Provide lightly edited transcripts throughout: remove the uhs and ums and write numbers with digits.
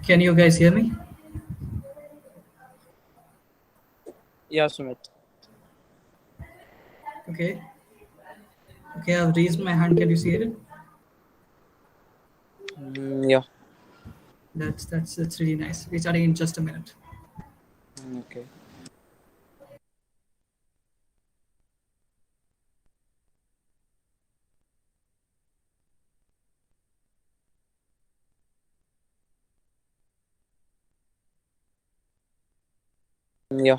Can you guys hear me? Yeah, Sumit. Okay. Okay, I've raised my hand. Can you see it? Yeah. That's really nice. We're starting in just a minute. Okay. Yeah.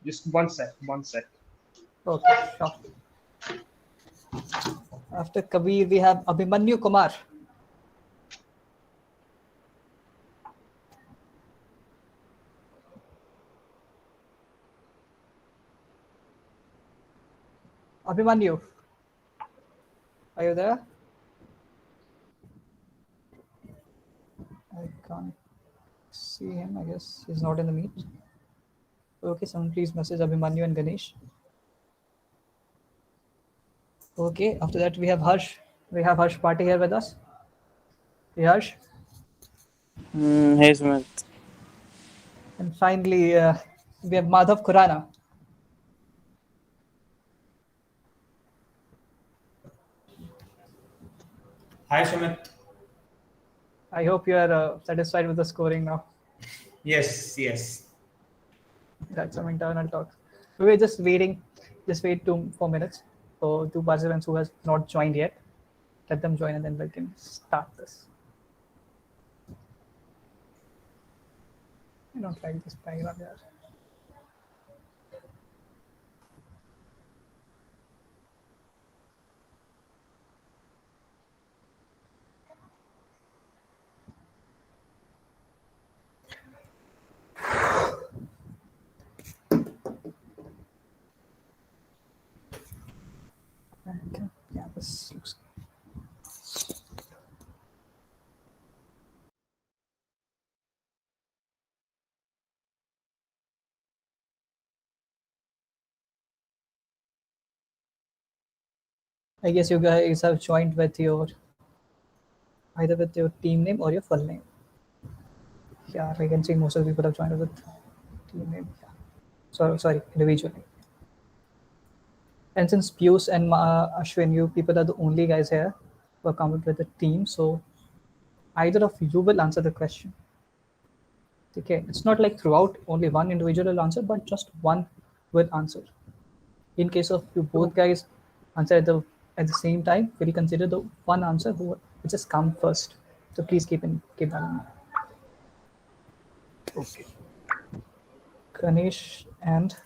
Just one sec, one sec. Okay, sure. After Kabir, we have Abhimanyu Kumar. Abhimanyu, are you there? I can't see him. I guess he's not in the meet. Okay, someone please message Abhimanyu and Ganesh. Okay, after that we have Harsh. We have Harsh Party here with us. Hey, Harsh. Hey, Sumit. And finally, we have Madhav Khurana. Hi, Sumit. I hope you are satisfied with the scoring now. Yes, yes. That's some internal talk. We were just waiting. Just wait 2 4 minutes for two participants who has not joined yet. Let them join and then we can start this. I don't like this background there. Okay. Yeah, this looks good. I guess you guys have joined with your either with your team name or your full name. Yeah, I can see most of the people have joined with team name. Yeah. Sorry, individual name. And since Pius and Ashwin, you people are the only guys here who are coming with the team, so either of you will answer the question. Okay, it's not like throughout only one individual will answer, but just one will answer. In case of you both guys answer at the same time, will you consider the one answer who will just come first? So please keep that in mind. Okay. Ganesh and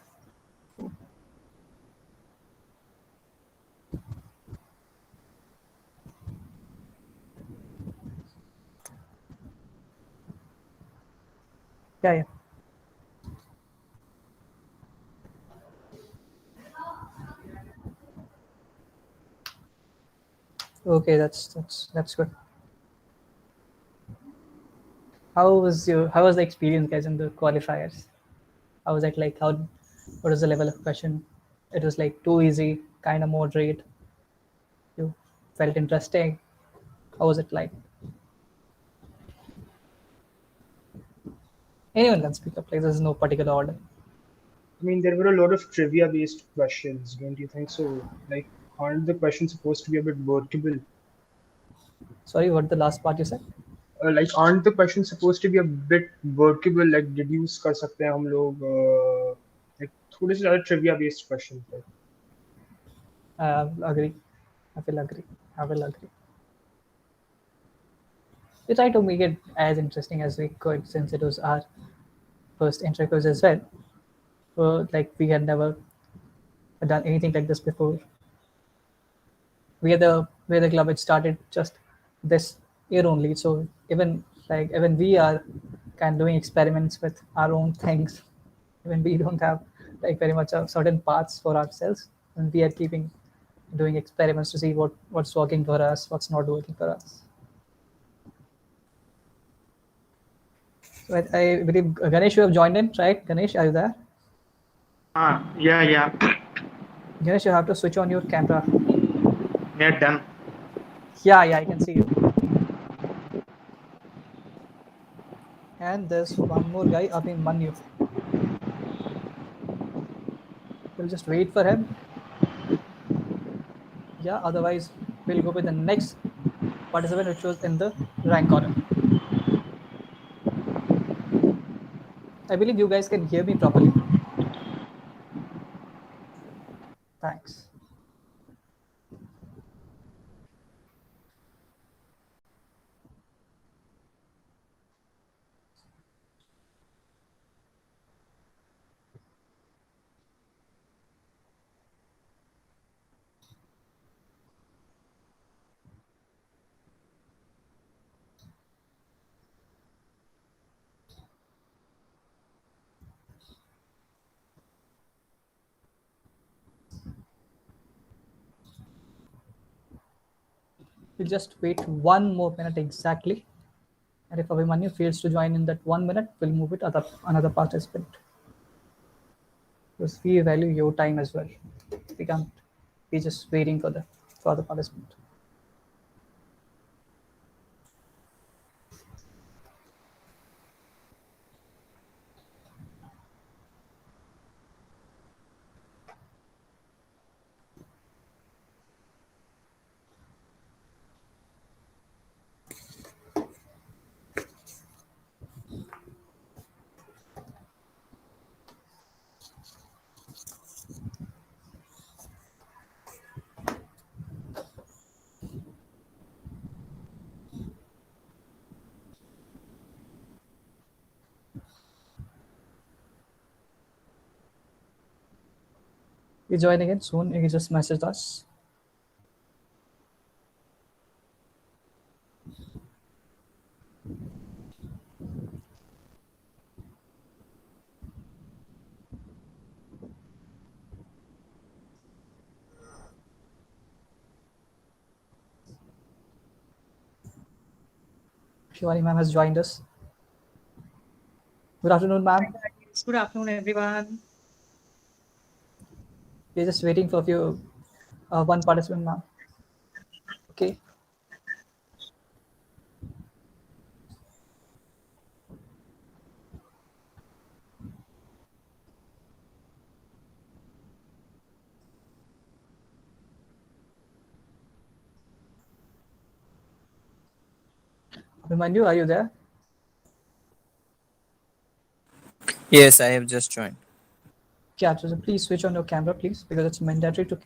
yeah. Okay, that's good. How was the experience, guys, in the qualifiers? How was it like? What was the level of question? It was like too easy, kind of moderate. You felt interesting. How was it like? Anyone can speak up. Like there's no particular order. I mean, there were a lot of trivia-based questions, don't you think so? Like, aren't the questions supposed to be a bit workable? Sorry, what the last part you said? Like, aren't the questions supposed to be a bit workable? Like, deduce कर सकते हैं हम लोग? Like, थोड़े से ज़्यादा trivia-based questions. Like. Agree. I will agree. We tried to make it as interesting as we could since it was our first intro quiz as well. Like we had never done anything like this before. We are the club which started just this year only. So even we are kind of doing experiments with our own things. Even we don't have like very much of certain paths for ourselves, and we are keeping doing experiments to see what's working for us, what's not working for us. So I believe Ganesh, you have joined in, right? Ganesh, are you there? Yeah. Ganesh, you have to switch on your camera. Yeah, done. Yeah, I can see you. And there's one more guy, Abhimanyu. We'll just wait for him. Yeah, otherwise we'll go with the next participant, which was in the rank order. I believe you guys can hear me properly. Thanks. We'll just wait 1 more minute exactly. And if Abhimanyu fails to join in that 1 minute, we'll move it to another participant. Because we value your time as well. We can't be just waiting for the participant. You join again soon. You can just message us. Shivani ma'am has joined us. Good afternoon, ma'am. Good afternoon, everyone. We're just waiting for one participant, ma'am. Abhimanyu, are you there? Yes, I have just joined. Yeah, so please switch on your camera, please, because it's mandatory to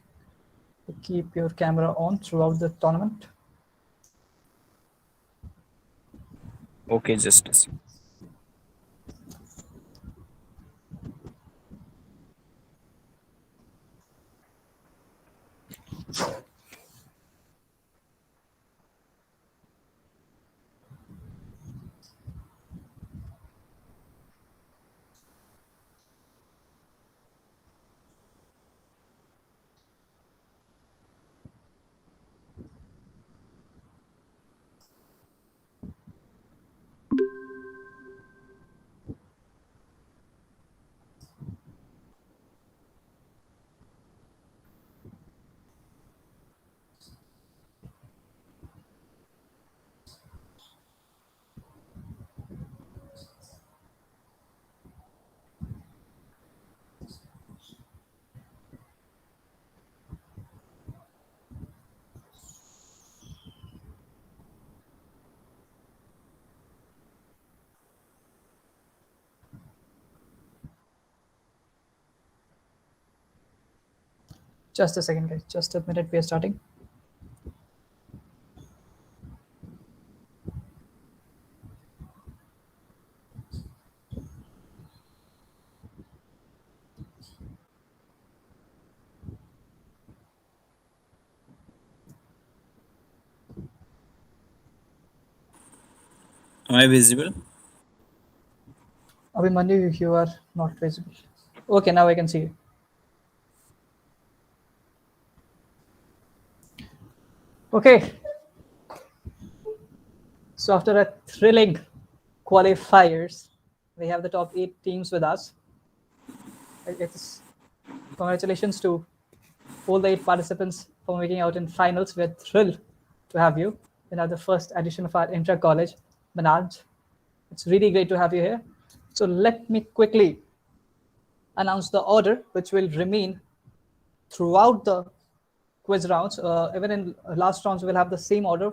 keep your camera on throughout the tournament. Okay, just a second. Just a second, guys. Just a minute. We are starting. Am I visible? Abhimanyu, you are not visible. Okay, now I can see you. Okay. So after a thrilling qualifiers, we have the top 8 teams with us. It's congratulations to all the 8 participants for making out in finals. We're thrilled to have you in the first edition of our Intra College Mélange. It's really great to have you here. So let me quickly announce the order which will remain throughout the quiz rounds. Even in last rounds, we'll have the same order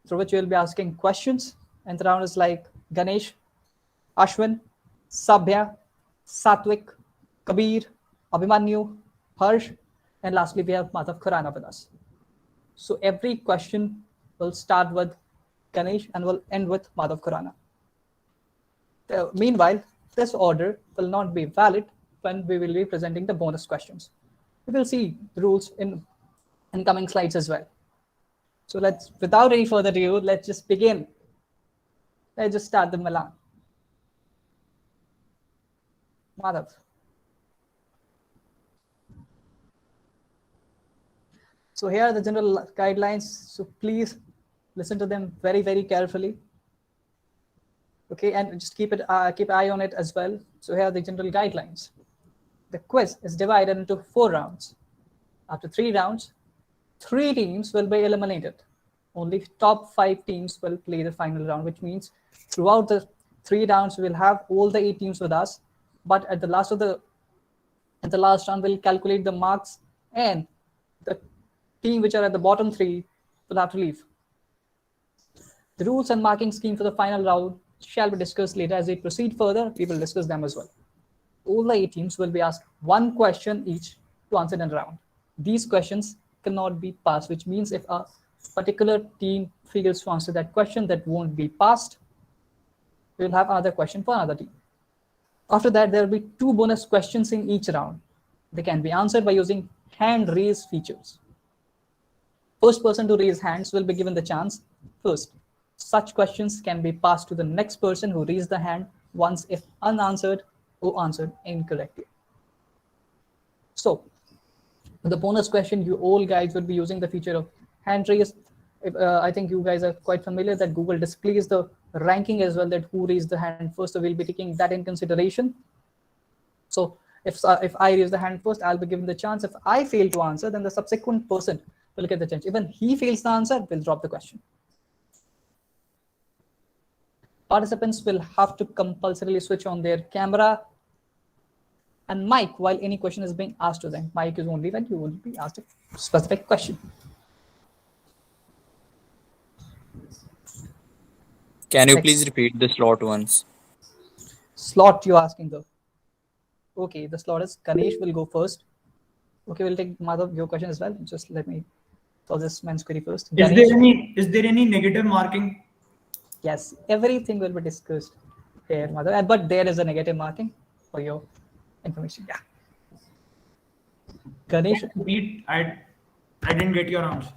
through which we'll be asking questions. And the round is like Ganesh, Ashwin, Sabhya, Satwik, Kabir, Abhimanyu, Harsh, and lastly we have Madhav Khurana with us. So every question will start with Ganesh and will end with Madhav Khurana. Meanwhile, this order will not be valid when we will be presenting the bonus questions. We will see the rules in coming slides as well. So without any further ado, let's just begin. Let's just start the Mélange. Madhav. So here are the general guidelines. So please listen to them very, very carefully. Okay, and just keep eye on it as well. So here are the general guidelines. The quiz is divided into 4 rounds. After 3 rounds, 3 teams will be eliminated. Only top 5 teams will play the final round, which means throughout the 3 rounds, we'll have all the 8 teams with us. But at the last round, we'll calculate the marks, and the team which are at the bottom 3 will have to leave. The rules and marking scheme for the final round shall be discussed later. As we proceed further, we will discuss them as well. All the 8 teams will be asked 1 question each to answer in a round. These questions cannot be passed, which means if a particular team fails to answer that question, that won't be passed. We will have another question for another team. After that, there will be 2 bonus questions in each round. They can be answered by using hand raise features. First person to raise hands will be given the chance first. Such questions can be passed to the next person who raised the hand once if unanswered or answered incorrectly. So, the bonus question, you all guys will be using the feature of hand raise. I think you guys are quite familiar that Google displays the ranking as well, that who raised the hand first. So we'll be taking that in consideration. So if I raise the hand first, I'll be given the chance. If I fail to answer, then the subsequent person will get the chance. Even he fails the answer, we'll drop the question. Participants will have to compulsorily switch on their camera and mic while any question is being asked to them. Mic is only when you will be asked a specific question. Can you Next. please repeat the slot once? Slot you're asking though. Okay, the slot is Ganesh will go first. Okay, we'll take Madhav your question as well. Just let me solve this man's query first. Is there any negative marking? Yes, everything will be discussed here, Madhav. But there is a negative marking for your information. Yeah. Ganesh, I didn't get your answer.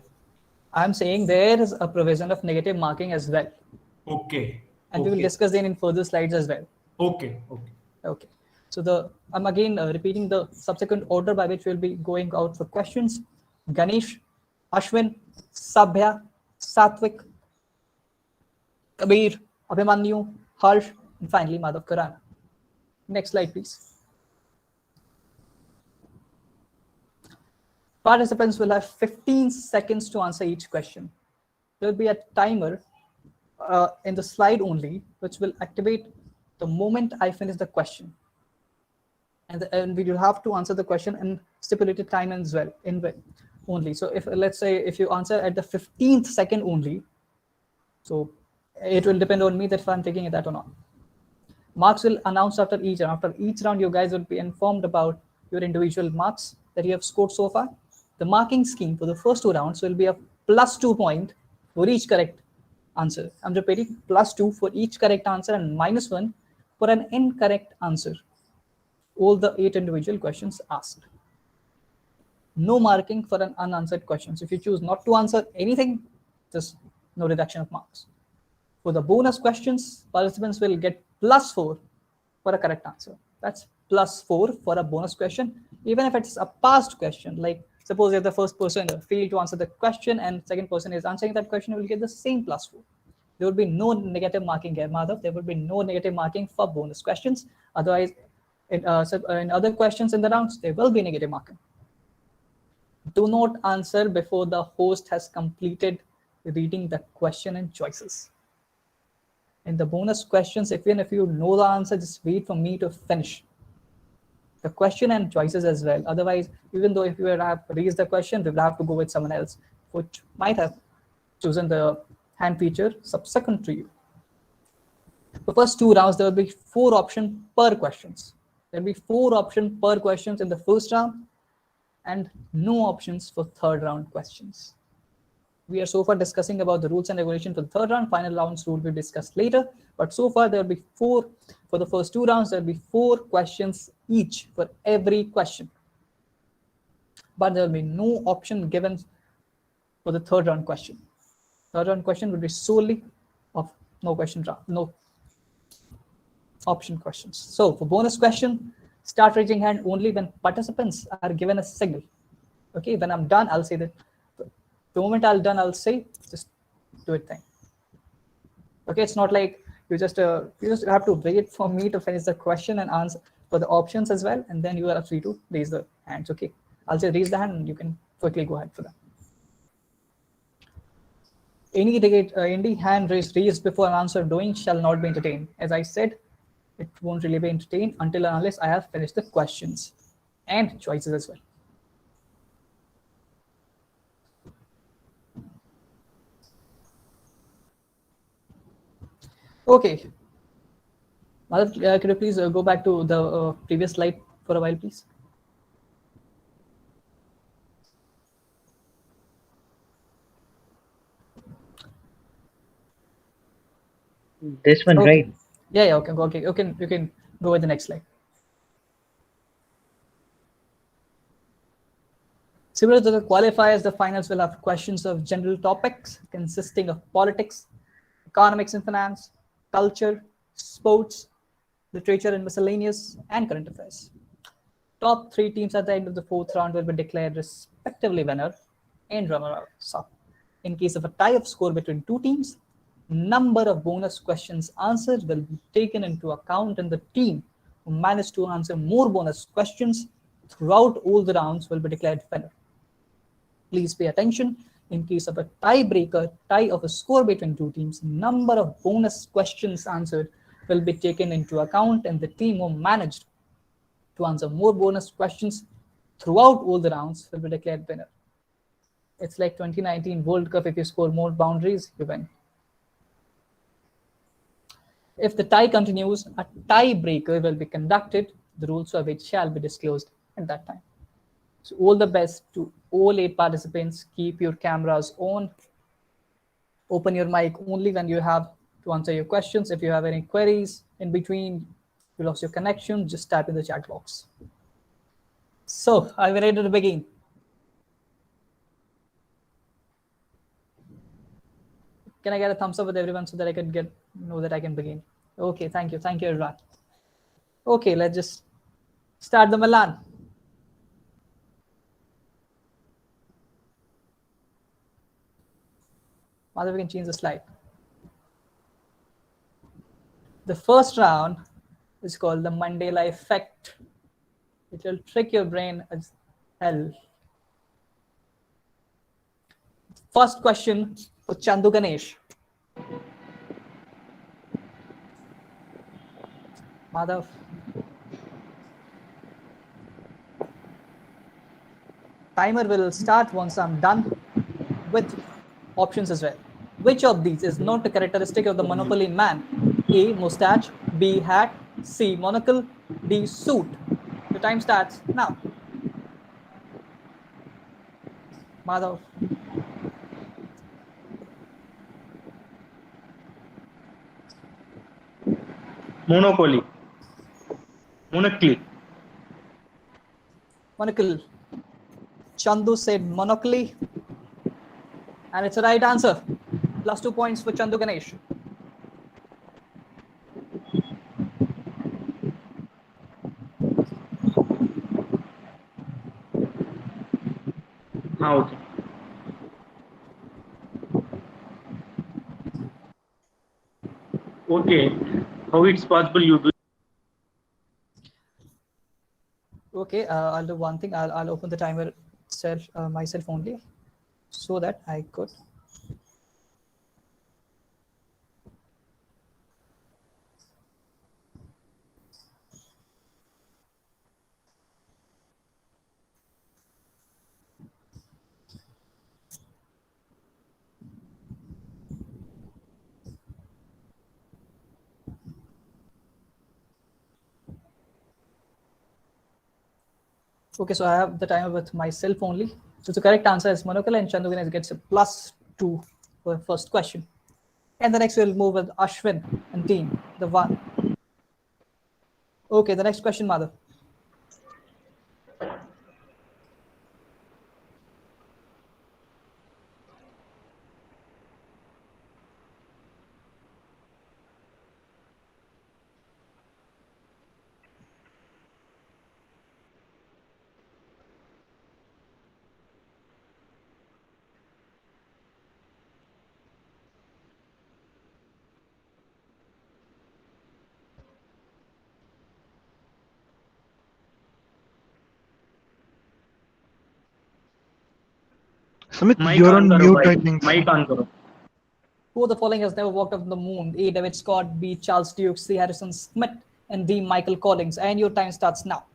I'm saying there is a provision of negative marking as well. Okay. And we will discuss then in further slides as well. Okay. Okay. So I'm again repeating the subsequent order by which we'll be going out for questions. Ganesh, Ashwin, Sabhya, Satvik, Kabir, Abhimanyu, Harsh, and finally Madhav Karana. Next slide, please. Participants will have 15 seconds to answer each question. There will be a timer in the slide only, which will activate the moment I finish the question. And we will have to answer the question in stipulated time as well, only. So if let's say if you answer at the 15th second only, so it will depend on me that if I'm taking that or not. Marks will announce after each round. After each round, you guys will be informed about your individual marks that you have scored so far. The marking scheme for the first 2 rounds will be a +2 point for each correct answer. I'm repeating, +2 for each correct answer and -1 for an incorrect answer. All the 8 individual questions asked. No marking for an unanswered question. So if you choose not to answer anything, just no reduction of marks. For the bonus questions, participants will get +4 for a correct answer. That's +4 for a bonus question, even if it's a past question. Like suppose if the first person failed to answer the question and second person is answering that question, you will get the same +4. There will be no negative marking here, Madhav. There will be no negative marking for bonus questions. Otherwise, in other questions in the rounds, there will be negative marking. Do not answer before the host has completed reading the question and choices. In the bonus questions, even if you know the answer, just wait for me to finish the question and choices as well. Otherwise, even though if you have raised the question, we will have to go with someone else, which might have chosen the hand feature subsequent to you. The first 2 rounds, there will be 4 options per questions. There will be 4 options per questions in the first round and no options for third round questions. We are so far discussing about the rules and regulations for the third round. Final rounds will be discussed later. But so far, there will be 4 for the first 2 rounds. There will be 4 questions each for every question. But there will be no option given for the third round question. Third round question will be solely of no option questions. So for bonus question, start raising hand only when participants are given a signal. Okay, when I'm done, I'll say that. The moment I'm done, I'll say, just do it thing. Okay, it's not like you just have to wait for me to finish the question and answer for the options as well, and then you are free to raise the hands. Okay, I'll say raise the hand and you can quickly go ahead for that. Any hand raised before an answer doing shall not be entertained. As I said, it won't really be entertained until and unless I have finished the questions and choices as well. Okay. Madhav, could you please go back to the previous slide for a while, please? This one, Okay. right? Yeah, okay. You can go with the next slide. Similar to the qualifiers, the finals will have questions of general topics consisting of politics, economics and finance, culture, sports, literature and miscellaneous, and current affairs. Top 3 teams at the end of the 4th round will be declared respectively winner and runner-up. In case of a tie of score between 2 teams, number of bonus questions answered will be taken into account, and the team who managed to answer more bonus questions throughout all the rounds will be declared winner. Please pay attention. In case of a tie of a score between 2 teams, number of bonus questions answered will be taken into account, and the team who managed to answer more bonus questions throughout all the rounds will be declared winner. It's like 2019 World Cup. If you score more boundaries, you win. If the tie continues, a tiebreaker will be conducted, the rules for which shall be disclosed at that time. So all the best to all 8 participants. Keep your cameras on. Open your mic only when you have to answer your questions. If you have any queries in between, you lost your connection, just type in the chat box. So, are we ready to begin? Can I get a thumbs up with everyone so that I can know that I can begin? Okay, thank you. Thank you, everyone. Okay, let's just start the Milan. Mother, we can change the slide. The first round is called the Mandela effect. It will trick your brain as hell. First question for Chandu Ganesh. Madhav. Timer will start once I'm done with options as well. Which of these is not a characteristic of the Monopoly man? A, mustache, B, hat, C, monocle, D, suit. The time starts now. Madhav. Monopoly. Monocle. Monocle. Chandu said monocle. And it's a right answer. Plus 2 points for Chandu Ganesh. Okay. Okay. How it's possible you do? Okay, I'll do one thing. I'll open the timer myself only, so that I could. Okay, so I have the timer with myself only. So the correct answer is monocle, and Chandu Ganesh gets a +2 for the first question. And the next we'll move with Ashwin and team, the one. Okay, the next question, Madhav. Sumit, Mic you're on on karo, mute, bhai. I think. So. Mic on karo. Who of the following has never walked on the moon? A, David Scott, B, Charles Duke, C, Harrison Smith, and D, Michael Collins. And your time starts now.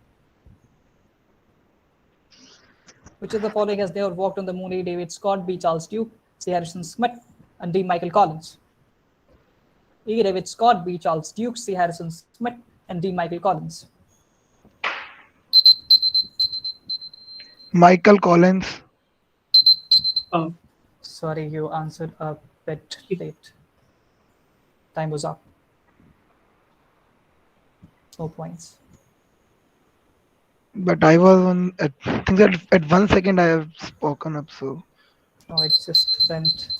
Which of the following has never walked on the moon? A, David Scott, B, Charles Duke, C, Harrison Smith, and D, Michael Collins. A, David Scott, B, Charles Duke, C, Harrison Smith, and D, Michael Collins. Michael Collins. Sorry, you answered a bit late. Time was up. No points. But I was on. I think that at 1 second I have spoken up. So. No, it just went.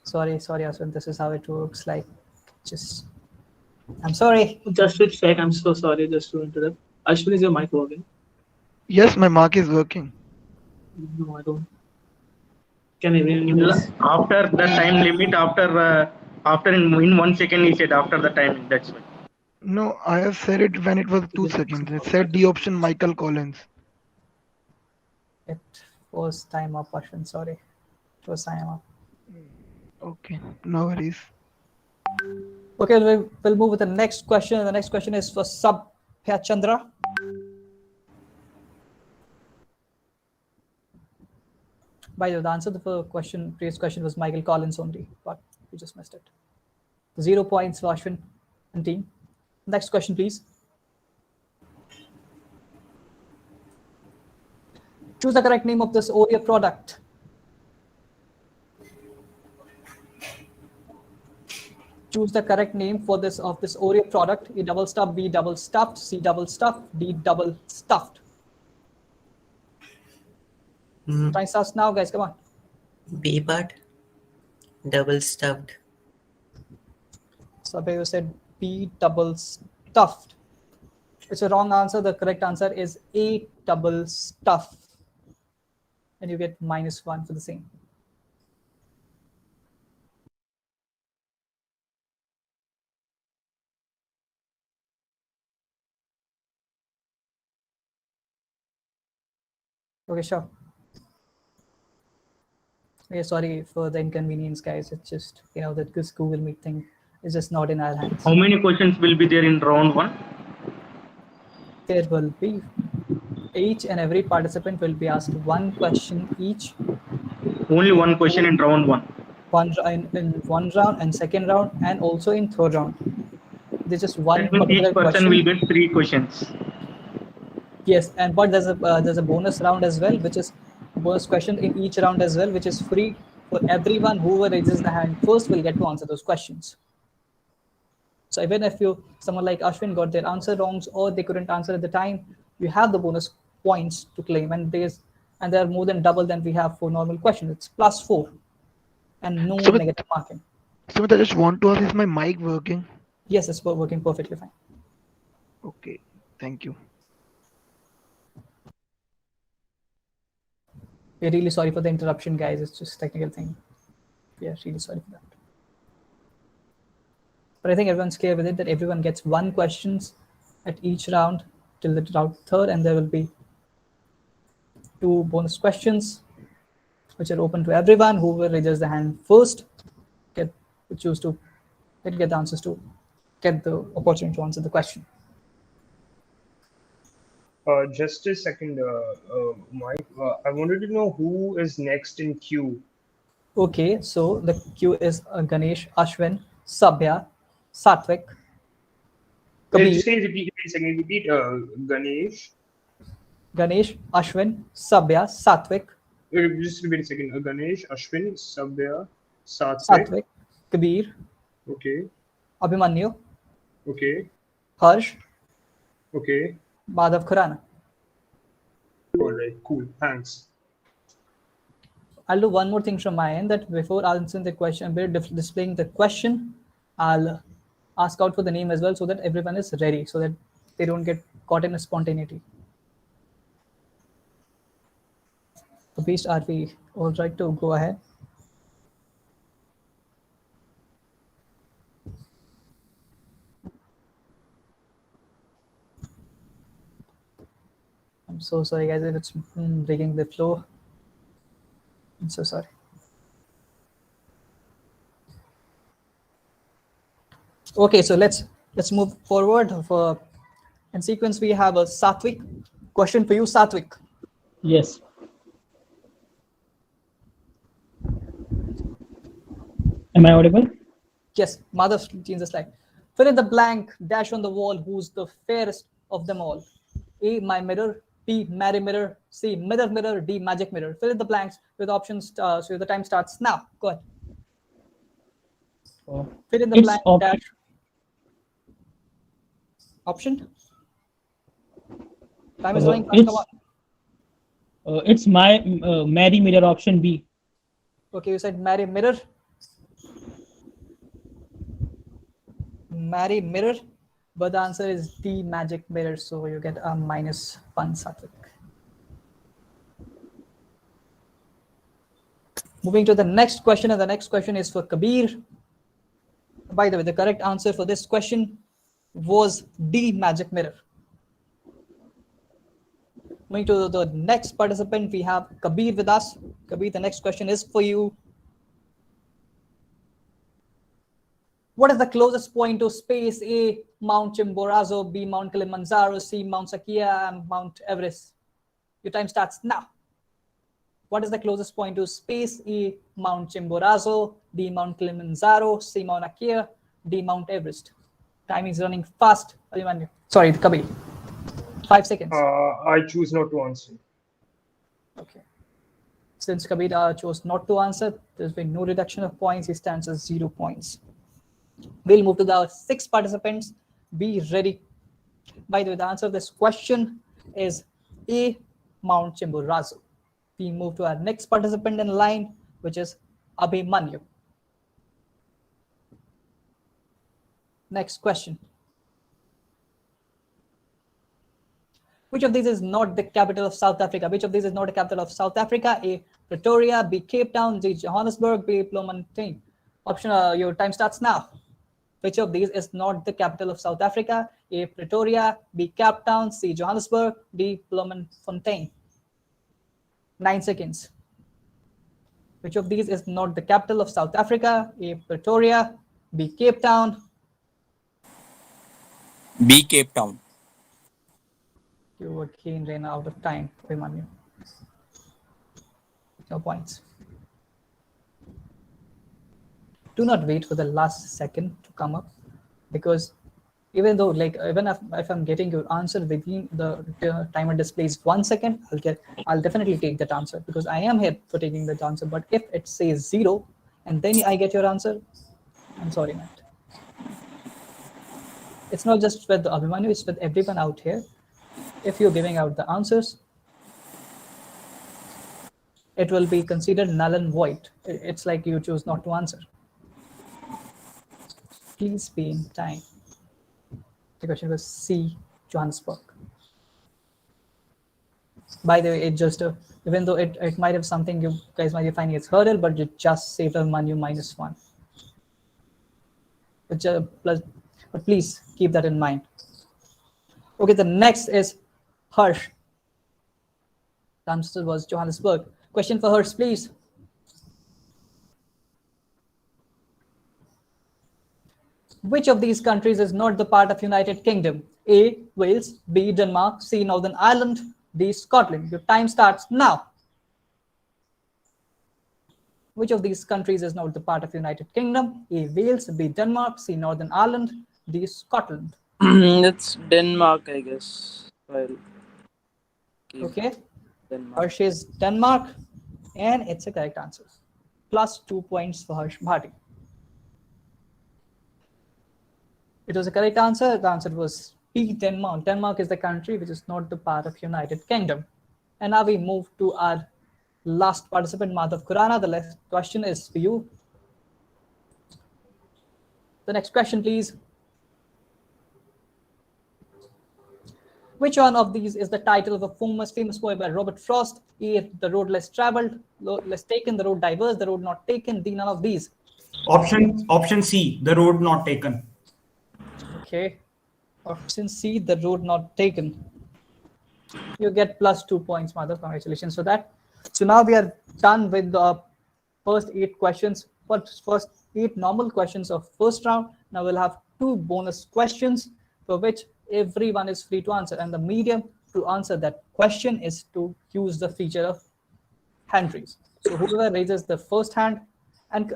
Sorry, Ashwin. This is how it works. Like, just. I'm sorry. Just to check, I'm so sorry, just to interrupt. Ashwin, is your mic working? Yes, my mark is working. No, I don't. Can everyone use? After the time limit, after in 1 second, he said after the time. That's why. No, I have said it when it was 2 seconds. I said the option Michael Collins. It was time up, Ashwin. Sorry. It was time up. Okay, no worries. Okay, we'll move with the next question. The next question is for Sabya Chandra. By the way, the answer to the previous question was Michael Collins only, but we just missed it. 0 points for Ashwin and team. Next question, please. Choose the correct name of this Oreo product. Choose the correct name for this Oreo product. A double stuffed, B double stuffed, C double stuffed, D double stuffed. Time starts now, guys. Come on. B part. Double stuffed. Sabhay said B double stuffed. It's a wrong answer. The correct answer is A double stuff. And you get -1 for the same. Okay, sure. Okay, sorry for the inconvenience, guys. It's just, that this Google Meet thing is just not in our hands. How many questions will be there in round 1? There will be, each and every participant will be asked one question each. Only one question in round 1. In one round and second round, and also in third round. There's just one That means particular each person question. will get 3 questions. Yes, and but there's a bonus round as well, which is bonus question in each round as well, which is free for everyone. Whoever raises the hand first will get to answer those questions. So even if someone like Ashwin got their answer wrong or they couldn't answer at the time, you have the bonus points to claim, and there are more than double than we have for normal questions. It's +4 and no negative marking. So I just want to ask, is my mic working? Yes, it's working perfectly fine. Okay, thank you. We're really sorry for the interruption, guys. It's just a technical thing. We are really sorry for that. But I think everyone's clear with it, that everyone gets 1 questions at each round till the round 3rd, and there will be 2 bonus questions which are open to everyone. Whoever raises the hand first get the answers to get the opportunity to answer the question. Just a second, Mike. I wanted to know who is next in queue. Okay, so the queue is Ganesh, Ashwin, Sabya, Satvik, Kabir. Just can you repeat Ganesh, Ashwin, Sabya, Satvik. Just repeat a second. Ganesh, Ashwin, Sabya, Satvik, Kabir. Okay. Abhimanyu. Okay. Harsh. Okay. Madhav Khurana. All right. Cool. Thanks. I'll do one more thing from my end, that before answering the question, displaying the question, I'll ask out for the name as well, so that everyone is ready, so that they don't get caught in a spontaneity. So Beast, are we all right to go ahead? I'm so sorry, guys, if it's breaking the flow. I'm so sorry. Okay, so let's move forward. In sequence, we have a Satvik. Question for you, Satvik. Yes. Am I audible? Yes, Madhav, change the slide. Fill in the blank, dash on the wall, who's the fairest of them all? A, my mirror. B, marry mirror. C, mirror mirror. D, magic mirror. Fill in the blanks with options, so the time starts now. Go ahead. Fill in the blank, dash. Option? Time is running fast, come on. It's my marry mirror, option B. Okay, you said marry mirror. Marry mirror, but the answer is D, magic mirror, so you get a -1, Satvik. Moving to the next question, and the next question is for Kabir. By the way, the correct answer for this question was D, magic mirror. Moving to the next participant, we have Kabir with us. Kabir, the next question is for you. What is the closest point to space? A, Mount Chimborazo. B, Mount Kilimanjaro. C, Mount Sakya, and Mount Everest. Your time starts now. What is the closest point to space? A, Mount Chimborazo. B, Mount Kilimanjaro. C, Mount Sakya, D. Mount Everest? Time is running fast. Abhimanyu. Sorry, Kabir. 5 seconds. I choose not to answer. Okay. Since Kabir chose not to answer, there's been no reduction of points. He stands at 0 points. We'll move to the 6 participants. Be ready. By the way, the answer of this question is A. Mount Chimborazo. We move to our next participant in line, which is Abhimanyu. Next question. Which of these is not the capital of South Africa? Which of these is not the capital of South Africa? A. Pretoria, B. Cape Town, C. Johannesburg, D. Bloemfontein. Option, your time starts now. Which of these is not the capital of South Africa? A. Pretoria, B. Cape Town, C. Johannesburg, D. Bloemfontein. 9 seconds. Which of these is not the capital of South Africa? A. Pretoria, B. Cape Town. B. Cape Town. You again ran out of time, Abhimanyu. No points. Do not wait for the last second to come up, because even though, like, even if I'm getting your answer within the timer displays 1 second, I'll definitely take that answer, because I am here for taking that answer. But if it says 0 and then I get your answer, I'm sorry, Matt. It's not just with Abhimanyu, it's with everyone out here. If you're giving out the answers, it will be considered null and void. It's like you choose not to answer. Please be in time. The question was C, Johannesburg. By the way, it just, even though it might have something you guys might be finding it's hurdle, but it just saved Abhimanyu -1. But please keep that in mind. Okay, the next is Harsh. The answer was Johannesburg. Question for Harsh, please. Which of these countries is not the part of United Kingdom? A. Wales, B. Denmark, C. Northern Ireland, D. Scotland. Your time starts now. Which of these countries is not the part of United Kingdom? A. Wales, B. Denmark, C. Northern Ireland, D. Scotland. It's Denmark, I guess. Okay. Denmark. Harsh is Denmark, and it's a correct answer. Plus 2 points for Harsh Bhati. It was a correct answer. The answer was B, Denmark. Denmark is the country which is not the part of United Kingdom. And now we move to our last participant, Madhav Khurana. The last question is for you. The next question, please. Which one of these is the title of a famous poem by Robert Frost? A. The road less traveled, less taken, the road diverse, the road not taken, D. None of these. Option C, the road not taken. Okay. Option C, the road not taken. You get plus 2 points, Madhav. Congratulations for that. So now we are done with the first 8 questions. First 8 normal questions of first round. Now we'll have 2 bonus questions for which everyone is free to answer. And the medium to answer that question is to use the feature of hand raise. So whoever raises the first hand, and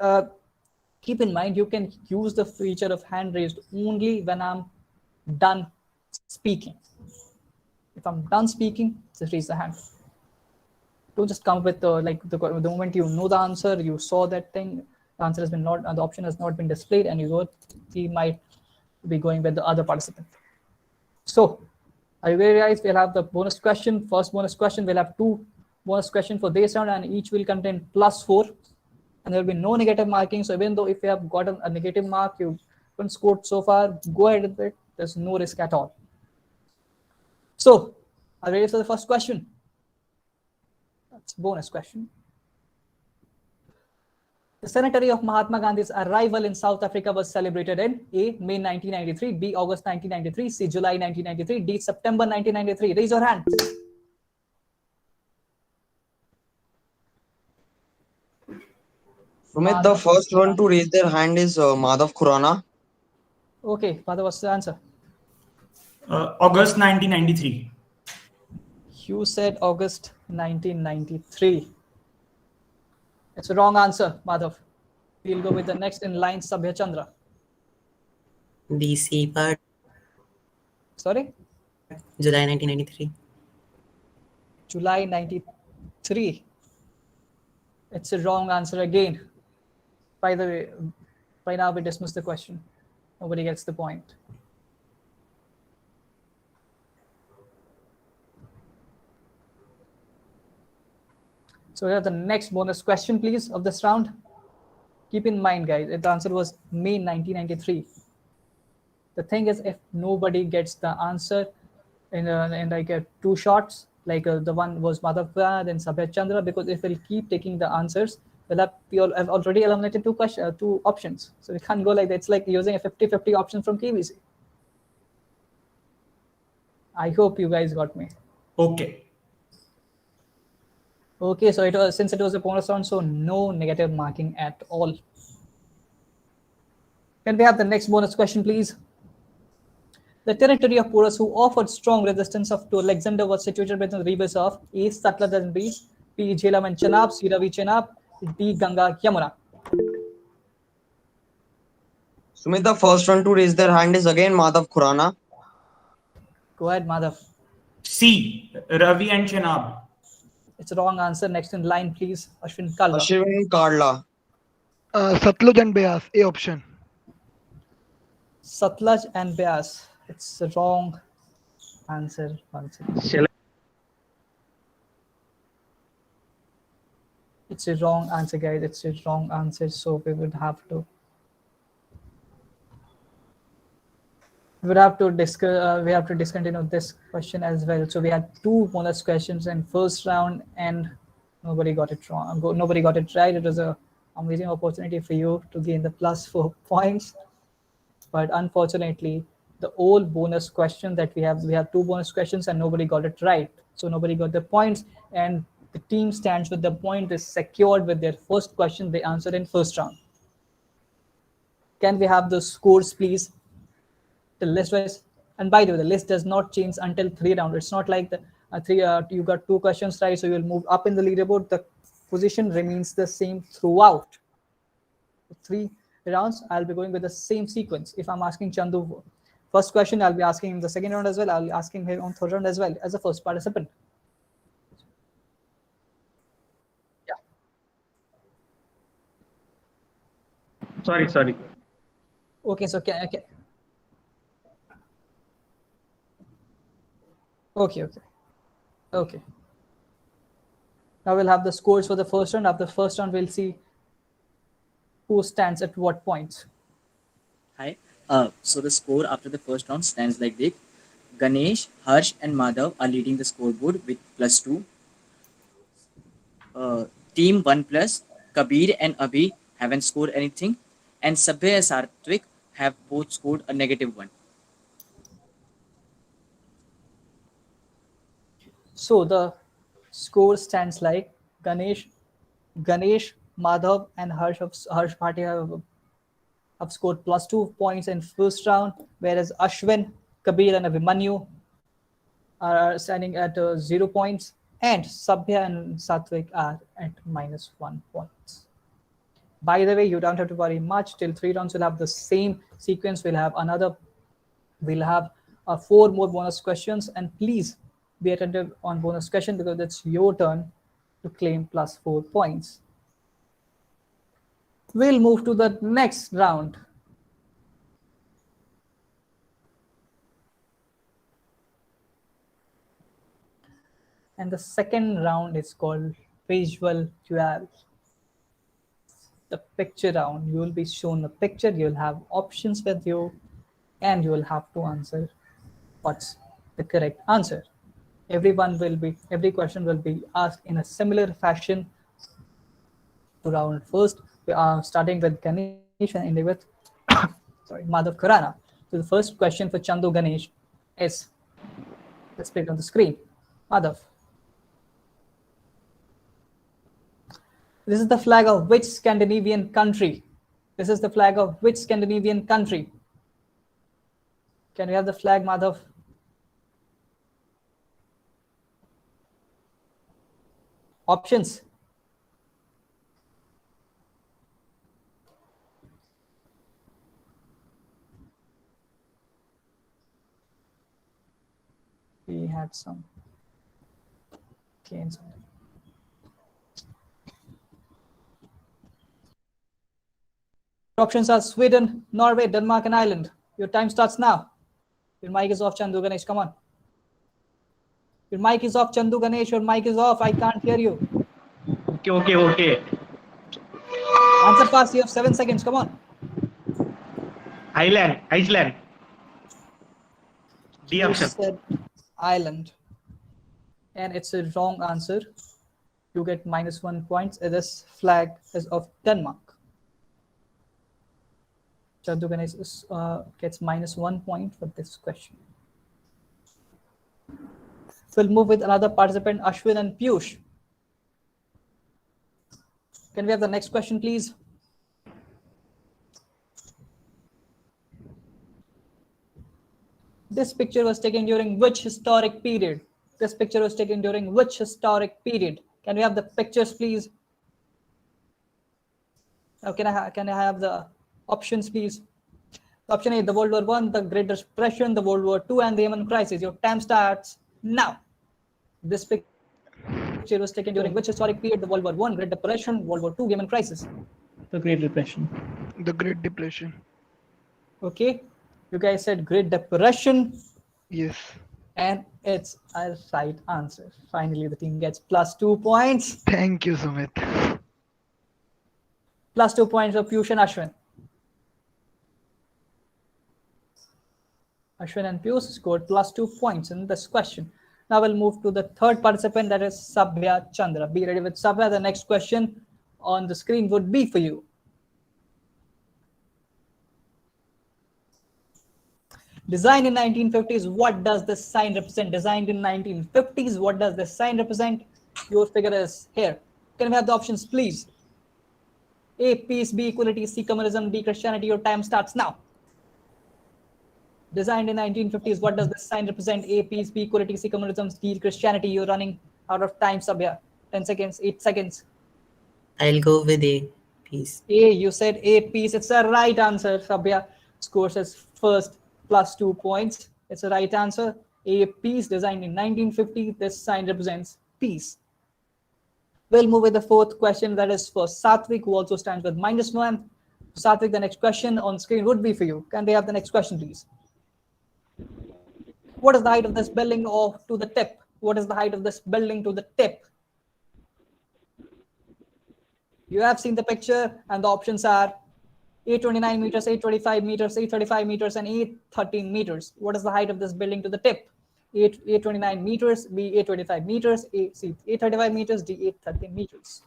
keep in mind, you can use the feature of hand raised only when I'm done speaking. If I'm done speaking, just raise the hand. Don't just come with the moment you know the answer, you saw that thing, the answer has been not, the option has not been displayed, and we might be going with the other participant. So, are you ready, guys? We'll have the bonus question. First bonus question, we'll have 2 bonus questions for this round, and each will contain +4. And there will be no negative marking. So even though if you have gotten a negative mark, you haven't scored so far, go ahead with it. There's no risk at all. So, are you ready for the first question? That's a bonus question. The centenary of Mahatma Gandhi's arrival in South Africa was celebrated in A. May 1993, B. August 1993, C. July 1993, D. September 1993. Raise your hand. Sumit, the first one to raise their hand is Madhav Khurana. Okay, Madhav, what's the answer? August 1993. You said August 1993. It's a wrong answer, Madhav. We'll go with the next in line, Sabya Chandra. DC part, Sorry? July 1993. July 93. It's a wrong answer again. By the way, by now we dismiss the question. Nobody gets the point. So we have the next bonus question, please, of this round. Keep in mind, guys, the answer was May 1993. The thing is, if nobody gets the answer in like two shots, like the one was Madhav Pura, then Sabya Chandra, because if we'll keep taking the answers, we all have already eliminated two options. So we can't go like that. It's like using a 50-50 option from KBC. I hope you guys got me. Okay. Okay, so since it was a bonus round, so no negative marking at all. Can we have the next bonus question, please? The territory of Porus who offered strong resistance to Alexander was situated between the rivers of A. Satluj and Beach, B. Jhelum and Chenab, C. Ravi Chenab, D. Ganga Yamuna. Sumit, the first one to raise their hand is again Madhav Khurana. Go ahead, Madhav. C. Ravi and Chenab. It's a wrong answer. Next in line, please. Ashwin Kalra. Ashwin Karla. Satluj and Beas, A option. Satluj and Beas. It's a wrong answer. It's a wrong answer, guys. It's a wrong answer. So we would have to discuss. We have to discontinue this question as well. So we had two bonus questions in first round, and nobody got it wrong. Nobody got it right. It was a amazing opportunity for you to gain the +4 points, but unfortunately, the old bonus question that we have two bonus questions, and nobody got it right. So nobody got the points, and the team stands with the point is secured with their first question they answered in first round. Can we have the scores, please? The list wise, and by the way, the list does not change until 3 rounds. It's not like the you got 2 questions right, so you'll move up in the leaderboard. The position remains the same throughout. 3 rounds, I'll be going with the same sequence. If I'm asking Chandu first question, I'll be asking him the second round as well. I'll be asking him on third round as well as a first participant. Yeah. Sorry. Okay, so Okay. Now we'll have the scores for the first round. After the first round, we'll see who stands at what points. Hi. So the score after the first round stands like this. Ganesh, Harsh, and Madhav are leading the scoreboard with +2. Team 1+, Kabir and Abhi haven't scored anything, and Sabya and Sarthwik have both scored a -1. So the score stands like Ganesh, Madhav, and Harsh Bhatia have scored +2 points in first round, whereas Ashwin, Kabir, and Abhimanyu are standing at 0 points, and Sabya and Satvik are at -1 points. By the way, you don't have to worry much. Till 3 rounds, we'll have the same sequence. We'll have 4 more bonus questions, and please be attentive on bonus question because it's your turn to claim +4 points. We'll move to the next round. And the second round is called visual duel. The picture round. You will be shown a picture, you'll have options with you, and you will have to answer what's the correct answer. Every question will be asked in a similar fashion to round first. We are starting with Ganesh and ending with Madhav Khurana. So the first question for Chandu Ganesh is, let's put it on the screen. Madhav. This is the flag of which Scandinavian country? This is the flag of which Scandinavian country? Can we have the flag, Madhav? Options. we had some gains. Options are Sweden, Norway, Denmark, and Ireland. Your time starts now. Your mic is off, Chandu Ganesh. Come on. Your mic is off, Chandu Ganesh. Your mic is off. I can't hear you. Okay. Answer fast. You have 7 seconds. Come on. Iceland. D You option. said Ireland. And it's a wrong answer. You get -1 points. This flag is of Denmark. Chandu Ganesh gets -1 point for this question. We'll move with another participant, Ashwin and Piyush. Can we have the next question, please? This picture was taken during which historic period? This picture was taken during which historic period? Can we have the pictures, please? Now, can I have the options, please? Option A, the World War I, the Great Depression, the World War II, and the Yemen crisis. Your time starts now. This picture was taken during which historic period? The World War I, Great Depression, World War II, Yemen crisis. The Great Depression. The Great Depression. Okay. You guys said Great Depression. Yes. And it's a right answer. Finally, the team gets +2 points. Thank you, Sumit. +2 points for Piyush and Ashwin. Ashwin and Piyush scored +2 points in this question. Now we'll move to the third participant, that is Sabya Chandra. Be ready with Sabya. The next question on the screen would be for you. Designed in 1950s, what does this sign represent? Designed in 1950s, what does this sign represent? Your figure is here. Can we have the options, please? A, peace, B, equality, C, communism, D, Christianity. Your time starts now. Designed in 1950s, what does this sign represent? A, peace, B, equality, C, communism, D, Christianity. You're running out of time, Sabya. 10 seconds, 8 seconds. I'll go with A, peace. A, you said A, peace. It's the right answer. Sabya scores his first +2 points. It's the right answer. A, peace, designed in 1950. This sign represents peace. We'll move with the fourth question, that is for Satvik, who also stands with -1. Satvik, the next question on screen would be for you. Can we have the next question, please? What is the height of this building or to the tip? What is the height of this building to the tip? You have seen the picture, and the options are 829 meters, 825 meters, 835 meters, and 813 meters. What is the height of this building to the tip? 829 meters, B, 825 meters, C, 835 meters, D, 813 meters.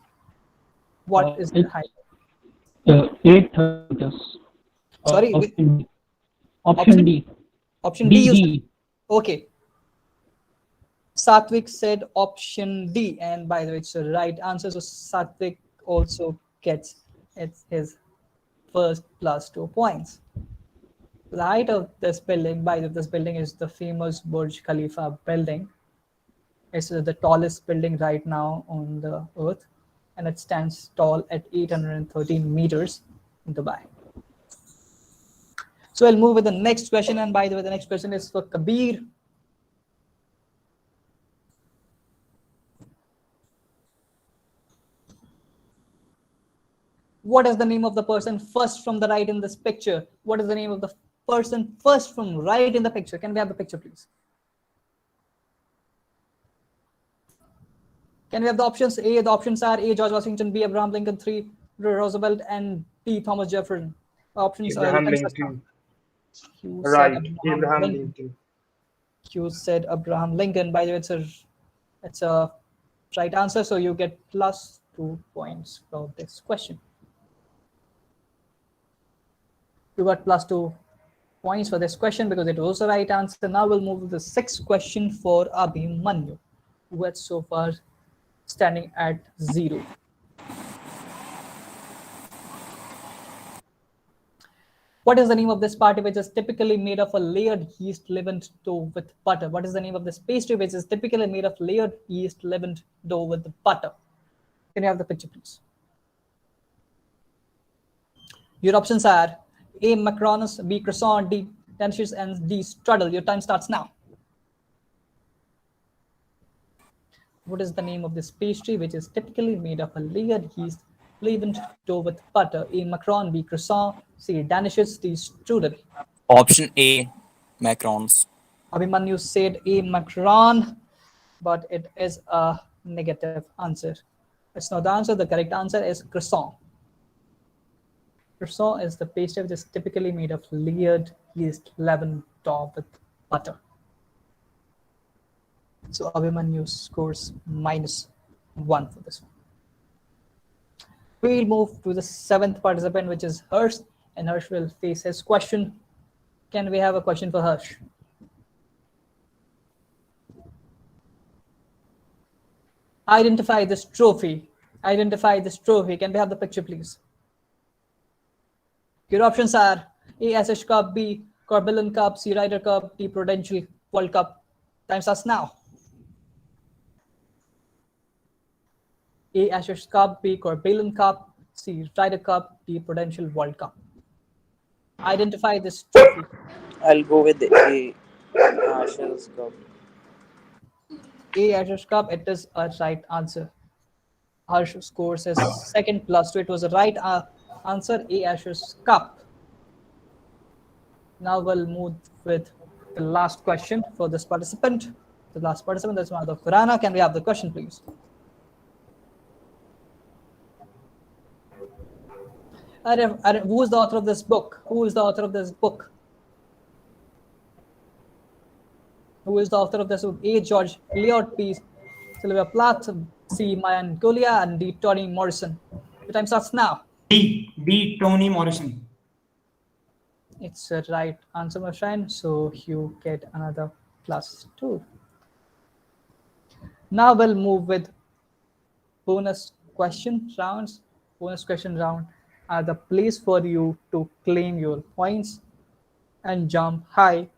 What is the height? 8 meters. Sorry? Option D. Option D. You said? Okay. Satvik said option D, and by the way, it's the right answer. So Satvik also gets his first +2 points. The height of this building, this building is the famous Burj Khalifa building. It's the tallest building right now on the earth, and it stands tall at 813 meters in Dubai. So I'll move with the next question, and by the way, the next question is for Kabir. What is the name of the person first from the right in this picture? What is the name of the person first from right in the picture? Can we have the picture, please? Can we have the options? A, the options are A, George Washington, B, Abraham Lincoln, 3, Roosevelt, and D, Thomas Jefferson. Options Abraham are Lincoln. Right, Abraham Lincoln. You said Abraham Lincoln. By the way, it's a right answer, so you get +2 points for this question. You got +2 points for this question because it was the right answer. Now we'll move to the sixth question for Abhimanyu, who is so far standing at 0. What is the name of this party which is typically made of a layered yeast leavened dough with butter? What is the name of this pastry which is typically made of layered yeast leavened dough with butter? Can you have the picture, please? Your options are A, macarons, B, croissant, D, danishes, and D, strudel. Your time starts now. What is the name of this pastry, which is typically made of a layered yeast leavened dough with butter? A. Macaron, B. Croissant, C. Danishes, D. Strudel. Option A, macarons. Abhimanyu said A. Macaron, but it is a negative answer. It's not the answer. The correct answer is croissant. Croissant is the pastry which is typically made of layered yeast leavened dough with butter. So Abhimanyu scores -1 for this one. We'll move to the 7th participant, which is Harsh, and Harsh will face his question. Can we have a question for Harsh? Identify this trophy. Identify this trophy. Can we have the picture, please? Your options are A. Ashes Cup, B. Corbellan Cup, C. Ryder Cup, D. Prudential World Cup. Time starts now. A. Ashes Cup, B. Corbellan Cup, C. Ryder Cup, D. Prudential World Cup. Identify this trophy. I'll go with the A. Ashes Cup. A. Ashes Cup. It is a right answer. Harsh scores his second +2. It was a right answer. A. Ashes Cup. Now we'll move with the last question for this participant. The last participant, that's Madhav Khurana. Can we have the question, please? Who is the author of this book? Who is the author of this book? Who is the author of this book? A. George Eliot, B. Sylvia Plath, C. Mayan Golia, and D. Toni Morrison. The time starts now. D. Toni Morrison. It's a right answer, my friend. So you get another +2. Now we'll move with bonus question rounds. Bonus question round are the place for you to claim your points and jump high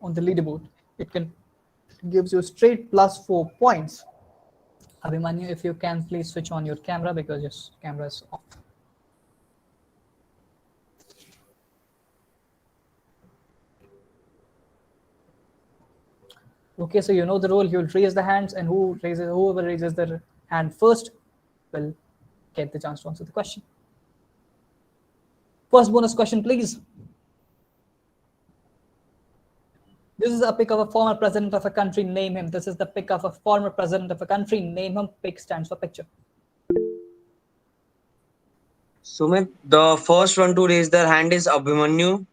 on the leaderboard. It gives you straight +4 points. Abhimanyu, if you can please switch on your camera because your camera is off. Okay, so you know the rule. You'll raise the hands, and whoever raises their hand first will get the chance to answer the question. First bonus question, please. This is a pic of a former president of a country. Name him. This is the pic of a former president of a country. Name him. Pic stands for picture. Sumit, the first one to raise their hand is Abhimanyu.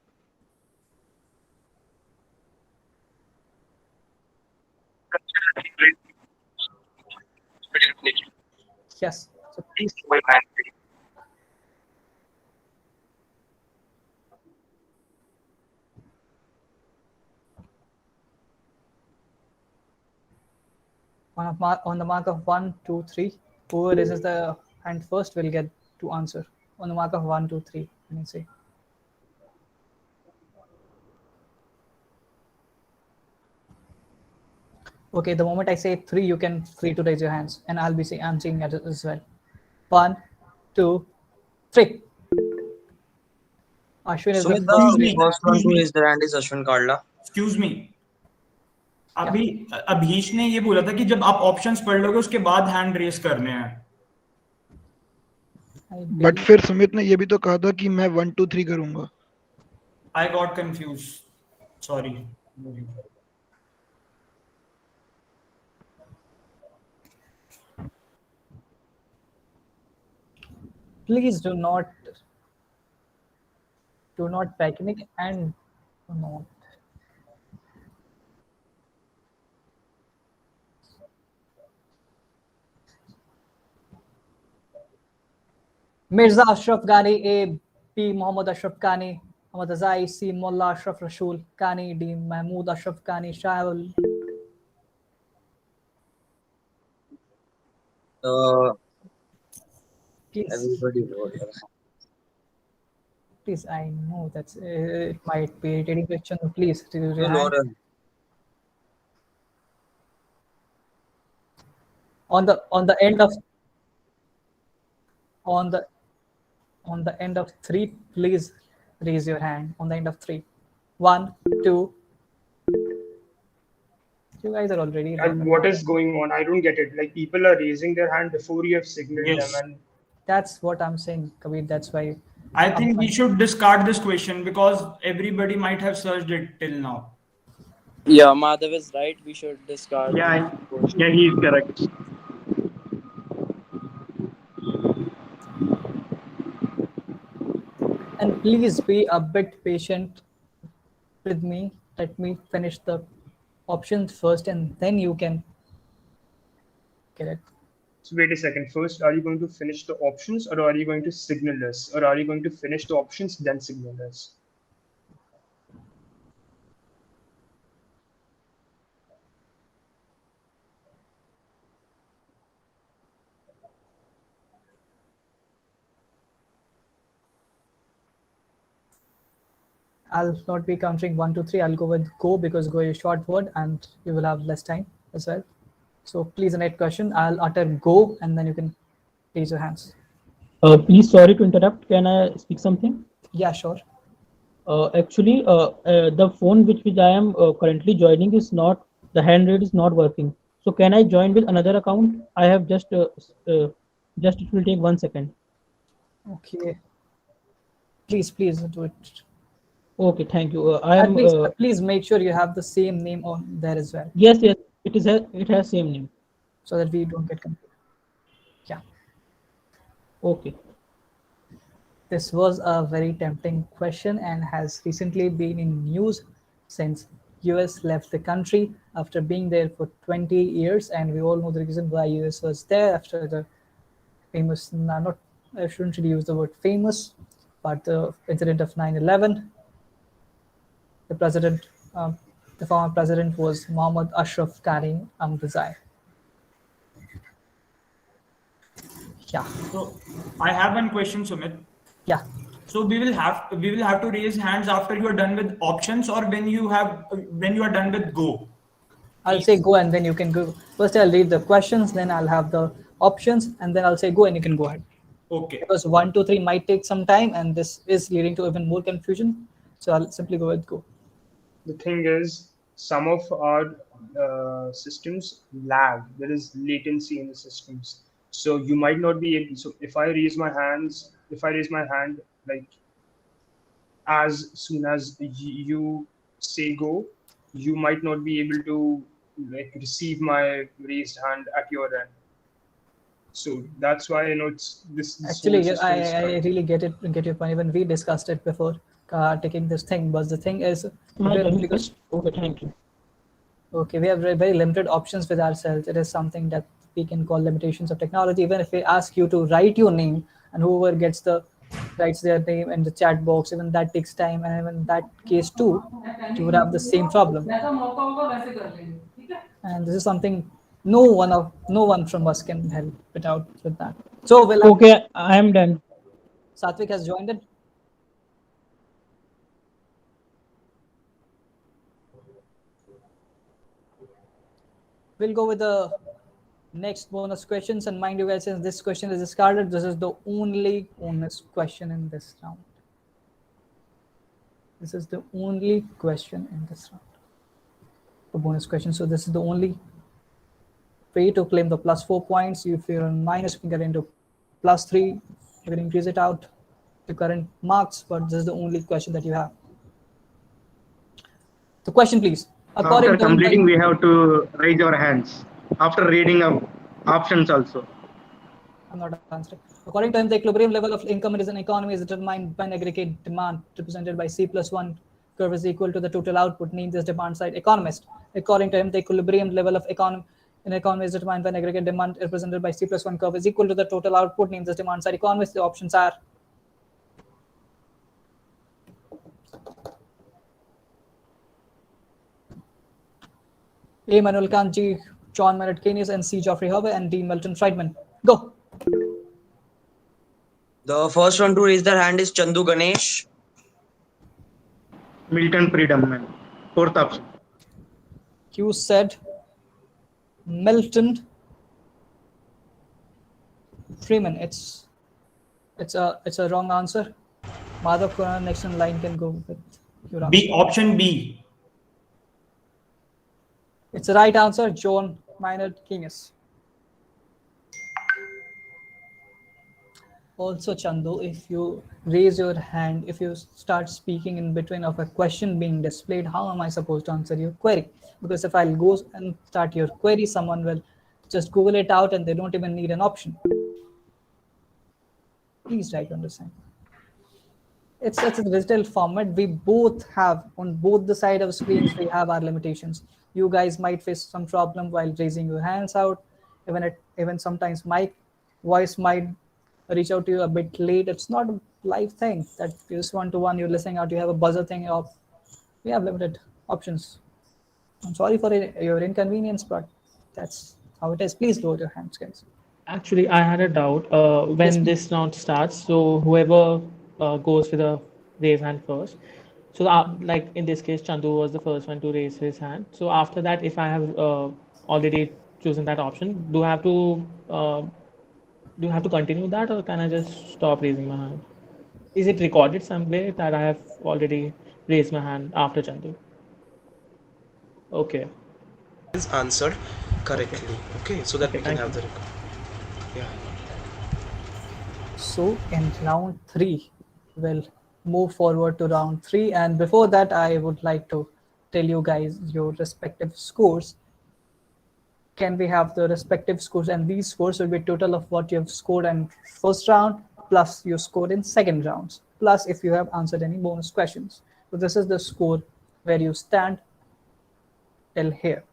Yes. So please. On the mark of 1, 2, 3, whoever raises the hand first will get to answer. On the mark of 1, 2, 3, when you say. Okay, the moment I say 3, you can free to raise your hands, and I'm saying it as well. 1, 2, 3. Ashwin is Sumit, the the first one to raise their hand is Ashwin Kadla. Excuse me. अभी अभीश ने ये बोला था कि जब आप options पढ़ लोगे उसके बाद हैंड रेस करने हैं. बट फिर सुमित ने ये भी तो कहा था कि मैं 1 2 3 करूंगा. I got confused. Sorry. Please do not panic and do not. Mirza Ashraf Ghani, A. B. Muhammad Ashraf Ghani, Muhammad Azai, C. Mullah Ashraf Rasool Ghani, D. Mahmood Ashraf Ghani, Shahul. Everybody. Please, I know that's it might be irritating question. Please, on the end of 3, please raise your hand. On the end of 3, 1, 2, You guys are already. And what is going on? I don't get it. Like people are raising their hand before you have signaled Yes. them, and That's what I'm saying, Kabir. That's why. I think we should discard this question because everybody might have searched it till now. Yeah, Madhav is right. We should discard. Yeah, yeah, he is correct. And please be a bit patient with me. Let me finish the options first, and then you can get it. so wait a second. First, are you going to finish the options, or are you going to signal us, or are you going to finish the options then signal us? I'll not be counting 1, 2, 3. I'll go with go because go is a short word and you will have less time as well. So please, the next question. I'll utter go and then you can raise your hands. Please, sorry to interrupt. Can I speak something? Yeah, sure. Actually, the phone which I am currently joining is not, the hand raise is not working. So can I join with another account? I have just it will take 1 second. Okay. Please do it. Okay, thank you. I am. Please make sure you have the same name on there as well. Yes, it has same name. So that we don't get confused. Yeah. Okay. This was a very tempting question and has recently been in news since US left the country after being there for 20 years, and we all know the reason why US was there after the famous, I shouldn't really use the word famous, but the incident of 9/11. The former president was Mohammad Ashraf Ghani Ahmadzai. Yeah. So I have one question, Sumit. Yeah. So we will have to raise hands after you are done with options, or when you are done with go. I'll say go and then you can go. First I'll read the questions, then I'll have the options, and then I'll say go and you can go ahead. Okay. Because 1, 2, 3 might take some time and this is leading to even more confusion. So I'll simply go with go. The thing is, some of our systems lag. There is latency in the systems. So you might not be able. So if I raise my hand, like as soon as you say go, you might not be able to like receive my raised hand at your end. So that's why it's this. Actually, I really get your point. Even we discussed it before taking this thing. But the thing is, okay, thank you. Okay, we have very limited options with ourselves. It is something that we can call limitations of technology. Even if we ask you to write your name, and whoever writes their name in the chat box, even that takes time, and even in that case too, you would have the same problem. And this is something no one from us can help it out with that. So okay, I am done. Satvik has joined it. We'll go with the next bonus questions, and mind you guys, since this question is discarded, this is the only bonus question in this round. This is the only question in this round. The bonus question. So this is the only way to claim the +4 points. If you're on minus, you can get into +3. You can increase it out to current marks, but this is the only question that you have. The question, please. After completing, we have to raise our hands. After reading of options also. I'm not answering. According to him, the equilibrium level of income in an economy is determined by an aggregate demand represented by C+1 curve is equal to the total output. Name this demand side economist. According to him, the equilibrium level of in an economy is determined by an aggregate demand represented by C+1 curve is equal to the total output. Name this demand side economist. The options are A. Immanuel Kant, G. John Maynard Keynes, and C. Geoffrey Howe, and D. Milton Friedman. Go. The first one to raise their hand is Chandu Ganesh. Milton Friedman. Fourth option. You said Milton Freeman. It's a wrong answer. Madhav Khurana next in line can go with your answer. Option B. It's the right answer, John Maynard Keynes. Also, Chandu, if you raise your hand, if you start speaking in between of a question being displayed, how am I supposed to answer your query? Because if I'll go and start your query, someone will just Google it out and they don't even need an option. Please try to understand. It's a digital format. We both have, on both the side of screens, we have our limitations. You guys might face some problem while raising your hands out. Even sometimes my voice might reach out to you a bit late. It's not a live thing that you just one-to-one, you're listening out, you have a buzzer thing of, we have limited options. I'm sorry for your inconvenience, but that's how it is. Please lower your hands, guys. Actually, I had a doubt when this round starts. So whoever goes with a raise hand first. So like in this case, Chandu was the first one to raise his hand. So after that, if I have already chosen that option, do I have to continue that, or can I just stop raising my hand? Is it recorded somewhere that I have already raised my hand after Chandu? Okay. Is answered correctly. Okay, so that we can have the record. Yeah. So in round 3, we'll move forward to round 3, and before that, I would like to tell you guys your respective scores. Can we have the respective scores? And these scores will be total of what you have scored in first round plus you scored in second rounds, plus if you have answered any bonus questions. So this is the score where you stand till here.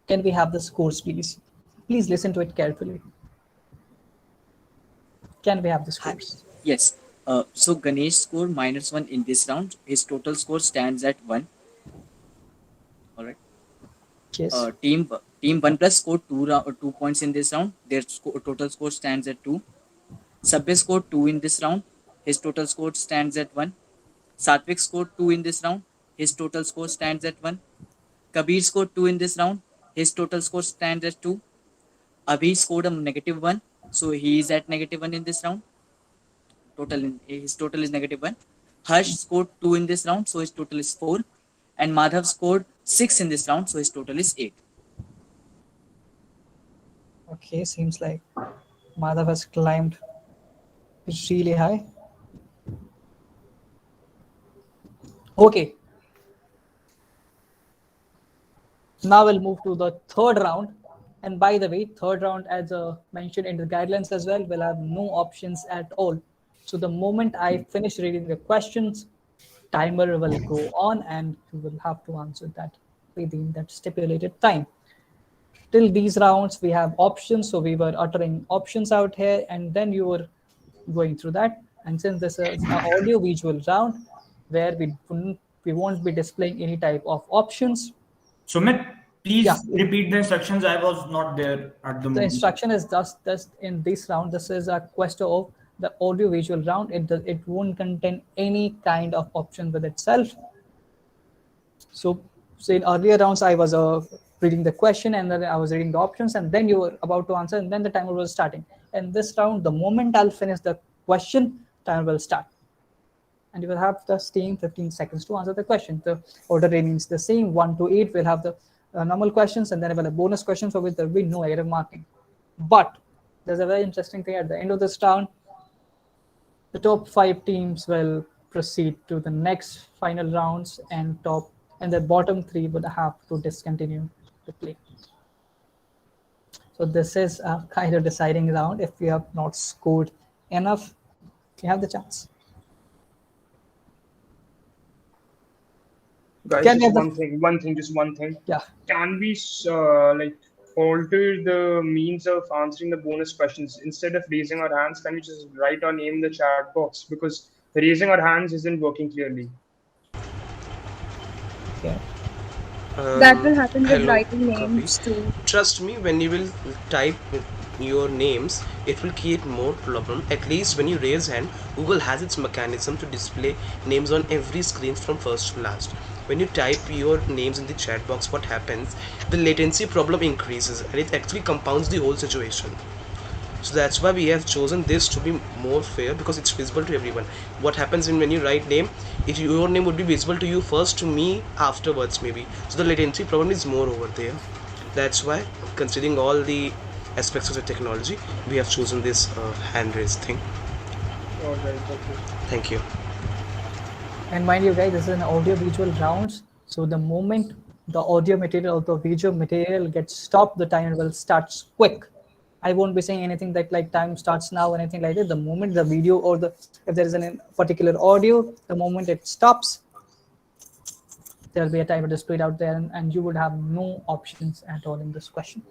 Can we have the scores, please? Please listen to it carefully. Can we have the scores? Yes. So Ganesh scored -1 in this round. His total score stands at 1. All right. Yes. Team 1 plus scored 2 points in this round. Their total score stands at 2. Sabbe scored 2 in this round. His total score stands at 1. Satvik scored 2 in this round. His total score stands at 1. Kabir scored 2 in this round. His total score stands at 2. Abhi scored a -1, so he is at -1 in this round. His total is -1. Harsh scored 2 in this round, so his total is 4. And Madhav scored 6 in this round, so his total is 8. Okay, seems like Madhav has climbed really high. Okay. Now we'll move to the third round. And by the way, third round, as mentioned in the guidelines as well, will have no options at all. So the moment I finish reading the questions, timer will go on and you will have to answer that within that stipulated time. Till these rounds, we have options. So we were uttering options out here and then you were going through that. And since this is an audio visual round where we won't be displaying any type of options. Sumit, please repeat the instructions. I was not there at the moment. The instruction is just in this round. This is a question of the audio visual round. It won't contain any kind of option with itself. So in earlier rounds, I was reading the question and then I was reading the options and then you were about to answer and then the timer was starting. And this round, the moment I'll finish the question, timer will start. And you will have the same 15 seconds to answer the question. The order remains the same. 1 to 8 will have the normal questions and then we'll have bonus questions for which there will be no negative marking. But there's a very interesting thing at the end of this round. The top 5 teams will proceed to the next final rounds and the bottom 3 would have to discontinue the play. So this is a kind of deciding round. If you have not scored enough, you have the chance. Guys, just one thing. Yeah. Can we alter the means of answering the bonus questions? Instead of raising our hands, can we just write our name in the chat box? Because raising our hands isn't working clearly. Yeah. That will happen with writing names too. Trust me, when you will type your names, it will create more problem. At least when you raise hand, Google has its mechanism to display names on every screen from first to last. When you type your names in the chat box, what happens? The latency problem increases and it actually compounds the whole situation. So that's why we have chosen this to be more fair, because it's visible to everyone. What happens when you write name, if your name would be visible to you first, to me afterwards maybe, so the latency problem is more over there. That's why, considering all the aspects of the technology, we have chosen this hand raise thing. Alright, okay. Thank you. And mind you guys, this is an audio visual rounds. So the moment the audio material or the visual material gets stopped, the timer will start quick. I won't be saying anything that like time starts now or anything like that. The moment the video or if there is a particular audio, the moment it stops, there will be a timer displayed out there, and you would have no options at all in this question.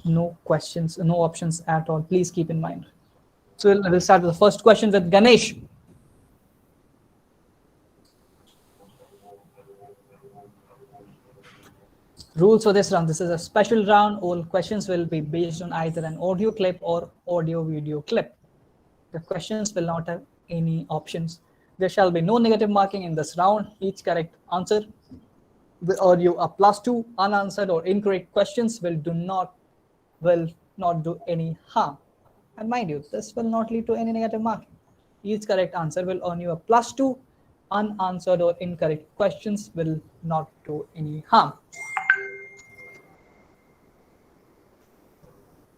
No questions, no options at all. Please keep in mind. So we'll start with the first question with Ganesh. Rules for this round. This is a special round. All questions will be based on either an audio clip or audio video clip. The questions will not have any options. There shall be no negative marking in this round. Each correct answer will earn you a +2. Unanswered or incorrect questions will not do any harm. And mind you, this will not lead to any negative marking. Each correct answer will earn you a +2. Unanswered or incorrect questions will not do any harm.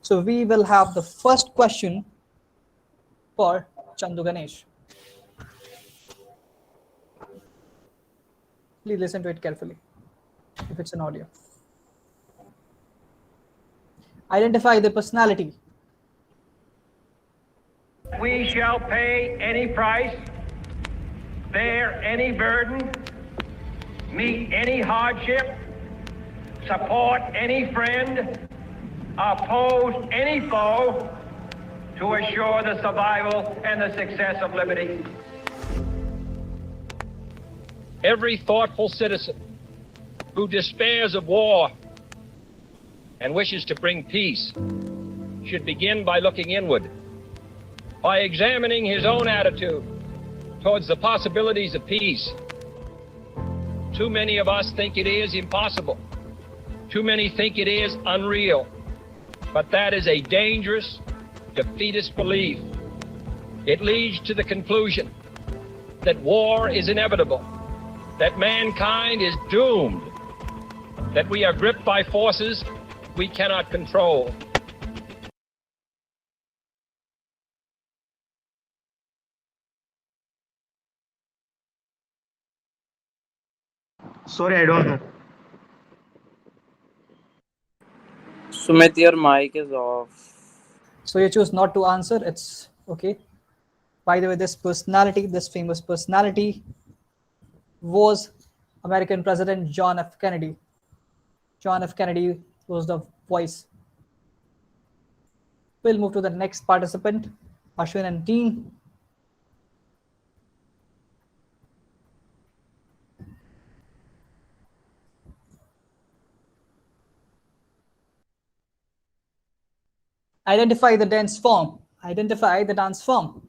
So we will have the first question for Chandu Ganesh. Please listen to it carefully, if it's an audio. Identify the personality. We shall pay any price, bear any burden, meet any hardship, support any friend, oppose any foe to assure the survival and the success of liberty. Every thoughtful citizen who despairs of war and wishes to bring peace should begin by looking inward, by examining his own attitude towards the possibilities of peace. Too many of us think it is impossible. Too many think it is unreal. But that is a dangerous, defeatist belief. It leads to the conclusion that war is inevitable, that mankind is doomed, that we are gripped by forces we cannot control. Sorry, I don't know. Sumit, your mic is off. So you choose not to answer. It's okay. By the way, this famous personality, was American President John F. Kennedy. John F. Kennedy was the voice. We'll move to the next participant, Ashwin and team. Identify the dance form. Identify the dance form.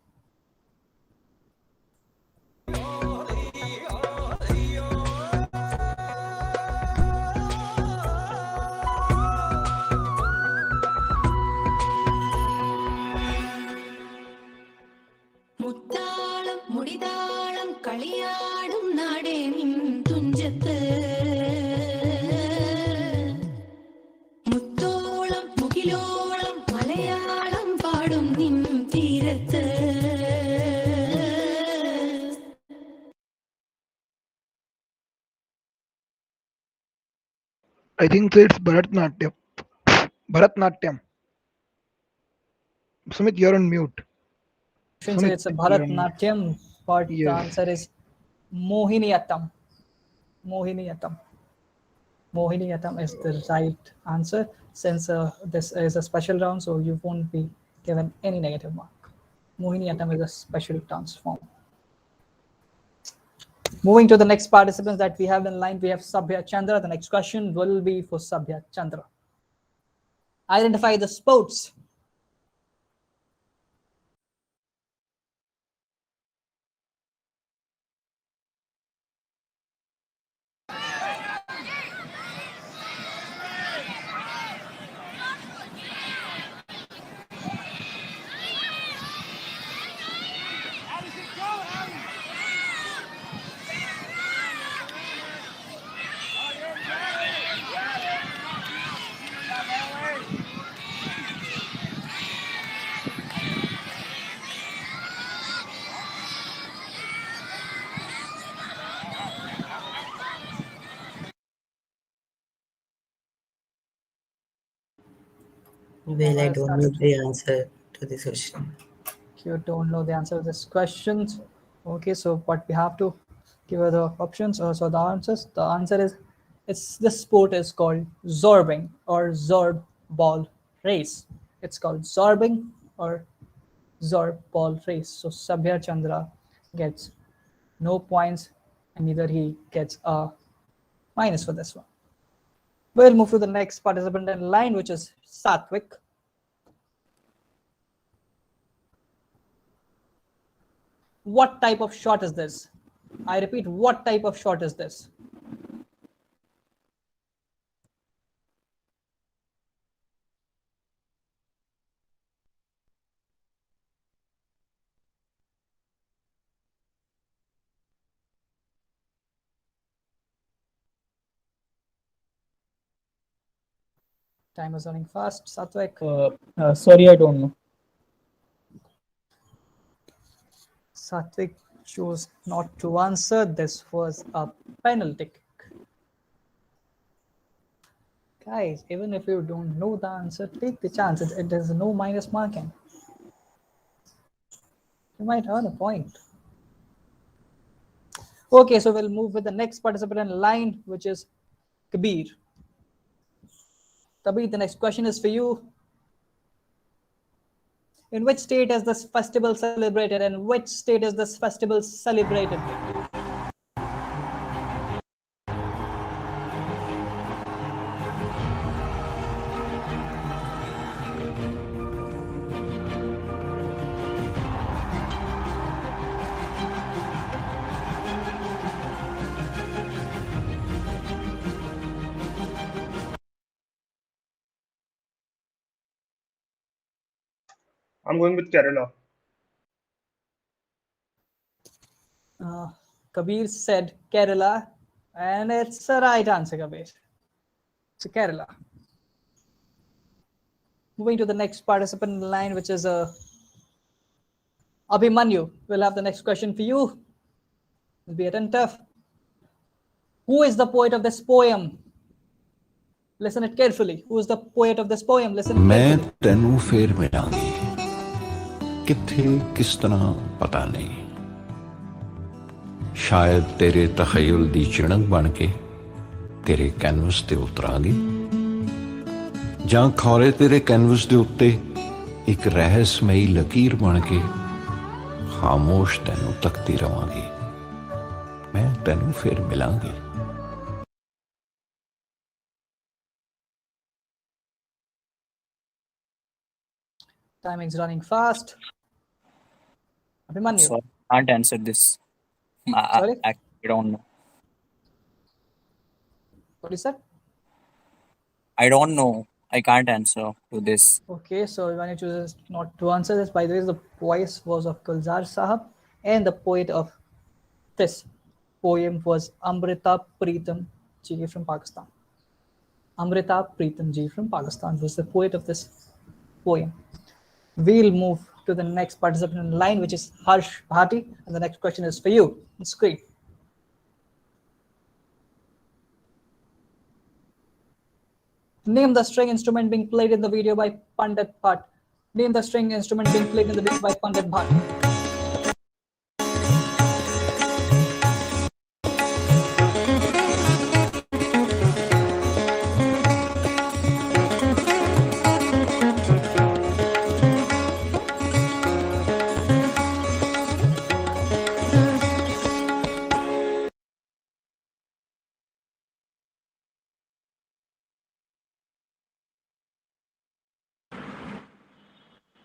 I think so it's Bharatnatyam. Bharatnatyam. Sumit, you're on mute. Sumit, it's a Bharatnatyam, but the Yes. answer is Mohiniyattam. Mohiniyattam. Mohiniyattam is the right answer. Since this is a special round, so you won't be given any negative mark. Mohiniyattam is a special dance form. Moving to the next participants that we have in line, we have Sabya Chandra. The next question will be for Sabya Chandra. Identify the sports. Well, I don't know the answer to this question. You don't know the answer to this question. Okay, so what we have to give her the options or so the answers. The answer is this sport is called zorbing or zorb ball race. It's called zorbing or zorb ball race. So Sabhya Chandra gets no points and neither he gets a minus for this one. We'll move to the next participant in line, which is Satvik. What type of shot is this? I repeat, what type of shot is this? Time is running fast. Satvik. Sorry, I don't know. Satvik chose not to answer. This was a penalty kick. Guys, even if you don't know the answer, take the chance. It is no minus marking. You might earn a point. Okay, so we'll move with the next participant in line, which is Kabir. Kabir, the next question is for you. In which state is this festival celebrated? In which state is this festival celebrated? I'm going with Kerala. Kabir said Kerala, and it's the right answer, Kabir. So Kerala. Moving to the next participant in line, which is Abhimanyu. We'll have the next question for you. It'll be attentive. Who is the poet of this poem? Listen it carefully. Who is the poet of this poem? Listen it मैं carefully. तेनू फेर मिलांगी किथे किस तरह पता नहीं शायद तेरे तखय्युल दी चिणक बन के तेरे कैनवस ते उतरांगी जां खौरे तेरे कैनवस दे उत्ते एक रहस्यमयी लकीर बन के खामोश तेनू तकती रवांगी मैं तेनू फेर मिलांगी Timing's running fast. Abhimanyu. So I can't answer this. Sorry? I don't know. What you said? I don't know. I can't answer to this. Okay, so Abhimanyu chooses not to answer this. By the way, the voice was of Gulzar Sahab, and the poet of this poem was Amrita Pritam Ji from Pakistan. Amrita Pritam Ji from Pakistan was the poet of this poem. We'll move to the next participant in line, which is Harsh Bhati, and the next question is for you on screen. Name the string instrument being played in the video by Pandit Bhatt. Name the string instrument being played in the video by Pandit Bhatt.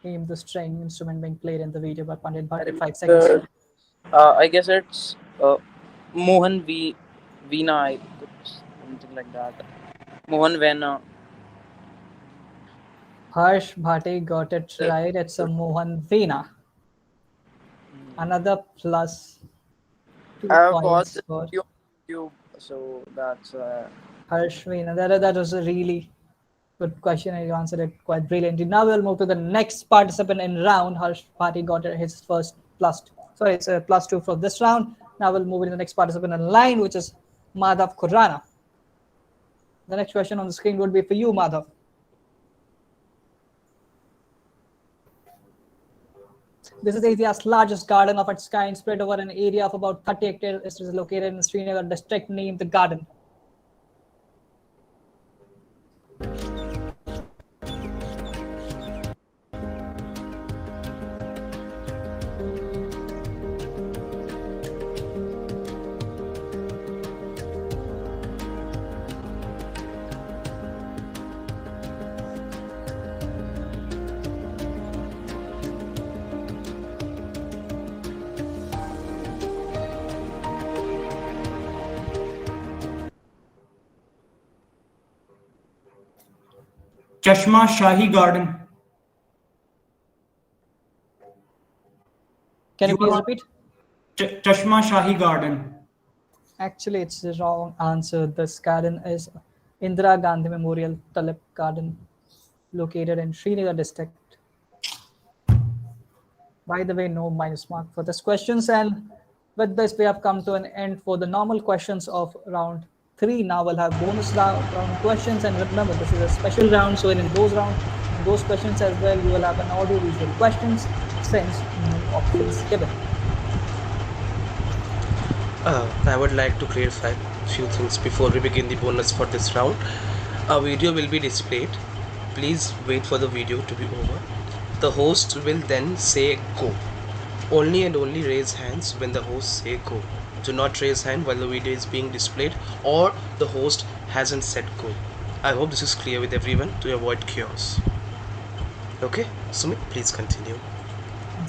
Name the string instrument being played in the video by Pandit Bhatt. 5 seconds. I guess it's Mohan Veena, something like that. Mohan Veena. Harsh Bhate got it right. It's a Mohan Veena. Another plus 2 I've points watched the for video on YouTube, so that's Harsh Veena. That was a really good question, and you answered it quite brilliantly. Now we'll move to the next participant in round. Harsh Bhati got his first it's a +2 for this round. Now we'll move to the next participant in line, which is Madhav Khurrana. The next question on the screen would be for you, Madhav. This is Asia's largest garden of its kind, spread over an area of about 30 hectares. It is located in Srinagar district, named the Garden. Chashma Shahi Garden. Can you please repeat? Chashma Shahi Garden. Actually, it's the wrong answer. This garden is Indira Gandhi Memorial Tulip Garden, located in Srinagar district. By the way, no minus mark for this questions. And with this, we have come to an end for the normal questions of round 3. Now we'll have bonus round questions. And remember, this is a special round. So in those questions as well, you will have an audio visual questions since no options given. I would like to clarify a few things before we begin the bonus for this round. A video will be displayed. Please wait for the video to be over. The host will then say go. Only and only raise hands when the host say go. Do not raise hand while the video is being displayed or the host hasn't said go. I hope this is clear with everyone to avoid chaos. Okay, Sumit, please continue.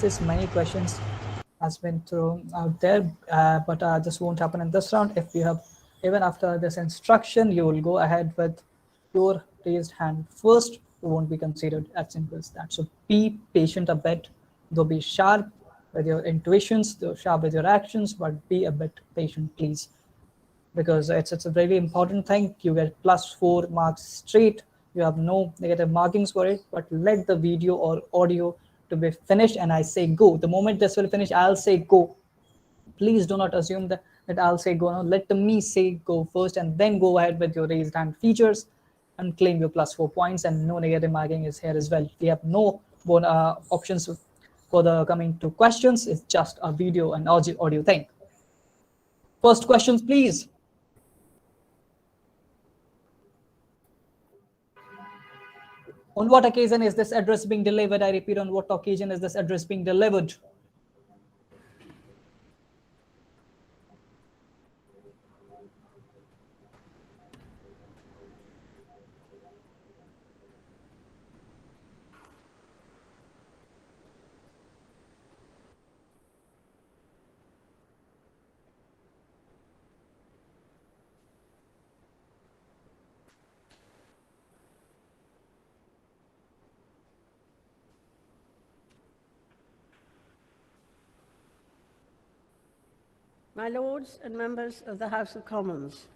Just many questions has been thrown out there, but this won't happen in this round. If you have, even after this instruction, you will go ahead with your raised hand first, you won't be considered. As simple as that. So be patient a bit, though be sharp with your intuitions, though sharp with your actions, but be a bit patient, please, because it's a very important thing. You get +4 marks straight. You have no negative markings for it, but let the video or audio to be finished and I say go. The moment this will finish, I'll say go. Please do not assume that I'll say go. No, let me say go first and then go ahead with your raised hand features and claim your +4 points, and no negative marking is here as well. We have no options for the coming to questions. It's just a video and audio thing. First questions, please. On what occasion is this address being delivered? I repeat, on what occasion is this address being delivered? My Lords and members of the House of Commons,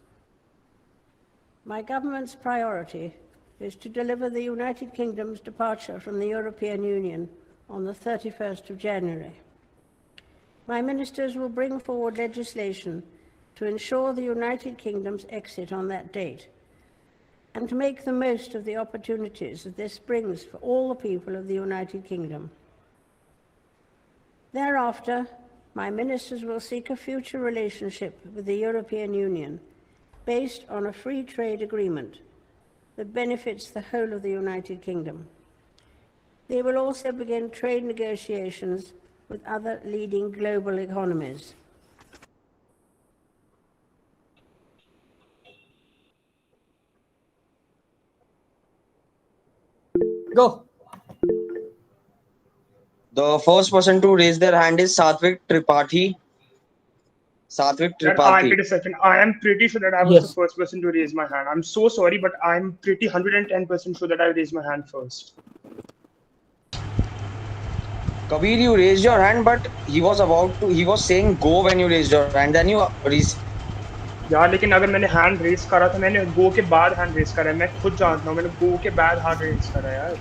my government's priority is to deliver the United Kingdom's departure from the European Union on the 31st of January. My ministers will bring forward legislation to ensure the United Kingdom's exit on that date and to make the most of the opportunities that this brings for all the people of the United Kingdom. Thereafter, my ministers will seek a future relationship with the European Union based on a free trade agreement that benefits the whole of the United Kingdom. They will also begin trade negotiations with other leading global economies. Go. The first person to raise their hand is Satvik Tripathi. Satvik Tripathi. Wait a second. I am pretty sure that I was the first person to raise my hand. I'm so sorry, but I'm pretty 110% sure that I raised my hand first. Kabir, you raised your hand, but he was saying go when you raised your hand. Then you raised. यार लेकिन अगर मैंने hand raise करा था मैंने गो के बाद hand raise करा है मैं खुद जानता हूँ मैंने गो के बाद हैंड रेज करा है यार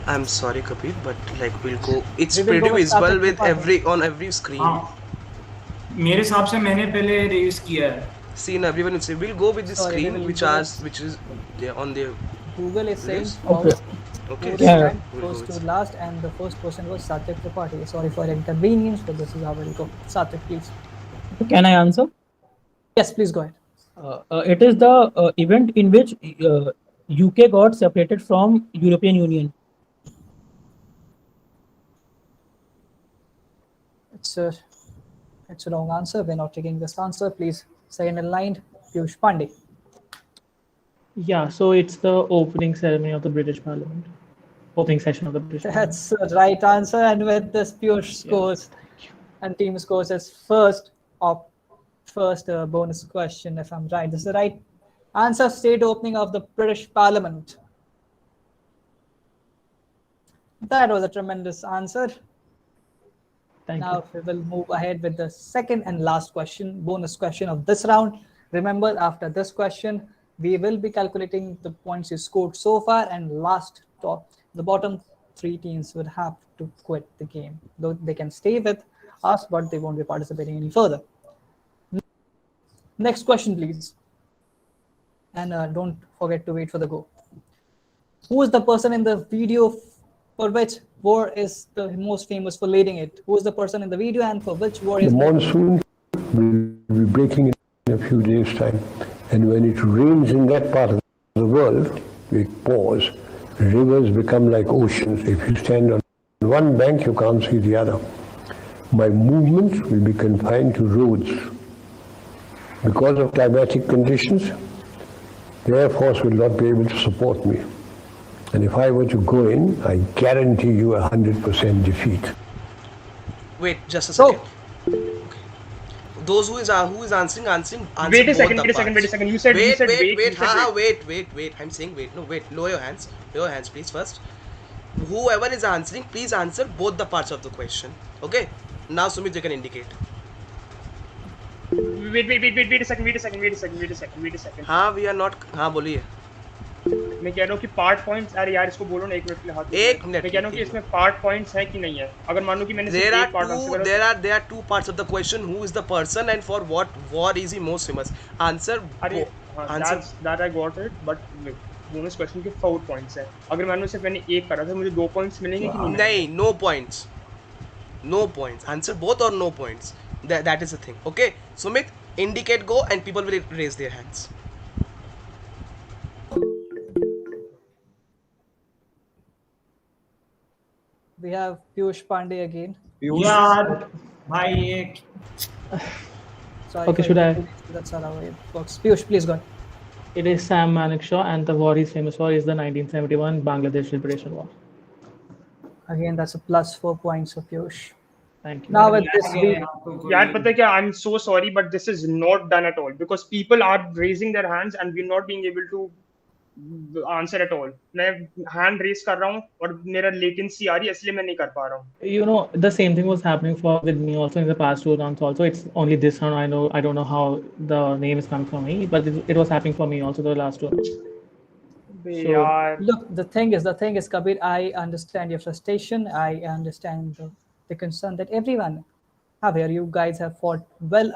I'm sorry, Kabir, but we'll go. It's pretty visible with on every screen. मेरे हिसाब से मैंने पहले रेज किया है. See, everyone will say we'll go with the screen which is on the Google is saying Okay. Fourth Yeah. rank, first to last, and the first person was Satyak Tripathi. Sorry for inconvenience, but this is how we'll go. Satyak, please. Can I answer? Yes, please go ahead. It is the event in which UK got separated from European Union. It's a wrong answer. We're not taking this answer. Please, second in line, Piyush Pandey. Yeah, so it's the opening ceremony of the British Parliament. Opening session of the British Parliament. That's the right answer. And with this, Piyush scores and team scores as first bonus question, if I'm right. This is the right answer. State opening of the British Parliament. That was a tremendous answer. Now we will move ahead with the second and last question, bonus question of this round. Remember, after this question, we will be calculating the points you scored so far, and the bottom three teams would have to quit the game. Though they can stay with us, but they won't be participating any further. Next question, please. And don't forget to wait for the go. Who is the person in the video for which war is the most famous for leading it? Who is the person in the video and for which war is the monsoon will be breaking in a few days' time. And when it rains in that part of the world, it pours. Rivers become like oceans. If you stand on one bank, you can't see the other. My movement will be confined to roads. Because of climatic conditions, the Air Force will not be able to support me. And if I were to go in, I guarantee you 100% defeat. Wait, just a second. Okay. Those who is answering. Wait a second. You said wait. I'm saying wait. No, wait. Lower your hands. Please, first. Whoever is answering, please answer both the parts of the question. Okay? Now, Sumit, you can indicate. Wait a second. हाँ, we are not. हाँ, बोलिए. मैं कह रहा हूँ कि part points, अरे यार इसको बोलो ना, एक मिनट के लिए हाथ. एक मिनट. मैं कह रहा हूँ कि इसमें पार्ट पॉइंट्स हैं कि नहीं है. अगर मान लो कि मैंने सिर्फ एक पार्ट आंसर करा. There are two parts of the question. Who is the person and for what war is he most famous? Answer. That I got it, but bonus question के 4 पॉइंट्स हैं. अगर मान लो सिर्फ मैंने एक करा था, मुझे 2 पॉइंट्स मिलेंगे कि नहीं? No points. No points. Answer both or no points. That is the thing. Okay, Sumit, indicate go and people will raise their hands. We have Piyush Pandey again. Yeah, bhai. Sorry. Okay, should I? That's how it works. Piyush, please go ahead. It is Sam Manekshaw, and the war he's famous for is the 1971 Bangladesh Liberation War. Again, that's a +4 points for Piyush. Thank you. Now with this, यार पता है क्या? I'm so sorry, but this is not done at all because people are raising their hands and we're not being able to answer at all. मैं hand raise कर रहा हूँ और मेरा latency आ रही है, इसलिए मैं नहीं कर पा रहा हूँ. You know, the same thing was happening with me also in the past 2 rounds also. It's only this round I don't know how the name is coming from me, but it was happening for me also the last 2 rounds. So, look, the thing is, Kabir, I understand your frustration. I understand the concern that everyone have here. You guys have fought well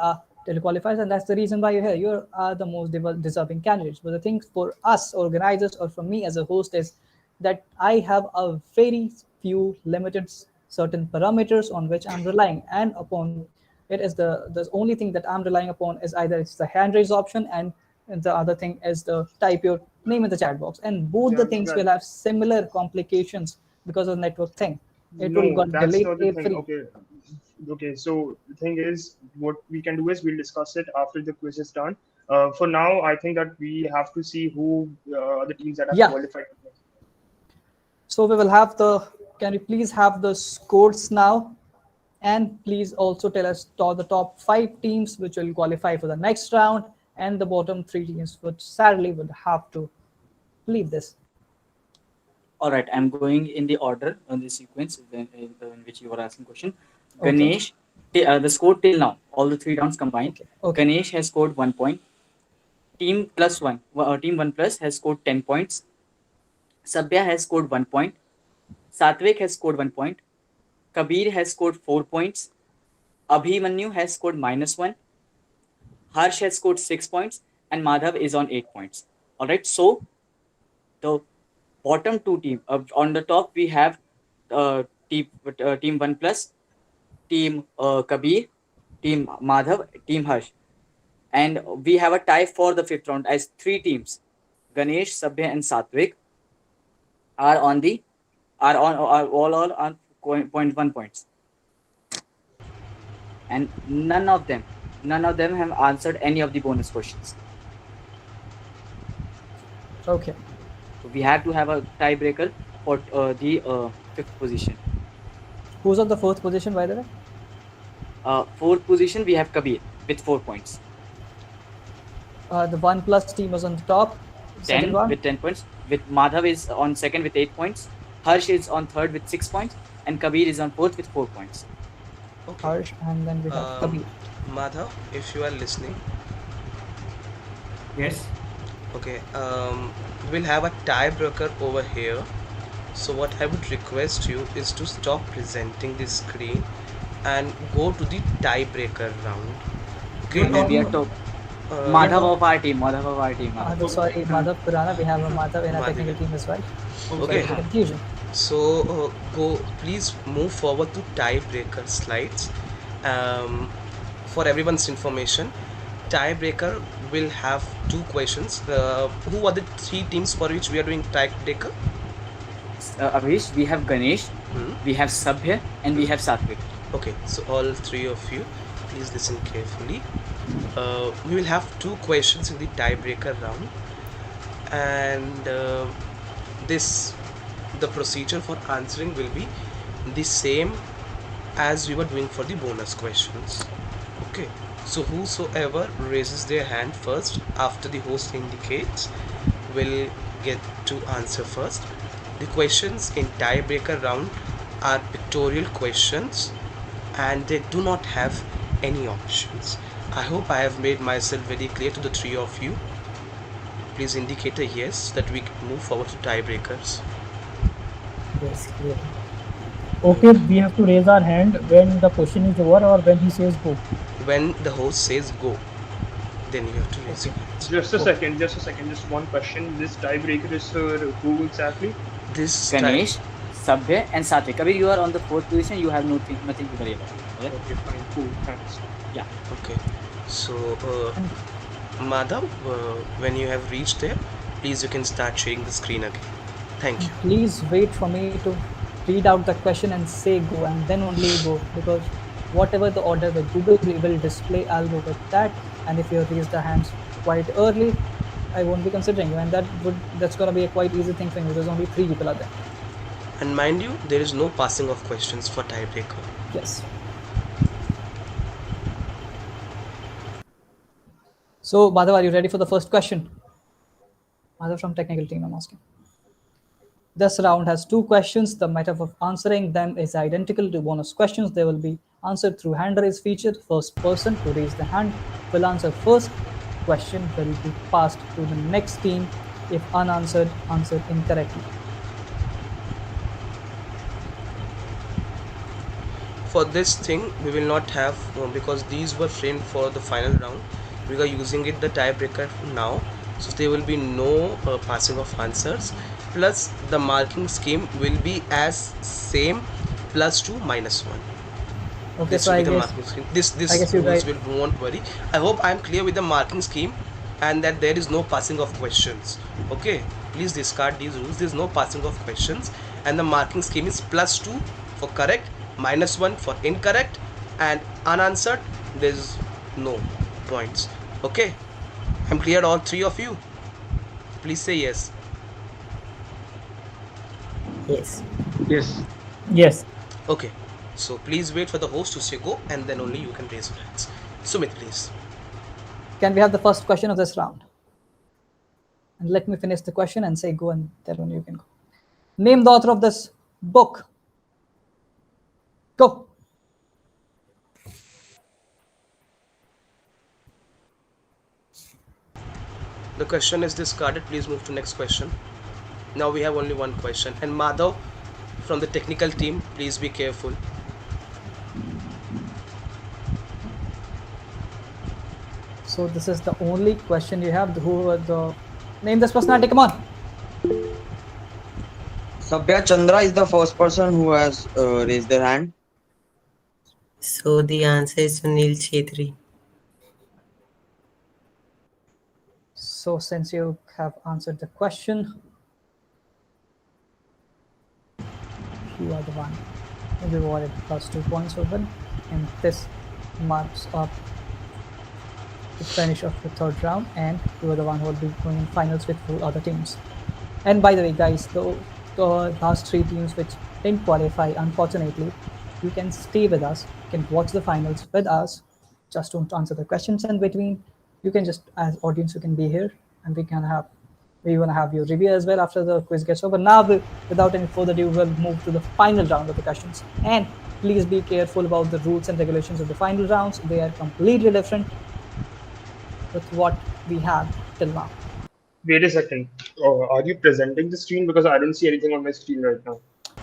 till qualifiers, and that's the reason why you're here. You are the most deserving candidates. But the thing for us organizers or for me as a host is that I have a very few limited certain parameters on which I'm relying, and upon it is the only thing that I'm relying upon is either it's the hand raise option and the other thing is the type your name in the chat box, and both the things will have similar complications because of the network thing. It will got delayed. Okay, so the thing is, what we can do is we'll discuss it after the quiz is done. For now, I think that we have to see who the teams that have qualified. So we will have can you please have the scores now? And please also tell us the top 5 teams which will qualify for the next round, and the bottom 3 teams which sadly would have to leave this. All right, I'm going in the order on the sequence in which you were asking question. Okay. Ganesh, the score till now, all the 3 rounds combined. Okay. Ganesh has scored 1 point. Team Team 1 Plus has scored 10 points. Sabya has scored 1 point. Satvik has scored 1 point. Kabir has scored 4 points. Abhimanyu has scored -1. Harsh has scored 6 points. And Madhav is on 8 points. All right, so the bottom two team. On the top we have team 1 plus, team Kabir, team Madhav, team Harsh, and we have a tie for the fifth round as three teams, Ganesh, Sabya, and Satvik are on the are all on 0.1 points, and none of them have answered any of the bonus questions. Okay. So we have to have a tiebreaker for the fifth position. Who's on the fourth position, by the way? Fourth position we have Kabir with 4 points. The 1 plus team is on the top. 10 one with 10 points. With Madhav is on second with 8 points. Harsh is on third with 6 points, and Kabir is on fourth with 4 points. Harsh, and then we have Kabir. Madhav, if you are listening. Yes. Okay. We'll have a tiebreaker over here. So what I would request you is to stop presenting the screen and go to the tiebreaker round. Okay. We are top. Madhav of our team. Sorry, Madhav Purana. We have a Madhav in our technical team as well. Okay. Confusion. So please move forward to tiebreaker slides. For everyone's information, tiebreaker will have 2 questions. Who are the 3 teams for which we are doing tiebreaker? Avish, we have Ganesh, we have Sabya, and we have Satvik. Okay, so all 3 of you, please listen carefully. We will have 2 questions in the tiebreaker round, and the procedure for answering will be the same as we were doing for the bonus questions. Okay, so whosoever raises their hand first after the host indicates will get to answer first. The questions in tiebreaker round are pictorial questions and they do not have any options. I hope I have made myself very clear to the 3 of you. Please indicate a yes that we can move forward to tiebreakers. Yes, clear. Okay, we have to raise our hand when the question is over or when he says go. When the host says go, then you have to raise your hands. Just a second, just one question. This tiebreaker is for who exactly? This Ganesh, Sabya, and Satvik. Kabir, you are on the fourth position. You have nothing to worry about. Right? Okay, fine, cool, thanks. Yeah. Okay. So, Madhav, when you have reached there, please you can start sharing the screen again. Thank you. Please wait for me to read out the question and say go, and then only go, because whatever the order the Google will display, I'll go with that. And if you raise the hands quite early, I won't be considering you, and that's going to be a quite easy thing for you. There's only 3 people out there. And mind you, there is no passing of questions for tiebreaker. Yes. So, Madhav, are you ready for the first question? Madhav from technical team, I'm asking. This round has 2 questions. The method of answering them is identical to bonus questions. They will be answered through hand raise feature. The first person to raise the hand will answer first. Question will be passed to the next team if unanswered, answered incorrectly. For this thing, we will not have, because these were framed for the final round, we are using it the tiebreaker now, so there will be no passing of answers. Plus the marking scheme will be as same, +2 -1. Okay, this so will I be the guess, marking scheme. This I guess you're rules right. won't worry. I hope I am clear with the marking scheme and that there is no passing of questions. Okay, please discard these rules. There is no passing of questions, and the marking scheme is +2 for correct, -1 for incorrect, and unanswered there is no points. Okay, I'm clear, all 3 of you. Please say yes. Yes. Yes. Yes. Okay, so please wait for the host to say go, and then only you can raise your hands. Sumit, please. Can we have the first question of this round? And let me finish the question and say go, and then only you can go. Name the author of this book. Go. The question is discarded. Please move to next question. Now we have only 1 question. And Madhav from the technical team, please be careful. So this is the only question you have. Who are the name this personality? Come on. Sabya Chandra is the first person who has raised their hand. So the answer is Sunil Chhetri. So since you have answered the question, you are the one who will be awarded +2 points for win, and this marks up the finish of the third round, and you are the one who will be going in finals with 4 other teams. And by the way, guys, the last 3 teams which didn't qualify, unfortunately, you can stay with us, you can watch the finals with us, just don't answer the questions in between. You can just, as audience, you can be here, and we want to have your review as well after the quiz gets over. Now, without any further ado, we'll move to the final round of the questions. And please be careful about the rules and regulations of the final rounds. They are completely different with what we have till now. Wait a second. Are you presenting the screen? Because I don't see anything on my screen right now.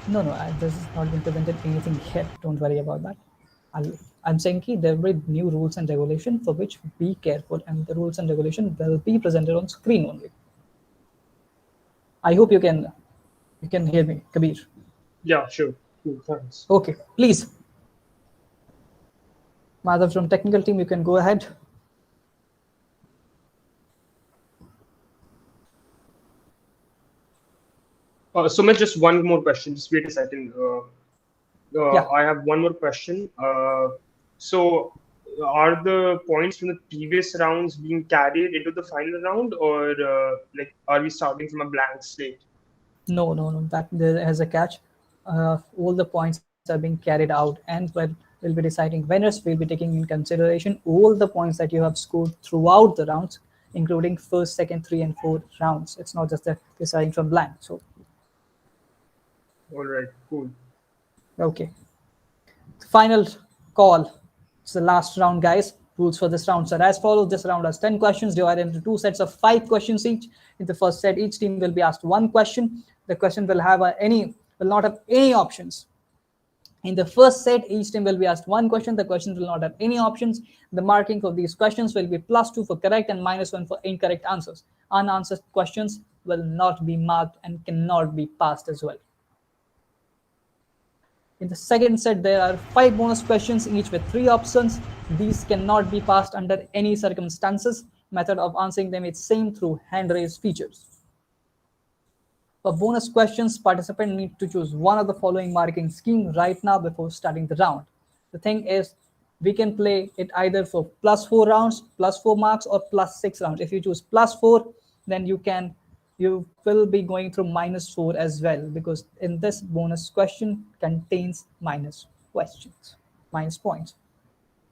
No, this is not been presented anything yet. Don't worry about that. I'm saying there will be new rules and regulation for which be careful, and the rules and regulation will be presented on screen only. I hope you can hear me, Kabir. Yeah, sure. Cool, thanks. Okay, please. Madhav from technical team, you can go ahead. Sumit, just one more question. Just wait a second. Yeah. I have one more question. So, are the points from the previous rounds being carried into the final round, or like are we starting from a blank slate? No. That there has a catch. All the points are being carried out, and we'll be deciding winners. We'll be taking in consideration all the points that you have scored throughout the rounds, including first, second, 3, and 4 rounds. It's not just that deciding from blank. So. All right, cool. Okay. Final call. It's the last round, guys. Rules for this round are as follows. This round has 10 questions divided into 2 sets of 5 questions each. In the first set, each team will be asked 1 question. The question will not have any options. In the first set, each team will be asked 1 question. The question will not have any options. The marking for these questions will be +2 for correct and -1 for incorrect answers. Unanswered questions will not be marked and cannot be passed as well. In the second set, there are 5 bonus questions, each with 3 options. These cannot be passed under any circumstances. Method of answering them is same through hand raise features. For bonus questions, participants need to choose one of the following marking scheme right now before starting the round. The thing is, we can play it either for +4 rounds, +4 marks, or +6 rounds. If you choose +4, then you will be going through -4 as well, because in this bonus question contains minus points.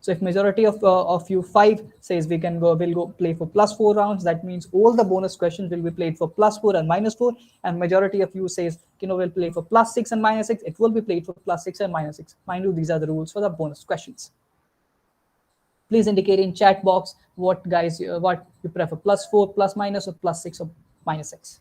So if majority of you 5 says we'll go play for +4 rounds, that means all the bonus questions will be played for +4 and -4, and majority of you says we'll play for +6 and -6, it will be played for +6 and -6. Mind you, these are the rules for the bonus questions. Please indicate in chat box what you prefer, +4, +, or +6 or -6.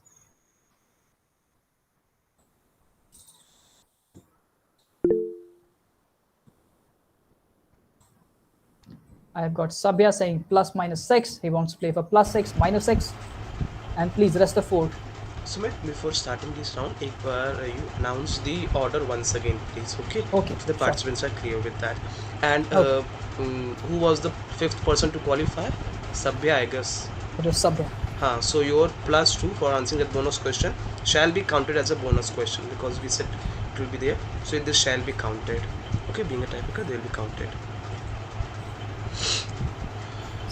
I have got Sabya saying +/6. He wants to play for +6, -6, and please rest the 4. Sumit, before starting this round, you announce the order once again, please. Okay. Okay. The participants are clear with that. And who was the 5th person to qualify? Sabya, I guess. It was Sabya. So your +2 for answering that bonus question shall be counted as a bonus question, because we said it will be there. So this shall be counted. Okay, being a tiebreaker, they will be counted.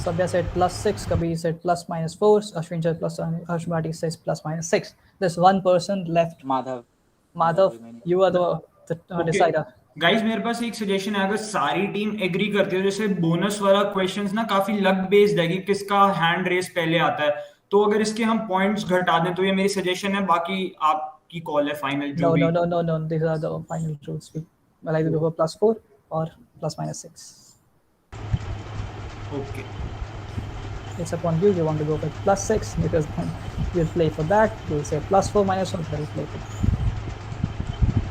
Sabya said +6, Kabir said +/4, Ashwin said Ashwati says +/6. There's one person left. Madhav, you are the decider. Guys मेरे पास एक suggestion है, अगर सारी team agree करती है, जैसे bonus वाला questions ना काफी लक बेस्ड है कि किसका हैंड रेस पहले आता है, तो अगर इसके हम पॉइंट्स घटा दें तो ये मेरी सजेशन है, बाकी आपकी कॉल है फाइनल जो भी. No, these are the final rules. Well, either go for +4 or +/6. Okay. It's upon you. You want to go for +6 because then you'll play for that. You'll say +4 -1. They'll play for that.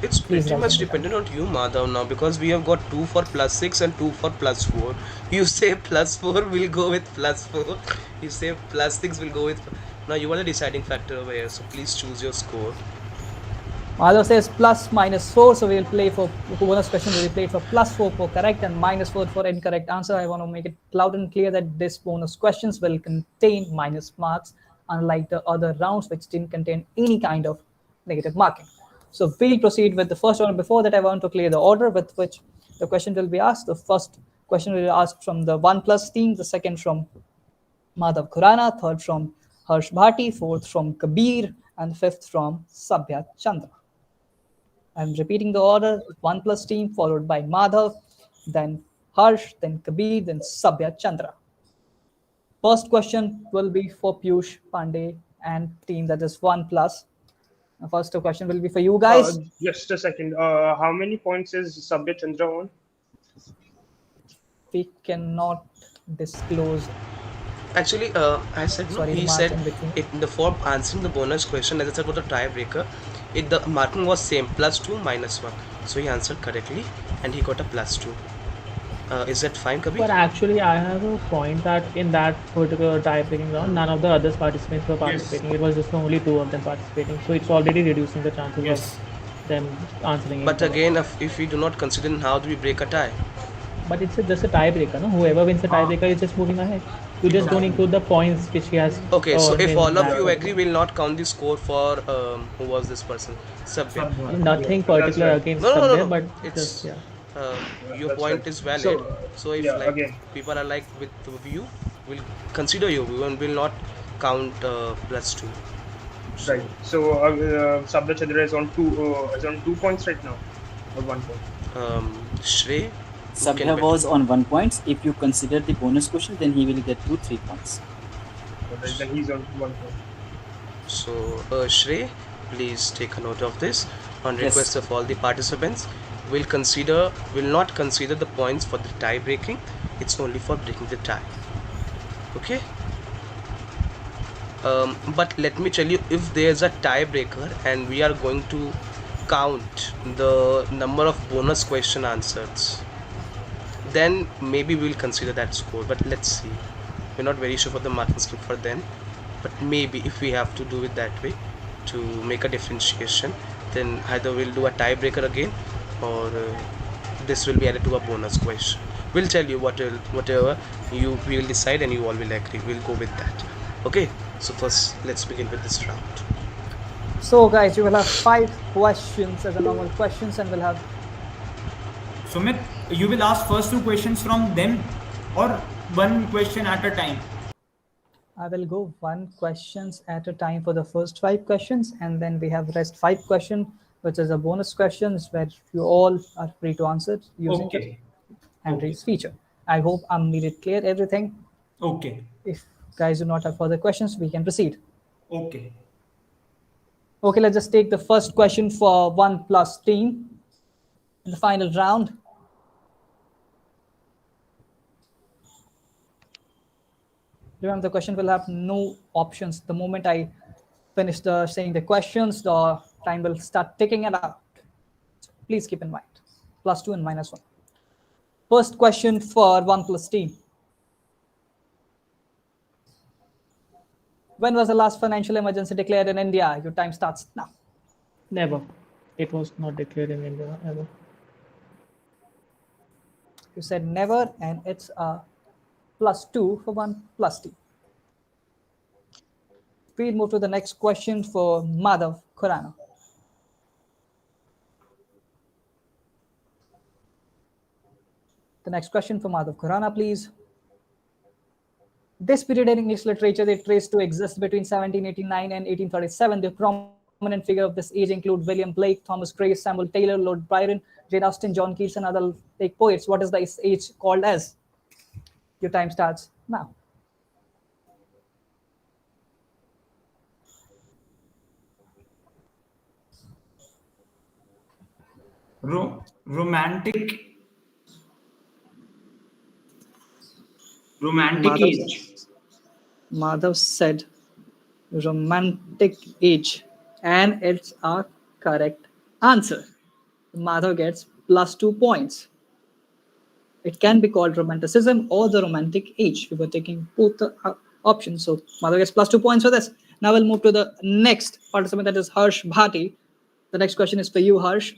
It's pretty much dependent on you, Madhav, now, because we have got 2 for +6 and 2 for +4. You say +4, we'll go with +4. You say +6, we'll go with. Now you are the deciding factor over here, so please choose your score. Madhav says plus minus 4, so we will play for bonus question. We will play for +4 for correct and -4 for incorrect answer. I want to make it loud and clear that this bonus questions will contain minus marks, unlike the other rounds which didn't contain any kind of negative marking. So we'll proceed with the first one. Before that, I want to clear the order with which the question will be asked. The first question will be asked from the 1+ team, the second from Madhav Khurana, third from Harsh Bhati, fourth from Kabir, and fifth from Sabya Chandra. I'm repeating the order: 1+ team, followed by Madhav, then Harsh, then Kabir, then Sabya Chandra. First question will be for Piyush Pandey and team that is 1+. The first question will be for you guys. Just a second. How many points is Sabya Chandra on? We cannot disclose. Actually, I said no. He said for answering the bonus question, as I said, for the tiebreaker, the marking was same, +2, -1. So he answered correctly, and he got a +2. Is that fine, Kabir? But actually, I have a point that in that particular tie-breaking round, none of the other participants were participating. It was just only 2 of them participating. So it's already reducing the chances of them answering. But again, if we do not consider, how do we break a tie? But it's just a tiebreaker, no? Whoever wins the tiebreaker is just moving ahead. You just don't include the points which he has. Okay, so if all of you agree, we'll not count the score for who was this person? Sabya. Nothing particular against Sabya, but it's just, your point is valid. So if people are like with you, we'll consider you. We will not count +2. Right. So Sabya Chandra is on 2 points right now, or 1 point. Shrey. Sabya was on 1 point. If you consider the bonus question, then he will get 2-3 points. Okay, then he's on 1 point. So Shrey, please take a note of this. On request of all the participants, will not consider the points for the tie breaking. It's only for breaking the tie. Okay. But let me tell you, if there's a tiebreaker and we are going to count the number of bonus question answers, then maybe we'll consider that score. But let's see. We're not very sure for the marking scheme for them. But maybe if we have to do it that way to make a differentiation, then either we'll do a tiebreaker again, or this will be added to a bonus question. We'll tell you whatever we will decide, and you all will agree. We'll go with that. Okay. So first, let's begin with this round. So guys, you will have 5 questions as a normal questions, and we'll have. Sumit, you will ask first 2 questions from them, or 1 question at a time? I will go 1 questions at a time for the first 5 questions, and then we have rest 5 question, which is a bonus questions where you all are free to answer using the hand raise feature. I hope I'm made it clear everything. Okay. If guys do not have further questions, we can proceed. Okay. Okay, let's just take the first question for 1+ team in the final round. Remember, the question will have no options. The moment I finish saying the questions, the time will start ticking it out. So please keep in mind, +2 and -1. First question for 1+ team. When was the last financial emergency declared in India? Your time starts now. Never. It was not declared in India ever. You said never, and it's a +2 for 1+ team. We'll move to the next question for Madhav Khurana. The next question for Madhav Khurana, please. This period in English literature they traced to exist between 1789 and 1837. The prominent figure of this age include William Blake, Thomas Gray, Samuel Taylor, Lord Byron, Jane Austen, John Keats, and other Lake poets. What is this age called as? Your time starts now. Romantic age. Madhav said romantic age, and it's a correct answer. Madhav gets +2 points. It can be called romanticism or the romantic age. We were taking both the options. So Madhav gets +2 points for this. Now we'll move to the next participant, that is Harsh Bhati. The next question is for you, Harsh.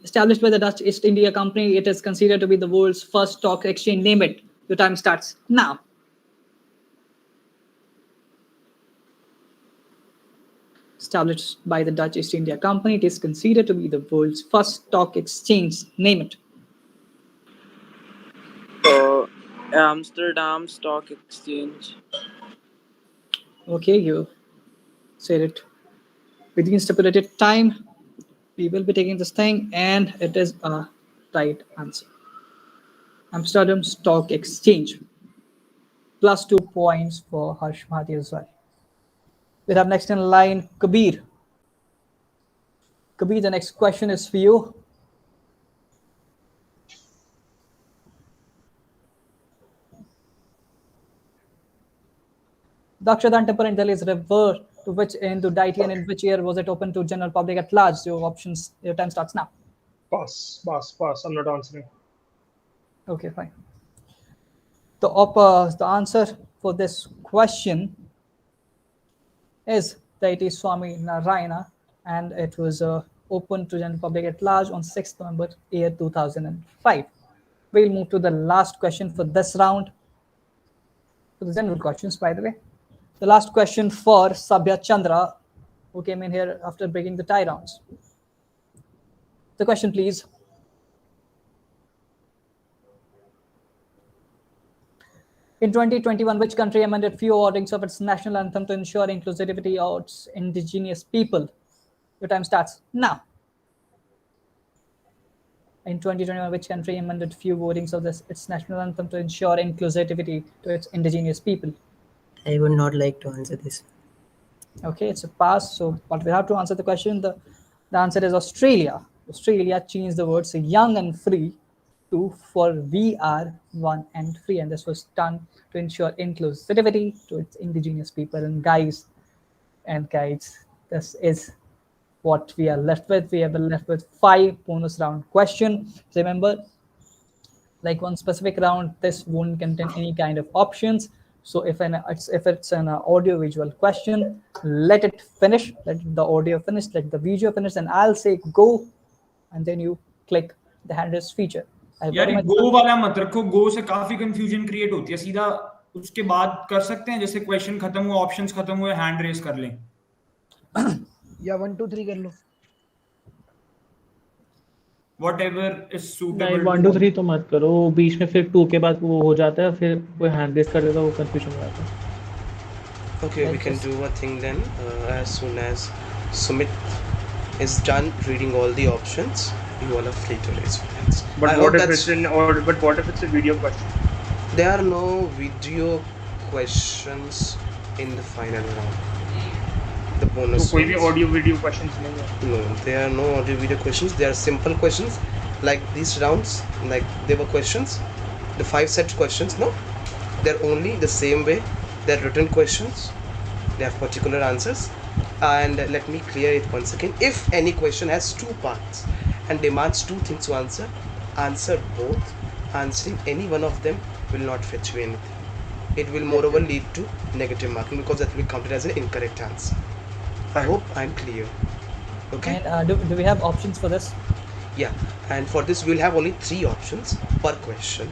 Established by the Dutch East India Company, it is considered to be the world's first stock exchange. Name it. Your time starts now. Established by the Dutch East India Company, it is considered to be the world's first stock exchange. Name it. Amsterdam Stock Exchange. Okay, you said it within stipulated time. We will be taking this thing, and it is a right answer. Amsterdam Stock Exchange. Plus 2 points for Harsh Bhatia as well. We have next in line Kabir. Kabir, the next question is for you. The Akshadan Temple in Delhi is referred to which Hindu deity, and in which year was it open to general public at large? Your options, your time starts now. Pass. I'm not answering. Okay, fine. The answer for this question is deity Swami Narayana, and it was open to general public at large on 6th November, year 2005. We'll move to the last question for this round. For the general questions, by the way. The last question for Sabya Chandra, who came in here after breaking the tie rounds. The question, please. In 2021, which country amended few wordings of its national anthem to ensure inclusivity of its indigenous people? Your time starts now. In 2021, which country amended few wordings of its national anthem to ensure inclusivity to its indigenous people? I would not like to answer this. Okay, it's a pass. So, but we have to answer the question. The answer is Australia. Australia changed the words young and free to for we are one and free, and this was done to ensure inclusivity to its indigenous people. And guys and guides, this is what we are left with. We have been left with 5 bonus round questions. Remember, like one specific round, this won't contain any kind of options. So if it's an audio visual question, let it finish, let the audio finish, let the video finish, and I'll say go, and then you click the hand raise feature. यार ये गो वाला मत रखो, गो से काफी confusion create होती है. सीधा उसके बाद कर सकते हैं, जैसे क्वेश्चन खत्म हुआ, ऑप्शंस खत्म हुए, हैंड रेज कर लें. या 1 2 3 कर लो. Whatever is suitable. नहीं 1 2 3 तो मत करो, बीच में फिर 2 के बाद वो हो जाता है, फिर कोई हैंड रेज कर देता है, वो कंफ्यूजन हो जाता है. Okay, we can do a thing then. As soon as Sumit is done reading all the options, you all are free to raise your hands. But what if it's a video question? There are no video questions in the final round. The bonus. So कोई भी audio video questions नहीं है? No, there are no audio video questions. They are simple questions, like these rounds. Like they were questions, the 5 set questions. No, they're only the same way. They're written questions. They have particular answers. And let me clear it once again. If any question has 2 parts and demands 2 things to answer, answer both. Answering any one of them will not fetch you anything. It will moreover lead to negative marking, because that will be counted as an incorrect answer. I hope I'm clear. Okay. And do we have options for this? Yeah, and for this we'll have only 3 options per question.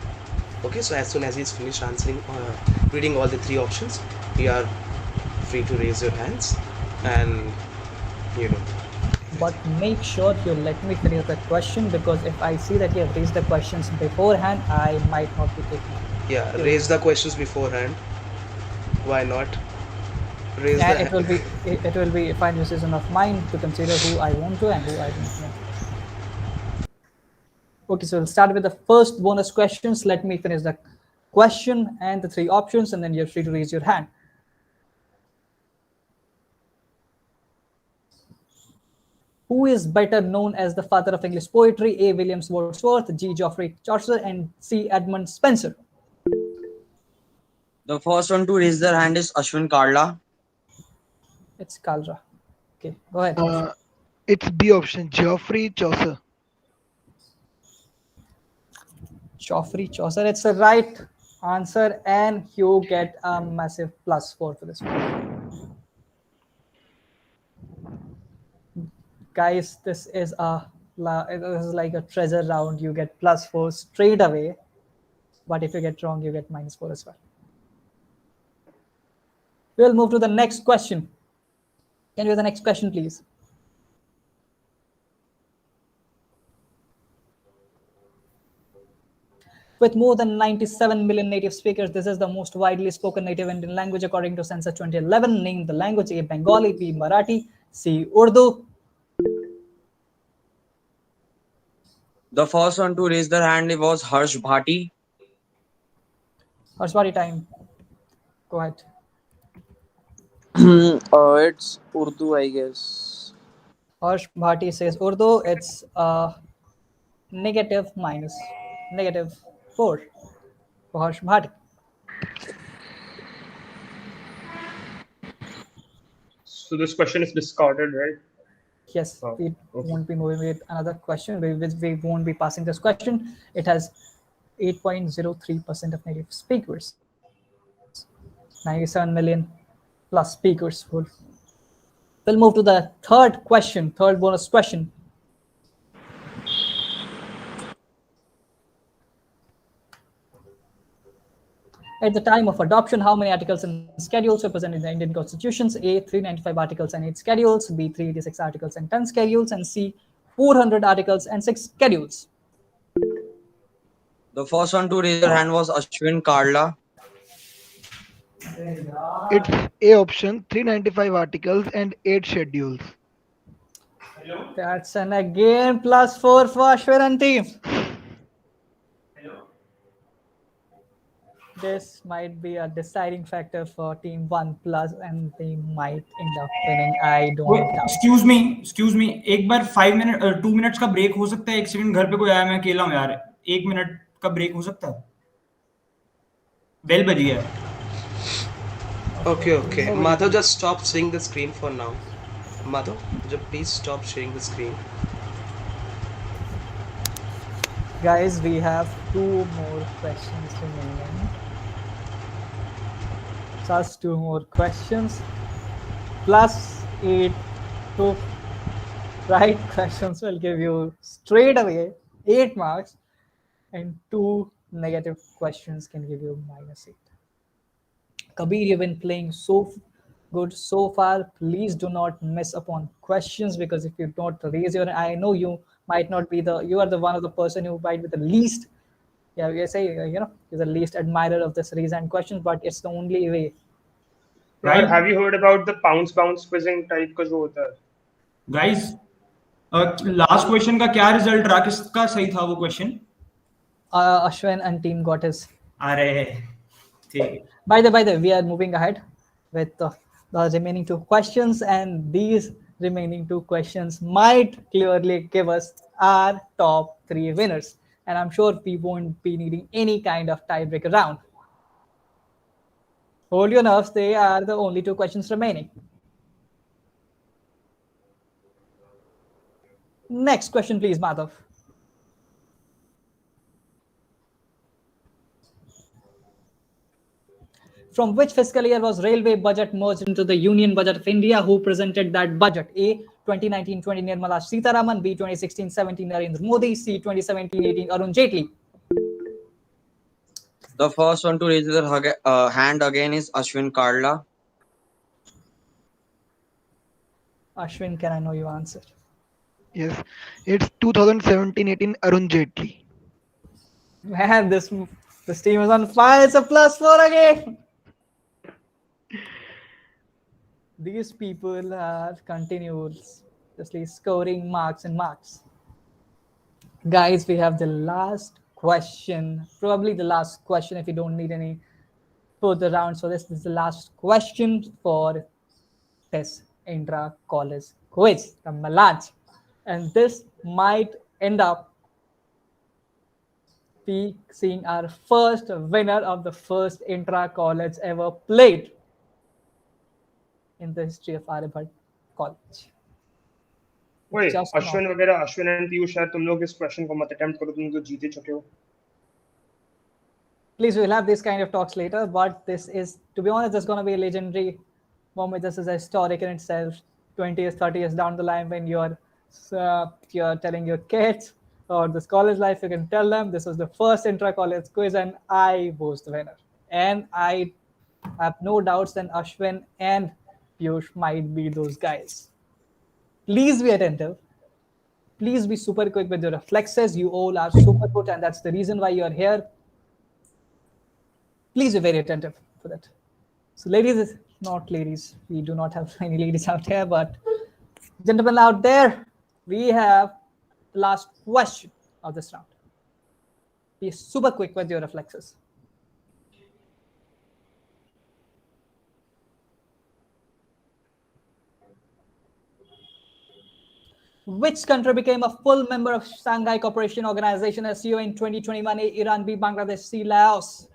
Okay, so as soon as he's finished answering, reading all the 3 options, you are free to raise your hands, and you know. But make sure you let me finish the question, because if I see that you have raised the questions beforehand, I might not be taking it. Yeah, raise the questions beforehand. Why not? Raise and the it will be a fine decision of mine to consider who I want to and who I don't want. Okay, so we'll start with the first bonus questions. Let me finish the question and the 3 options, and then you're free to raise your hand. Who is better known as the father of English poetry? A. William Wordsworth, G. Geoffrey Chaucer, and C. Edmund Spenser. The first one to raise their hand is Ashwin Karla. It's Kalra. Okay, go ahead. It's B option, Geoffrey Chaucer. Geoffrey Chaucer. It's the right answer, and you get a massive +4 for this one. Guys, this is like a treasure round. You get +4 straight away, but if you get wrong, you get -4 as well. We'll move to the next question. Can you have the next question, please? With more than 97 million native speakers, this is the most widely spoken native Indian language according to Census 2011. Name the language: A. Bengali, B. Marathi, C. Urdu. The first one to raise their hand was Harsh Bhati. Harsh Bhati, time. Go ahead. It's Urdu, I guess. Harsh Bhati says Urdu. It's negative minus -4 for Harsh Bhati. So this question is discarded, right? Yes, we won't be moving with another question. We won't be passing this question. It has 8.03% of native speakers. 97 million plus speakers. We'll move to the third bonus question. At the time of adoption, how many articles and schedules were present in the Indian constitutions? A. 395 articles and 8 schedules, B. 386 articles and 10 schedules, and C. 400 articles and 6 schedules. The first one to raise their hand was Ashwin Karla. It's A option, 395 articles and 8 schedules. That's an again +4 for Ashwin and team. This might be a deciding factor for team 1+, and they might end up winning. I don't know. Excuse me. एक बार 2 minutes का break हो सकता है? 1 second, घर पे कोई आया, मैं अकेला हूँ यार. 1 minute का ब्रेक हो सकता है? बेल बज गया. Okay. Madhav, just stop sharing the screen for now. Madhav, just please stop sharing the screen. Guys, we have 2 more questions remaining. Just 2 more questions. +8 to right questions will give you straight away 8 marks, and 2 negative questions can give you -8. Kabir, you've been playing so good so far. Please do not miss upon questions, because if you don't raise your, I know you might not be you are the one of the person who might be the least, we say, you're the least admirer of this raise hand questions, but it's the only way. Right? Have you heard about the bounce quizzing type का जो होता है? Guys, last question का क्या result रहा? किसका सही था वो question? Ashwin and team got his. अरे ठीक. By the way, we are moving ahead with the remaining 2 questions, and these remaining 2 questions might clearly give us our top 3 winners, and I'm sure we won't be needing any kind of tiebreaker round. Hold your nerves, they are the only 2 questions remaining. Next question, please, Madhav. From which fiscal year was railway budget merged into the Union Budget of India? Who presented that budget? A. 2019-20 Nirmala Sitharaman, B. 2016-17 Narendra Modi, C. 2017-18 Arun Jaitley. The first one to raise their hand again is Ashwin Karla. Ashwin, can I know your answer? Yes, it's 2017-18 Arun Jaitley. Man, this team is on fire. It's a +4 again. These people are continuously scoring marks and marks. Guys, we have the last question, probably the last question if you don't need any further rounds. So this is the last question for this Intra College quiz, the Mélange. And this might end up be seeing our first winner of the first Intra College ever played in the history of Aryabhatta College. Wait, Ashwin and Piyush, शायद तुम लोग इस question को मत attempt करो, तुम तो जीते चुके हो. Please, we'll have this kind of talks later, but this is, to be honest, it's going to be a legendary moment. This is historic in itself. 20 years, 30 years down the line, when you're telling your kids or this college life, you can tell them this was the first intra-college quiz and I was the winner. And I have no doubts that Ashwin and Piyush might be those guys. Please be attentive. Please be super quick with your reflexes. You all are super good, and that's the reason why you're here. Please be very attentive for that. So ladies, not ladies, we do not have any ladies out here, but gentlemen out there, we have the last question of this round. Be super quick with your reflexes. Which country became a full member of Shanghai Cooperation Organization SCO in 2021? A, Iran, B, Bangladesh, C, Laos.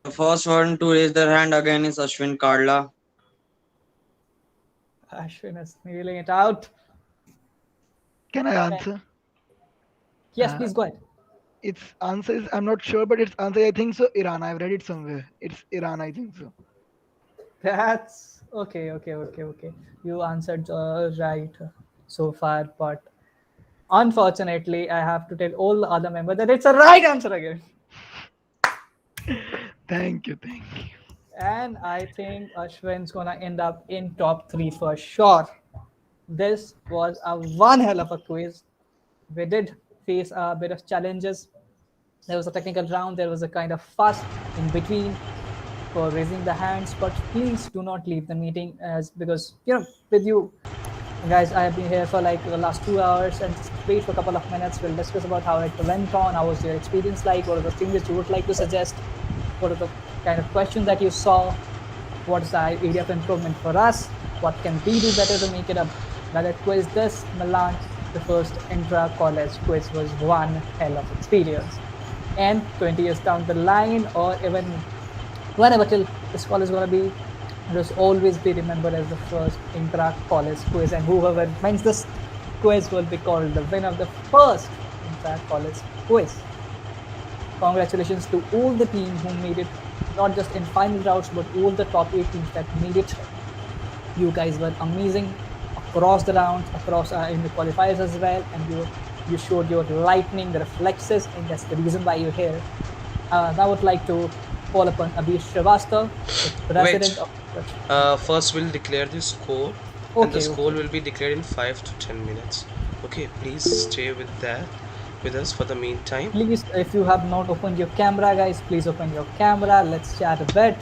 The first one to raise their hand again is Ashwin Kadla. Ashwin is reeling it out. Can I answer? Yes, please go ahead. Its answer is, I'm not sure, but its answer, I think so, Iran. I've read it somewhere. It's Iran, I think so. That's okay. You answered right so far, but unfortunately, I have to tell all the other members that it's a right answer again. Thank you. And I think Ashwin's gonna end up in top 3 for sure. This was a one hell of a quiz. We did face a bit of challenges. There was a technical round. There was a kind of fuss in between for raising the hands, but please do not leave the meeting because with you guys, I have been here for like the last 2 hours, and just wait for a couple of minutes. We'll discuss about how it went on, how was your experience like, what are the things that you would like to suggest, what are the kind of questions that you saw, what is the area of improvement for us, what can we do better to make it a better quiz. This Mélange, the first intra-college quiz, was one hell of experience. And 20 years down the line, or even whenever till this college is going to be, it will always be remembered as the first intra-college quiz, and whoever wins this quiz will be called the winner of the first intra-college quiz. Congratulations to all the teams who made it, not just in final rounds, but all the top 8 teams that made it. You guys were amazing across the rounds, across in the qualifiers as well, and you showed your lightning, the reflexes, and that's the reason why you're here. I would like to call upon Aryabhatta, the president of... First we'll declare the score, and the score will be declared in 5 to 10 minutes. Okay, please stay with us for the meantime. Please, if you have not opened your camera, guys, please open your camera. Let's chat a bit.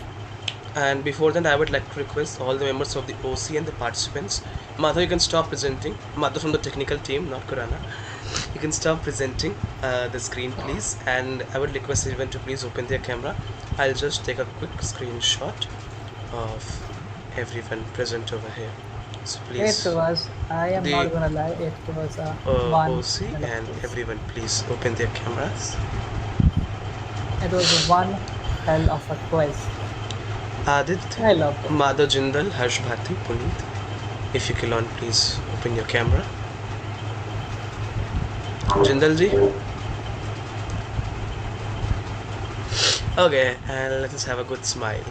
And before that, I would like to request all the members of the OC and the participants. Madhu, you can stop presenting. Madhu from the technical team, not Kurana. You can stop presenting the screen, please. And I would request everyone to please open their camera. I'll just take a quick screenshot of everyone present over here. So please. It was, I am not gonna lie, it was a one OC and everyone please open their cameras. It was one hell of a quiz. Adit, I loved it. Madhu Jindal, Harshbhati, Puneet. If you can please open your camera. Jindal ji. Okay, and let us have a good smile.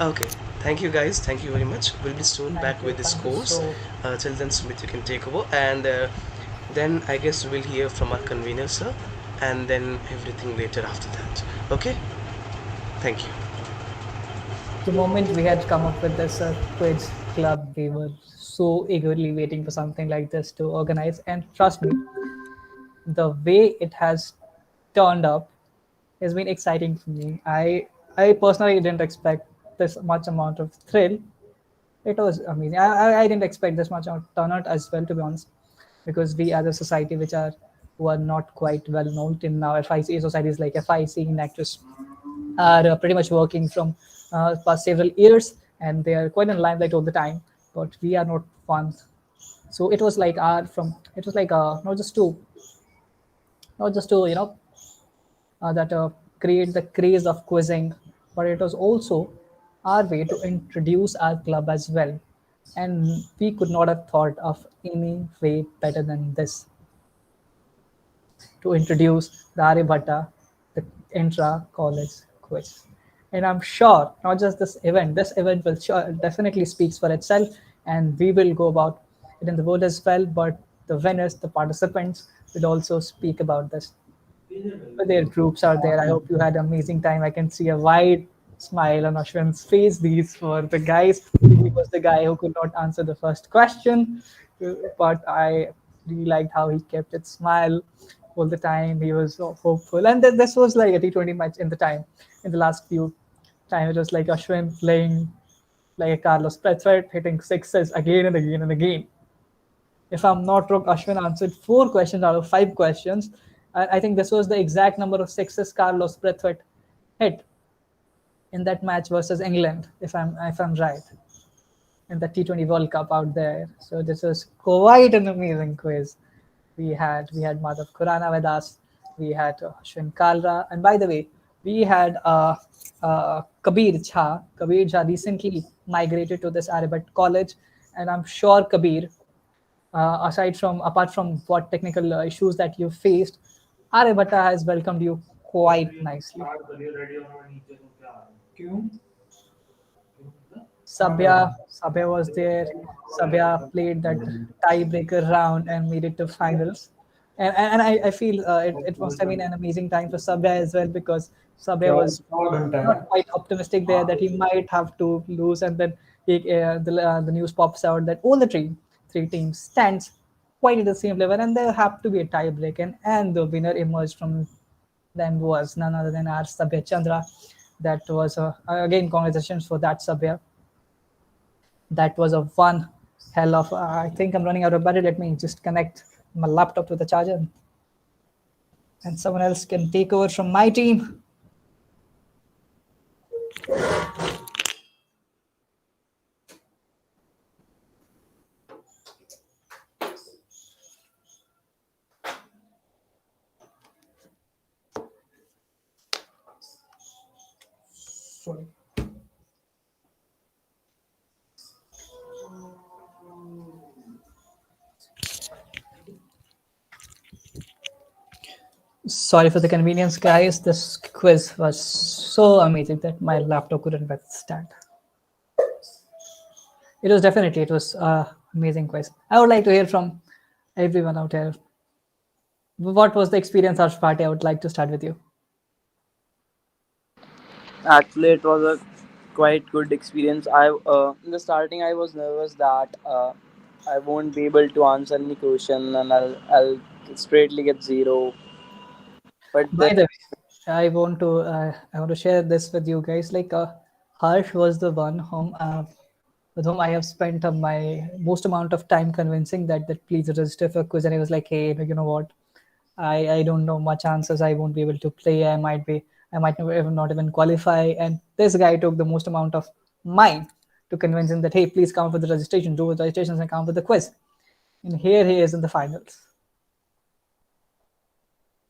Okay, thank you guys, thank you very much. We'll be soon back with the scores. Till then, Sumit, you can take over, and then I guess we'll hear from our convener, sir, and then everything later after that. Okay, thank you. The moment we had come up with this quiz club, we were so eagerly waiting for something like this to organize, and trust me, the way it has turned up has been exciting for me. I personally didn't expect this much amount of thrill. It was amazing. I didn't expect this much of turnout as well, to be honest, because we as a society who are not quite well known in now FIC societies like FIC and actors are pretty much working from past several years, and they are quite in limelight all the time, but we are not fun. So it was like not just to create the craze of quizzing, but it was also our way to introduce our club as well. And we could not have thought of any way better than this to introduce the Aryabhatta, the Intra College Quiz. And I'm sure not just this event will definitely speaks for itself, and we will go about it in the world as well. But the winners, the participants, will also speak about this. Their groups are there. I hope you had an amazing time. I can see a wide smile on Ashwin's face. These were the guys. He was the guy who could not answer the first question, but I really liked how he kept it smile all the time. He was so hopeful, and this was like a T20 match in the time. In the last few time, it was like Ashwin playing like a Carlos Brathwaite, hitting sixes again and again and again. If I'm not wrong, Ashwin answered 4 questions out of 5 questions. I think this was the exact number of sixes Carlos Brathwaite hit in that match versus England, if I'm right, in the T20 World Cup out there. So this was quite an amazing quiz. We had Madhav Khurana with us. We had Ashwin Kalra, and by the way, we had Kabir Jha. Kabir Jha recently migrated to this Aryabhatta college, and I'm sure Kabir, apart from what technical issues that you faced, Aryabhatta has welcomed you quite nicely. Sabya was there. Sabya played that tiebreaker round and made it to finals. And I feel it must have been an amazing time for Sabya as well, because Sabya was not quite optimistic there that he might have to lose, and then the news pops out that all the three teams stands quite at the same level, and there have to be a tie break, and the winner emerged from them was none other than our Sabya Chandra. That was again, congratulations for that, Sabya. That was a one hell of I think I'm running out of battery. Let me just connect my laptop to the charger, and someone else can take over from my team. Sorry. Sorry for the convenience, guys. This quiz was so amazing that my laptop couldn't withstand. It was amazing quiz. I would like to hear from everyone out here. What was the experience, Harsh Party? I would like to start with you. Actually, it was a quite good experience. In the starting I was nervous that I won't be able to answer any question and I'll straightly get zero. But By the way, I want to share this with you guys. Like Harsh was the one with whom I have spent my most amount of time convincing that please register for quiz, and he was like, hey, you know what? I don't know much answers. I won't be able to play. I might not even qualify. And this guy took the most amount of mine to convince him that, hey, please come for the registration, do the registrations and come for the quiz. And here he is in the finals.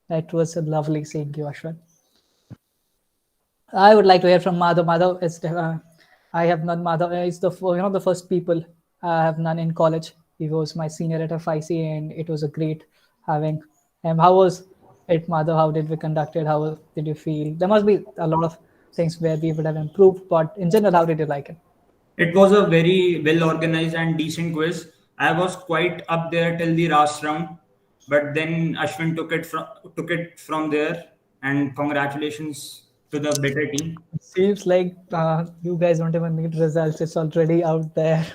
That was a lovely seeing you, Ashwin. I would like to hear from Madhav. Madhav is I have known Madhav. It's the first people I have known in college. He was my senior at FIC, and it was a great having him. How was it, Madhav? How did we conduct it? How did you feel? There must be a lot of things where we would have improved, but in general, how did you like it? It was a very well organized and decent quiz. I was quite up there till the last round, but then Ashwin took it from there. And congratulations to the better team. It seems like you guys don't even need results. It's already out there.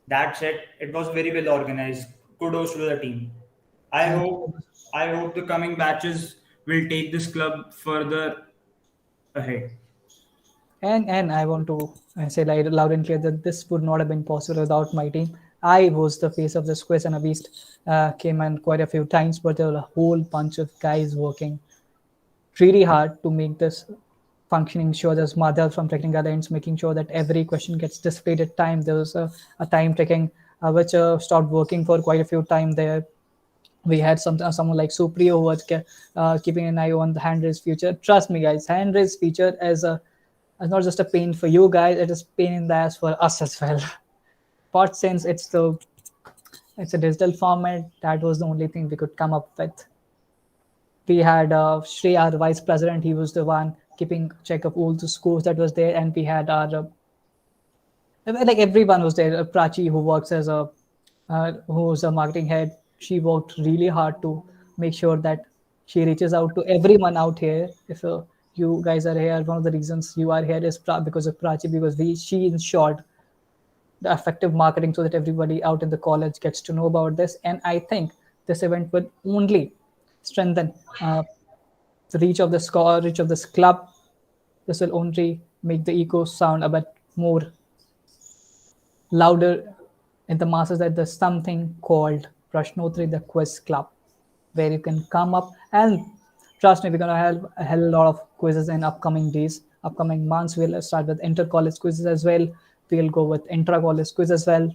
That said, it was very well organized. Kudos to the team. I hope the coming batches will take this club further ahead. And I want to say loud and clear that this would not have been possible without my team. I was the face of this quiz, and Abist came in quite a few times, but there were a whole bunch of guys working really hard to make this functioning. Sure, there's Madhav from technical ends making sure that every question gets displayed at time. There was a time tracking which stopped working for quite a few times there. We had someone like Supriyo who was keeping an eye on the hand raise feature. Trust me, guys, hand raise feature as a it's not just a pain for you guys, it is pain in the ass for us as well. But since it's a digital format, that was the only thing we could come up with. We had Shrey, our vice president. He was the one keeping check of all the scores that was there, and we had our like everyone was there. Prachi, who works as who's a marketing head, she worked really hard to make sure that she reaches out to everyone out here. If you guys are here, one of the reasons you are here is because of Prachi, because she ensured the effective marketing so that everybody out in the college gets to know about this. And I think this event will only strengthen the reach of this club. This will only make the echo sound a bit more louder in the masses, that there's something called Prashnottare, the quiz club, where you can come up and trust me, we're going to have a hell lot of quizzes in upcoming days, upcoming months. We'll start with inter-college quizzes as well. We'll go with intra-college quiz as well.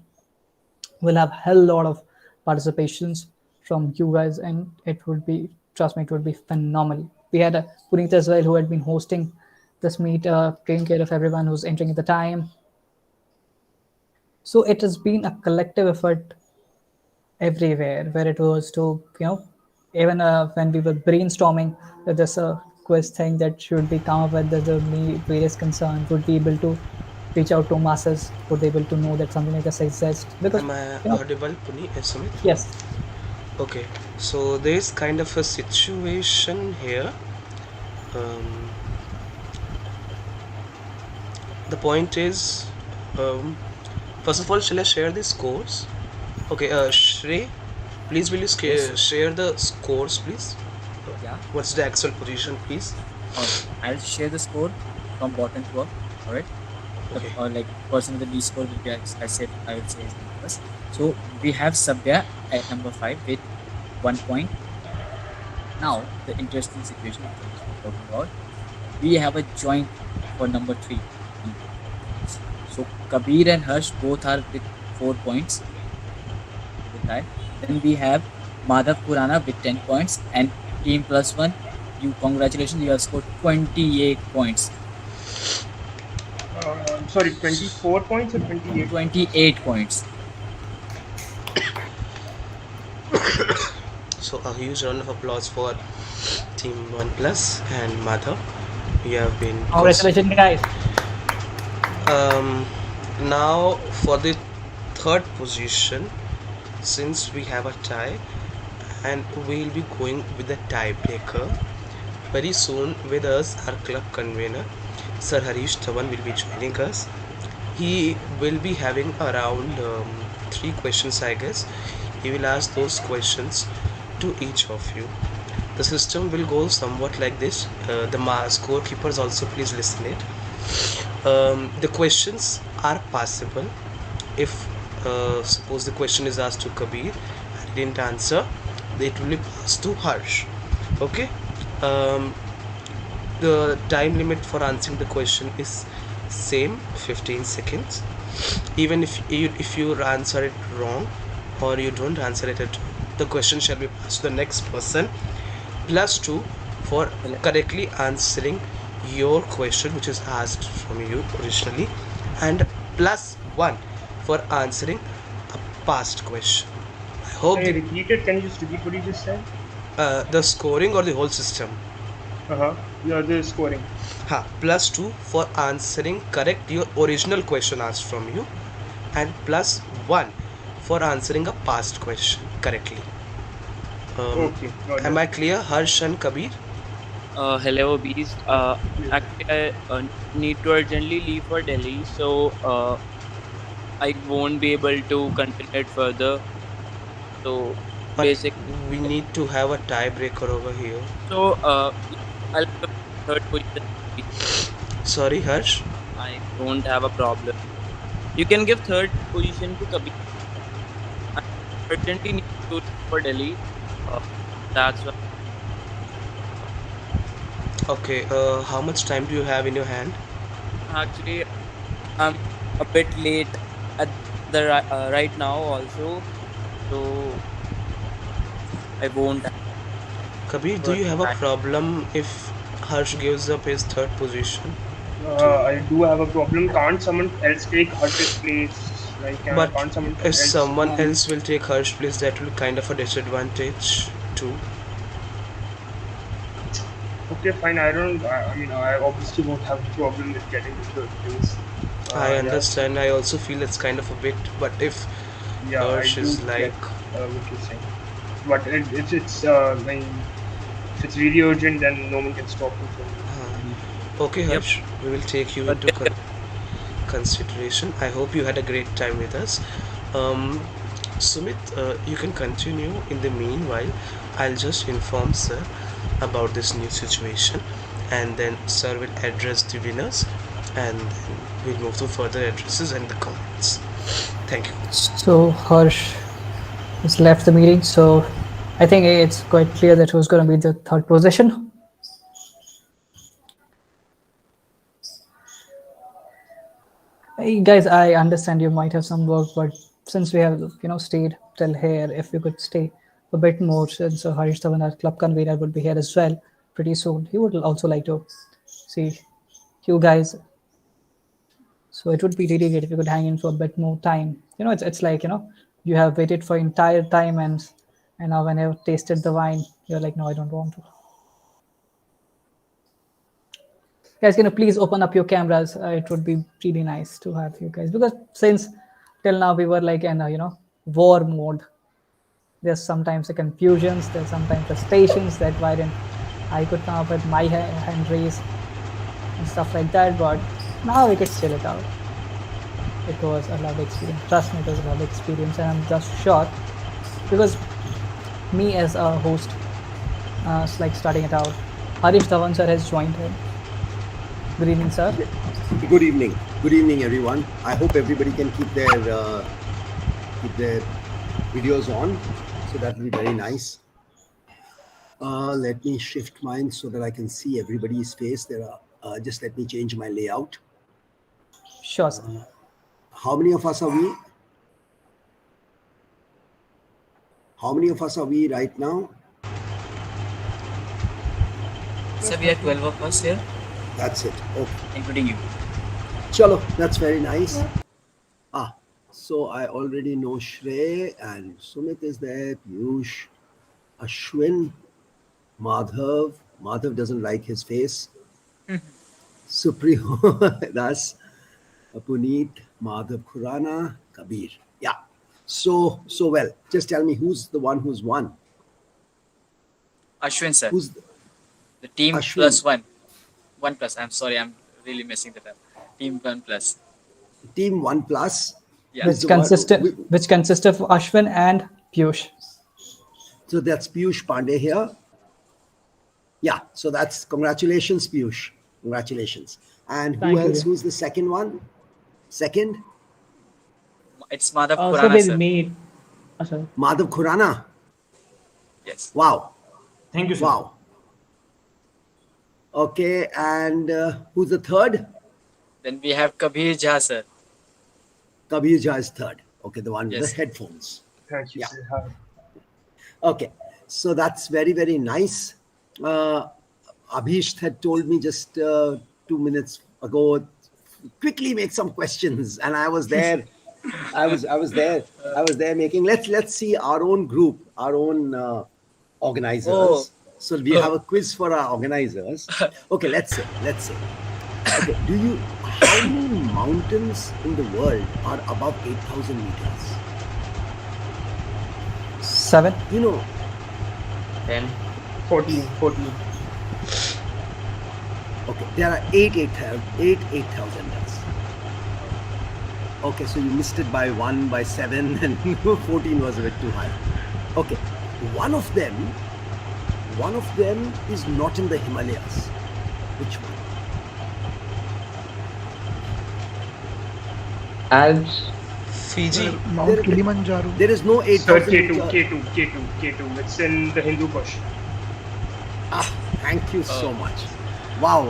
We'll have a hell lot of participations from you guys, and it would be, trust me, it would be phenomenal. We had Puneet as well, who had been hosting this meet, taking care of everyone who's entering at the time. So it has been a collective effort everywhere, where it was to, even when we were brainstorming that there's a quiz thing that should be come up with, that the various concerns would be able to reach out to masses, would be able to know that something like this exists. Because, am I audible, Puneet? Sumit? Yes. Okay, so there is kind of a situation here. The point is, first of all, shall I share the scores? Okay, Shrey, please will you share the scores, please? Yeah. What's the actual position, please? I'll share the score from bottom to up. All right. Okay. Or like person with the least score will be, I said, I would say is first. So we have Sabya at number 5 with 1 point. Now the interesting situation we're talking about. We have a joint for number 3. So Kabir and Harsh both are with 4 points. With that. Then we have Madhav Purana with 10 points, and team plus 1. You congratulations, you have scored 28 points. Sorry, 24 points or 28? 28 points. So a huge round of applause for Team 1 Plus and Madhav. We have been. Congratulations, guys. Now for the third position, since we have a tie, and we'll be going with the tiebreaker. Very soon with us, our club convener, Sir Harish Dhawan, will be joining us. He will be having around 3 questions, I guess. He will ask those questions to each of you. The system will go somewhat like this. The scorekeepers also please listen it. The questions are passable. If suppose the question is asked to Kabir and he didn't answer, it will be passed to Harsh. Okay. The time limit for answering the question is same, 15 seconds. Even if you answer it wrong or you don't answer it at all, the question shall be passed to the next person, +2 for correctly answering your question which is asked from you originally, and +1 for answering a past question. I hope. Can you repeat it? Can you just repeat what you just said? The scoring or the whole system? Yeah, the scoring. +2 for answering correct your original question asked from you, and +1 for answering a past question correctly. Okay. Am I clear, Harsh and Kabir? Hello, Beast. Actually, I need to urgently leave for Delhi, so I won't be able to continue it further. So, we need to have a tiebreaker over here. So, I'll give third position. Sorry, Harsh? I don't have a problem. You can give third position to Kabir. I urgently need to leave for Delhi. That's why. Okay, how much time do you have in your hand? Actually, I'm a bit late at the right now also, so I won't. Kabir, do you have a problem if Harsh gives up his third position? I do have a problem. Can't someone else take Harsh's place? Like, But can't someone if else? someone else will take Harsh place, that will kind of a disadvantage too. Okay, fine. I don't. I mean, I obviously won't have a problem with getting the third place. I Yeah. understand. I also feel it's kind of a bit, but if Yeah, Harsh I do is get like, what you're saying. But if it's I mean, if it's really urgent, then no one can stop me from. okay, Harsh, we will take you into consideration. I hope you had a great time with us. Sumit, you can continue. In the meanwhile, I'll just inform Sir about this new situation, and then Sir will address the winners, and then we'll move to further addresses and the comments. Thank you. So Harsh has left the meeting, so I think it's quite clear that who's going to be the third position. Hey guys, I understand you might have some work, but since we have stayed till here, if we could stay a bit more, since Harish Dhawan, our club convener, would be here as well pretty soon. He would also like to see you guys. So it would be really great if you could hang in for a bit more time. It's like you have waited for entire time, and now when you've tasted the wine, you're like, no, I don't want to. Guys, can you please open up your cameras? It would be really nice to have you guys, because since till now we were like in war mode. There's sometimes the confusions, there's sometimes frustrations that why didn't I could come up with my hand raise and stuff like that, but now we could chill it out. It was a lovely experience. Trust me, it was a lovely experience, and I'm just shocked because me as a host, like starting it out, Harish Dhawan sir has joined him. Good evening, sir. Good evening. Good evening, everyone. I hope everybody can keep their videos on, so that will be very nice. Let me shift mine so that I can see everybody's face. Just let me change my layout. Sure, sir. How many of us are we? How many of us are we right now? So we are 12 of us here. That's it. Okay. Including you. Chalo, that's very nice. So I already know Shrey and Sumit is there, Piyush, Ashwin, Madhav. Madhav doesn't like his face. Supriyo, Das, Puneet, Madhav Khurana, Kabir. Yeah. So well. Just tell me who's the one who's won. Ashwin, sir. Who's the team Ashwin. plus one? 1 plus. I'm sorry, I'm really messing that up. Team 1 plus. Team 1 plus. Yeah. Which consists of Ashwin and Piyush. So that's Piyush Pandey here. Yeah. So that's congratulations, Piyush. Congratulations. And who Thank else? you. Who's the second one? Second? It's Madhav So Khurana, with sir. me. Sorry. Madhav Khurana. Yes. Wow. Thank you, sir. Wow. Okay. And who's the third? Then we have Kabir Jha, sir. Kabir Jha is third. Okay, the one with Yes. the headphones. Thank you, Yeah. sir. Okay, so that's very, very nice. Abhish had told me just 2 minutes ago, quickly make some questions, and I was there. I was there making. Let's see our own group, our own organizers. Oh. So we have a quiz for our organizers. Okay, let's say. Okay, how many mountains in the world are above 8,000 meters? 7. 10. 14. Okay, there are 8,000ers. Okay, so you missed it by 1, by 7, and 14 was a bit too high. Okay, one of them is not in the Himalayas. Which one? Alps. Fiji. Mount Kilimanjaro. There is no Sir, 8,000 K2. It's in the Hindu Kush. Thank you so much. Wow.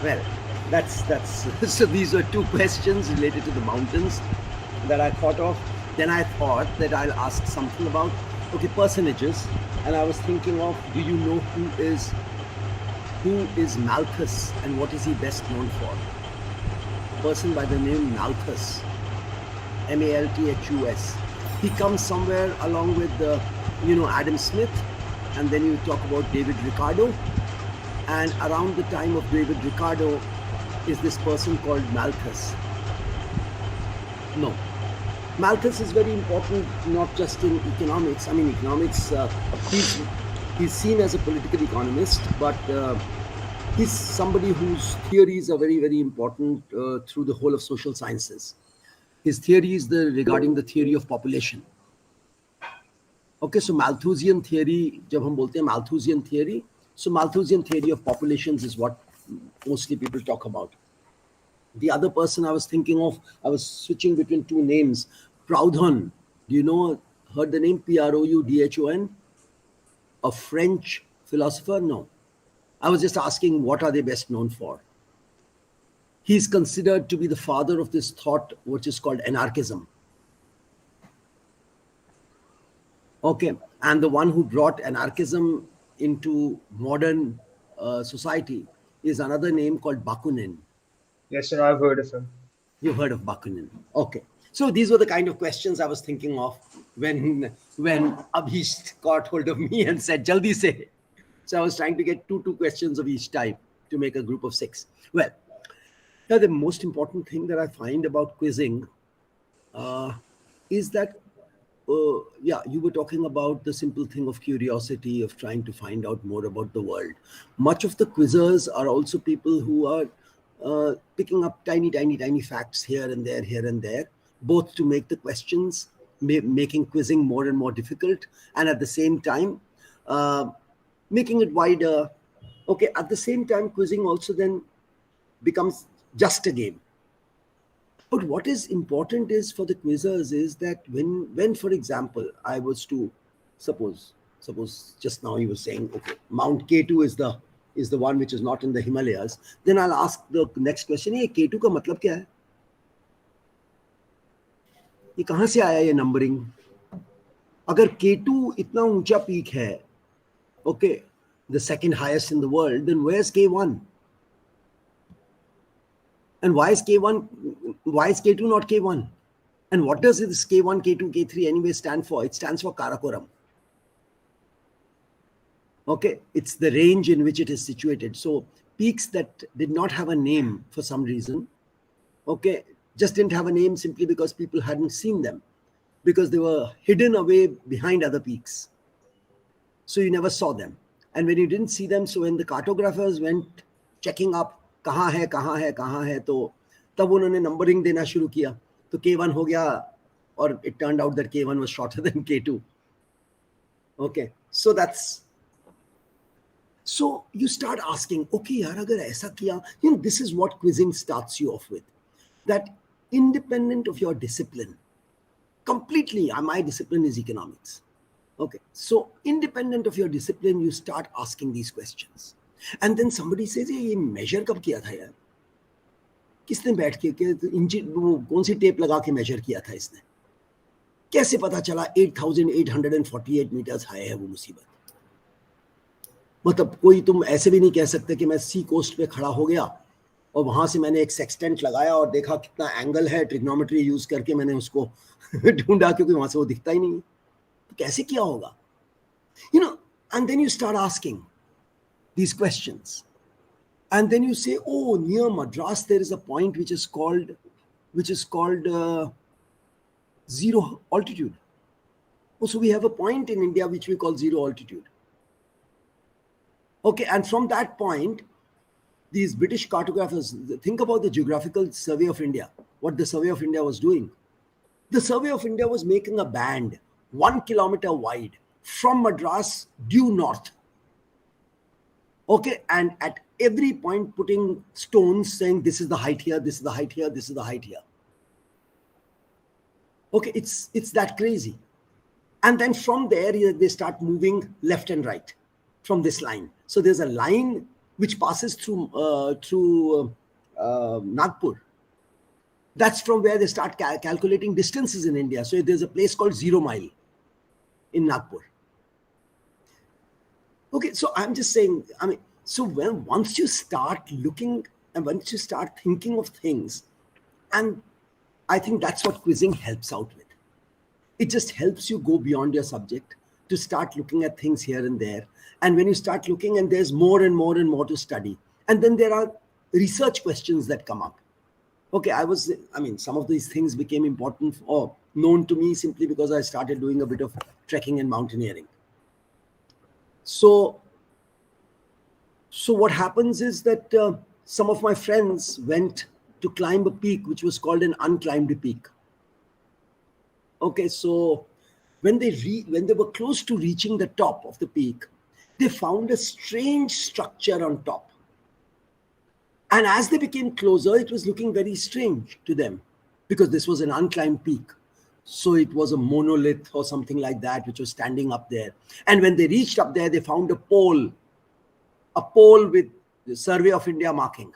Well, that's so these were 2 questions related to the mountains that I thought of. Then I thought that I'll ask something about personages, and I was thinking of, do you know who is who is Malthus and what is he best known for? A person by the name Malthus, Malthus. He comes somewhere along with Adam Smith, and then you talk about David Ricardo, and around the time of David Ricardo is this person called Malthus. No, Malthus is very important, not just in economics. I mean, economics, he's seen as a political economist, but he's somebody whose theories are very, very important through the whole of social sciences. His theory is regarding the theory of population. Okay, so Malthusian theory, जब हम बोलते हैं Malthusian theory, so Malthusian theory of populations is what mostly people talk about. The other person I was thinking of, I was switching between two names. Proudhon, do you heard the name Proudhon? A French philosopher? No. I was just asking, what are they best known for? He's considered to be the father of this thought, which is called anarchism. Okay, and the one who brought anarchism into modern society is another name called Bakunin. Yes, sir, I've heard of him. You've heard of Bakunin. Okay. So these were the kind of questions I was thinking of when Abhish got hold of me and said, Jaldi se. So I was trying to get two questions of each type to make a group of 6. Well, now the most important thing that I find about quizzing is that, you were talking about the simple thing of curiosity, of trying to find out more about the world. Much of the quizzers are also people who are picking up tiny facts here and there, both to make the questions, making quizzing more and more difficult, and at the same time, making it wider. Okay, at the same time, quizzing also then becomes just a game. But what is important is for the quizzers is that when for example, I was to suppose just now you were saying, okay, Mount K2 is the one which is not in the Himalayas, then I'll ask the next question, ये K2 का मतलब क्या है? ये कहाँ से आया ये numbering? अगर K2 इतना ऊंचा peak है, okay, the second highest in the world, then where's K1? And why is K2 not K1? And what does this K1, K2, K3 anyway stand for? It stands for Karakoram. Okay, it's the range in which it is situated. So peaks that did not have a name for some reason, okay, just didn't have a name simply because people hadn't seen them, because they were hidden away behind other peaks. So you never saw them. And when you didn't see them, so when the cartographers went checking up, कहाँ है, तो तब उन्होंने numbering देना शुरू किया. तो K1 हो गया, or it turned out that K1 was shorter than K2. Okay, so so you start asking, okay, yaar, agar aisa kiya, this is what quizzing starts you off with. That independent of your discipline, completely, my discipline is economics. Okay, so independent of your discipline, you start asking these questions. And then somebody says, ये measure कब किया था यार? किसने बैठ के कौन सी tape लगा के measure किया था इसने? कैसे पता चला 8,848 meters high है वो मुसीबत? मतलब कोई तुम ऐसे भी नहीं कह सकते कि मैं सी कोस्ट पे खड़ा हो गया और वहां से मैंने एक सेक्सटेंट लगाया और देखा कितना एंगल है, ट्रिग्नोमेट्री यूज करके मैंने उसको ढूंढा, क्योंकि वहां से वो दिखता ही नहीं है. तो कैसे किया होगा? And then you start asking these questions, and then you say, oh, near Madras there is a point which is called zero altitude. Oh, so we have a point in India which we call zero altitude. Okay, and from that point, these British cartographers, think about the Geographical Survey of India, what the Survey of India was doing. The Survey of India was making a band 1 kilometer wide from Madras due north. Okay, and at every point putting stones saying this is the height here, this is the height here, this is the height here. Okay, it's that crazy. And then from there, they start moving left and right from this line. So there's a line which passes through Nagpur. That's from where they start calculating distances in India. So there's a place called 0 Mile in Nagpur. Okay, so I'm just saying, So once you start looking and once you start thinking of things, and I think that's what quizzing helps out with. It just helps you go beyond your subject to start looking at things here and there. And when you start looking, and there's more and more and more to study, and then there are research questions that come up. Okay, some of these things became important or known to me simply because I started doing a bit of trekking and mountaineering. So what happens is that some of my friends went to climb a peak which was called an unclimbed peak. Okay, so when they were close to reaching the top of the peak, they found a strange structure on top. And as they became closer, it was looking very strange to them because this was an unclimbed peak. So it was a monolith or something like that, which was standing up there. And when they reached up there, they found a pole with the Survey of India marking.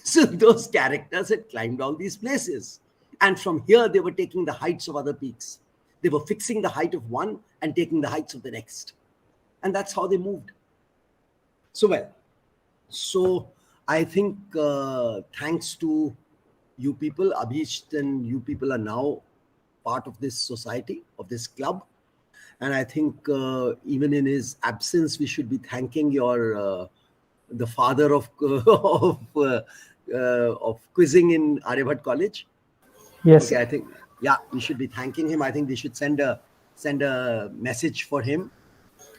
So those characters had climbed all these places. And from here, they were taking the heights of other peaks. They were fixing the height of one and taking the heights of the next. And that's how they moved. So I think thanks to you people, Abhishek and you people are now part of this society, of this club. And I think even in his absence, we should be thanking the father of quizzing in Aryabhatta College. Yes. Okay, I think, yeah, we should be thanking him. I think we should send a message for him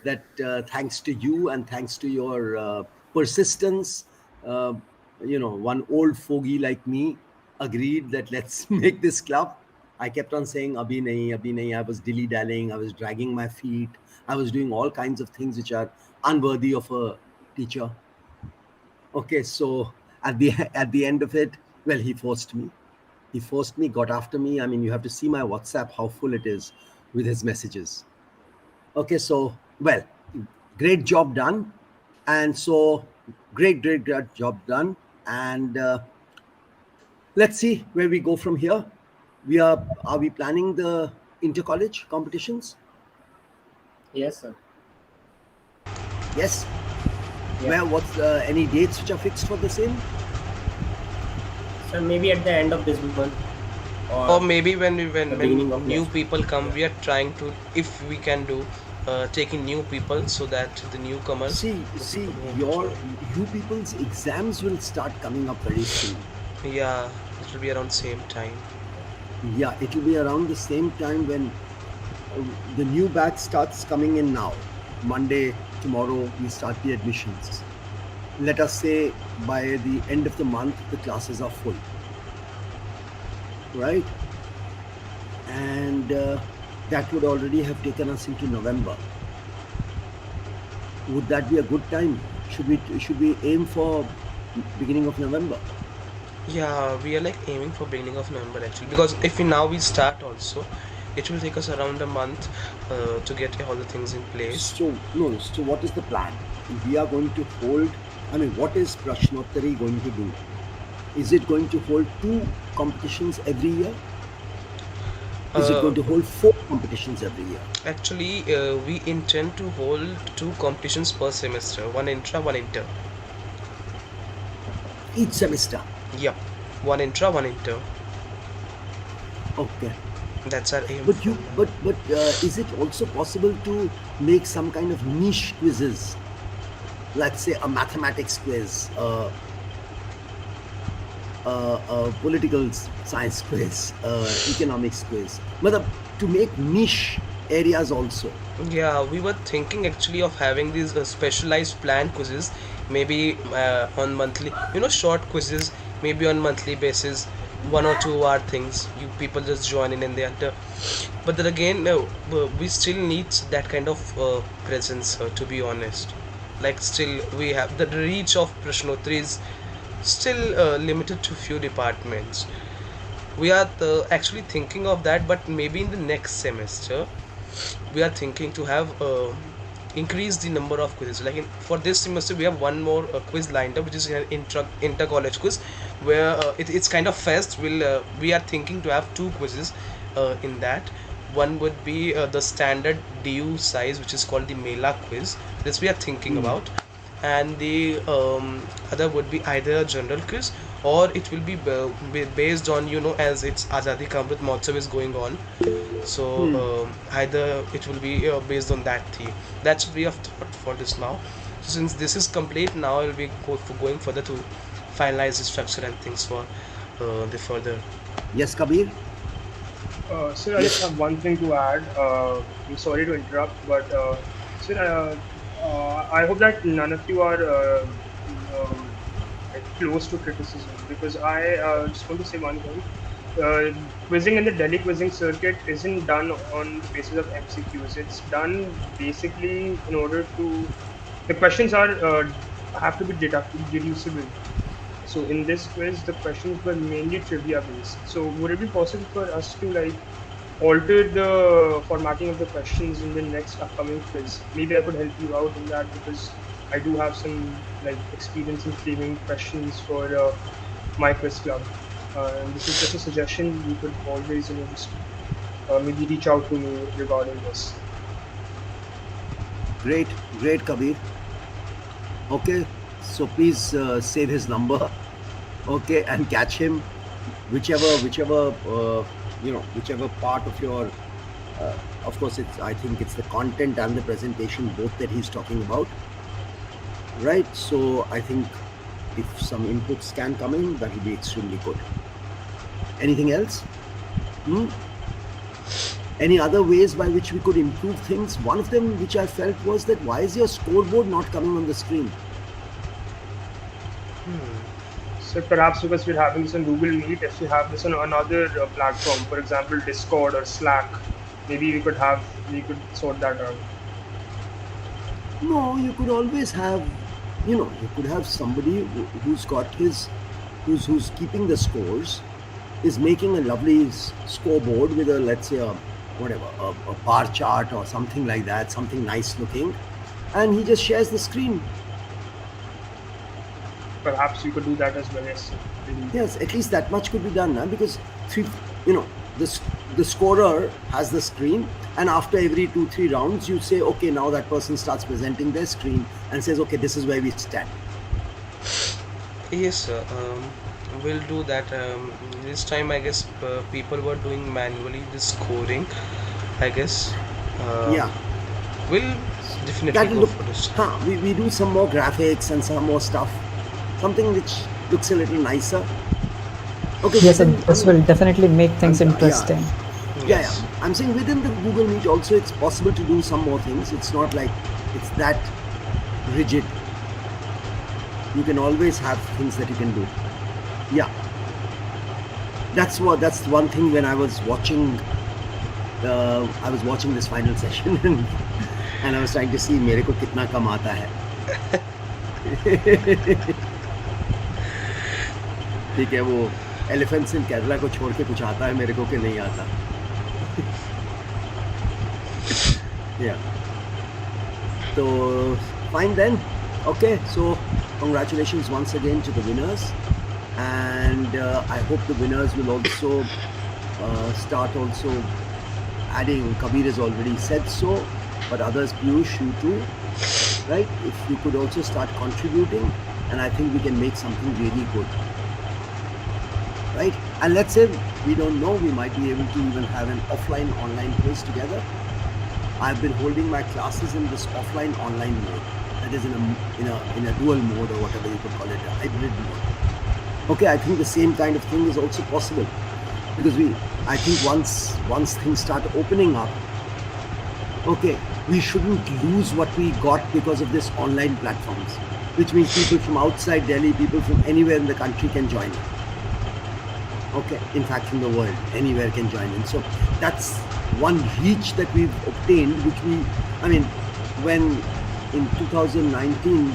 that thanks to you and thanks to your persistence, one old fogey like me agreed that let's make this club. I kept on saying, Abhi nahi. I was dilly-dallying. I was dragging my feet. I was doing all kinds of things which are unworthy of a teacher. Okay, so at the end of it, well, he forced me. He forced me, got after me. I mean, you have to see my WhatsApp, how full it is with his messages. Okay, so, well, great job done. And so, great job done. And let's see where we go from here. Are we planning the inter-college competitions? Yes, sir. Yes? Yeah. Well, what's any dates which are fixed for the same? So maybe at the end of this month. Or maybe when beginning of new next. people come, we are trying to, if we can do, taking new people so that the newcomers. See, you people's exams will start coming up very soon. Yeah, it will be around same time. Yeah, it will be around the same time when the new batch starts coming in now. Monday, tomorrow, we start the admissions. Let us say by the end of the month, the classes are full. Right? And that would already have taken us into November. Would that be a good time? Should we aim for beginning of November? Yeah, we are like aiming for beginning of November actually, because if we start also, it will take us around a month to get all the things in place. So what is the plan? We are going to hold, what is Prashnottare going to do? Is it going to hold 2 competitions every year? Is it going to hold 4 competitions every year? Actually, we intend to hold 2 competitions per semester, one intra, one inter. Each semester? Yep, one intra, one inter. Okay. That's our aim. But is it also possible to make some kind of niche quizzes? Like say a mathematics quiz, a political science quiz, economics quiz. To make niche areas also. Yeah, we were thinking actually of having these specialized planned quizzes, maybe on monthly, short quizzes, maybe on monthly basis, 1 or 2 hour things. You people just join in and they enter. But then again, we still need that kind of presence, to be honest. Like still we have the reach of Prashnottare is still limited to few departments. We are actually thinking of that, but maybe in the next semester we are thinking to have increase the number of quizzes. Like for this semester we have one more quiz lined up, which is an inter college quiz, where it's kind of fast. We are thinking to have 2 quizzes in that, One would be the standard DU size, which is called the Mela quiz. This we are thinking about. And the other would be either a general quiz, or it will be based on, as it's Azadi Ka Amrit Mahotsav is going on. So either it will be based on that theme. That's free of thought for this now. So since this is complete, now I'll be going further to finalize the structure and things for the further. Yes, Kabir? Sir, I just have one thing to add. I'm sorry to interrupt, but sir, I hope that none of you are like close to criticism, because I just want to say one thing. Quizzing in the Delhi quizzing circuit isn't done on the basis of MCQs. It's done basically in order to, the questions are have to be deducible. So in this quiz, the questions were mainly trivia based. So would it be possible for us to like alter the formatting of the questions in the next upcoming quiz? Maybe I could help you out in that, because I do have some like experience in framing questions for my quiz club. And this is just a suggestion. You could always, just maybe reach out to me regarding this. Great, Kabir. Okay, so please save his number. Okay, and catch him, whichever part of your. Of course, I think it's the content and the presentation both that he's talking about. Right. So I think if some inputs can come in, that will be extremely good. Anything else? Any other ways by which we could improve things? One of them which I felt was that why is your scoreboard not coming on the screen? So perhaps because we're having this on Google Meet, if we have this on another platform, for example Discord or Slack, maybe we could sort that out. No, you could always have, you could have somebody who's keeping the scores, is making a lovely scoreboard with a, let's say, a bar chart or something like that, something nice looking, and he just shares the screen. Perhaps you could do that as well, yes. Yes, at least that much could be done, because the scorer has the screen, and after every 2-3 rounds, you say, okay, now that person starts presenting their screen and says, okay, this is where we stand. Yes, sir. We'll do that. This time, I guess people were doing manually the scoring. I guess. Yeah. We'll definitely go for this. We do some more graphics and some more stuff. Something which looks a little nicer. Okay. Yes, and this will definitely make things interesting. Yeah. I'm saying within the Google Meet also, it's possible to do some more things. It's not like it's that rigid. You can always have things that you can do. Yeah. That's one thing when I was watching this final session and I was trying to see मेरे को कितना कम आता है. ठीक है, वो elephants in Kerala को छोड़ के कुछ आता है मेरे को कि नहीं आता. Yeah. So fine then. Okay, so congratulations once again to the winners, and I hope the winners will also start also adding. Kabir has already said so, but others, Piyush, you too, right? If you could also start contributing, and I think we can make something really good, right? And let's say we don't know, we might be able to even have an offline online quiz together. I've been holding my classes in this offline online mode. That is in a dual mode, or whatever you could call it, a hybrid mode. Okay, I think the same kind of thing is also possible, because I think once things start opening up, okay, we shouldn't lose what we got because of this online platforms, which means people from outside Delhi, people from anywhere in the country can join in. Okay, in fact, from the world, anywhere can join in. So that's one reach that we've obtained, when in 2019,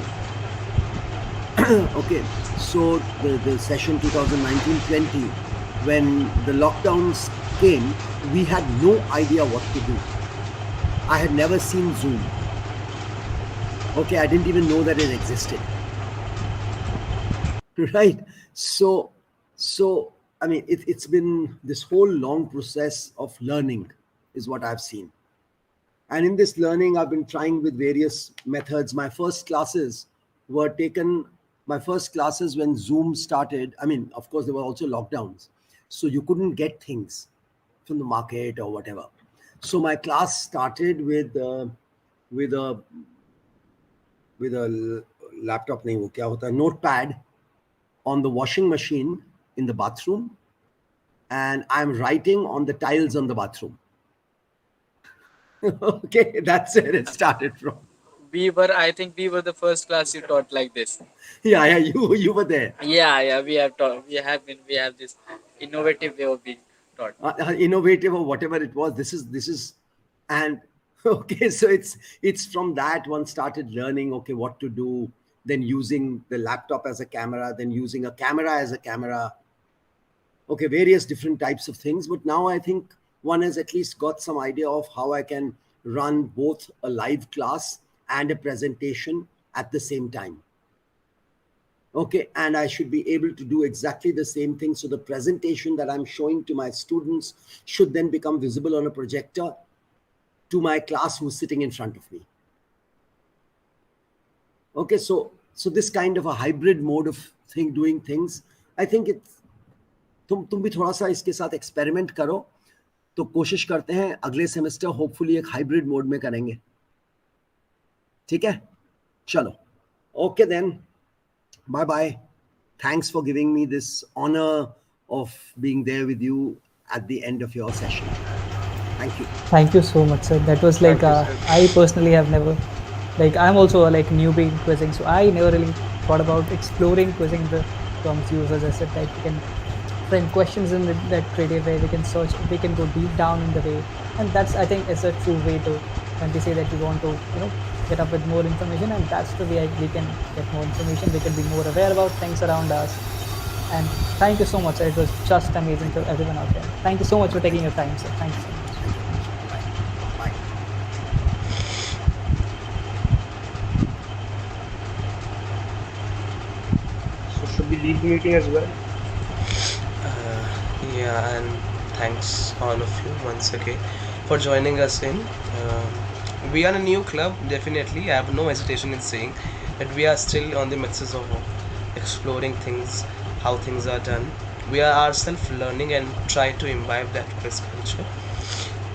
okay, so the session 2019-20, when the lockdowns came, we had no idea what to do. I had never seen Zoom. Okay, I didn't even know that it existed. Right? So it's been this whole long process of learning. is what I've seen. And in this learning, I've been trying with various methods. My first classes when Zoom started. I mean, of course, there were also lockdowns. So you couldn't get things from the market or whatever. So my class started with a laptop, nahi wo kya hota, notepad on the washing machine in the bathroom, and I'm writing on the tiles on the bathroom. Okay, that's where it started from. I think we were the first class you taught like this. Yeah, you were there. Yeah, we have taught. We have this innovative way of being taught. Innovative or whatever it was. This is, and okay, so it's from that one started learning, okay, what to do, then using the laptop as a camera, then using a camera as a camera. Okay, various different types of things. But now I think one has at least got some idea of how I can run both a live class and a presentation at the same time. Okay, and I should be able to do exactly the same thing. So the presentation that I'm showing to my students should then become visible on a projector to my class who's sitting in front of me. Okay, so this kind of a hybrid mode of doing things, I think it's, तुम भी थोड़ा सा इसके साथ experiment करो, तो कोशिश करते हैं अगले सेमेस्टर होपफुली एक हाइब्रिड मोड में करेंगे. ठीक है, चलो, okay then, bye bye. Thanks for giving me this honor of being there with you at the end of your session. Thank you. Thank you so much, sir. That was like, I personally have never, like, I'm also like newbie in quizzing, so I never really thought about exploring quizzing the prompts used. As I said, like, we can frame questions in that creative way, we can search, we can go deep down in the way, and that's, I think, is a true way to, when we say that we want to, get up with more information, and that's the way we can get more information, we can be more aware about things around us. And thank you so much, sir. It was just amazing to everyone out there. Thank you so much for taking your time, sir. Thank you so much. So should we leave the meeting as well? Yeah, and thanks all of you once again for joining us in. We are a new club, definitely. I have no hesitation in saying that we are still on the mixes of exploring things, how things are done. We are ourselves learning and try to imbibe that quiz culture.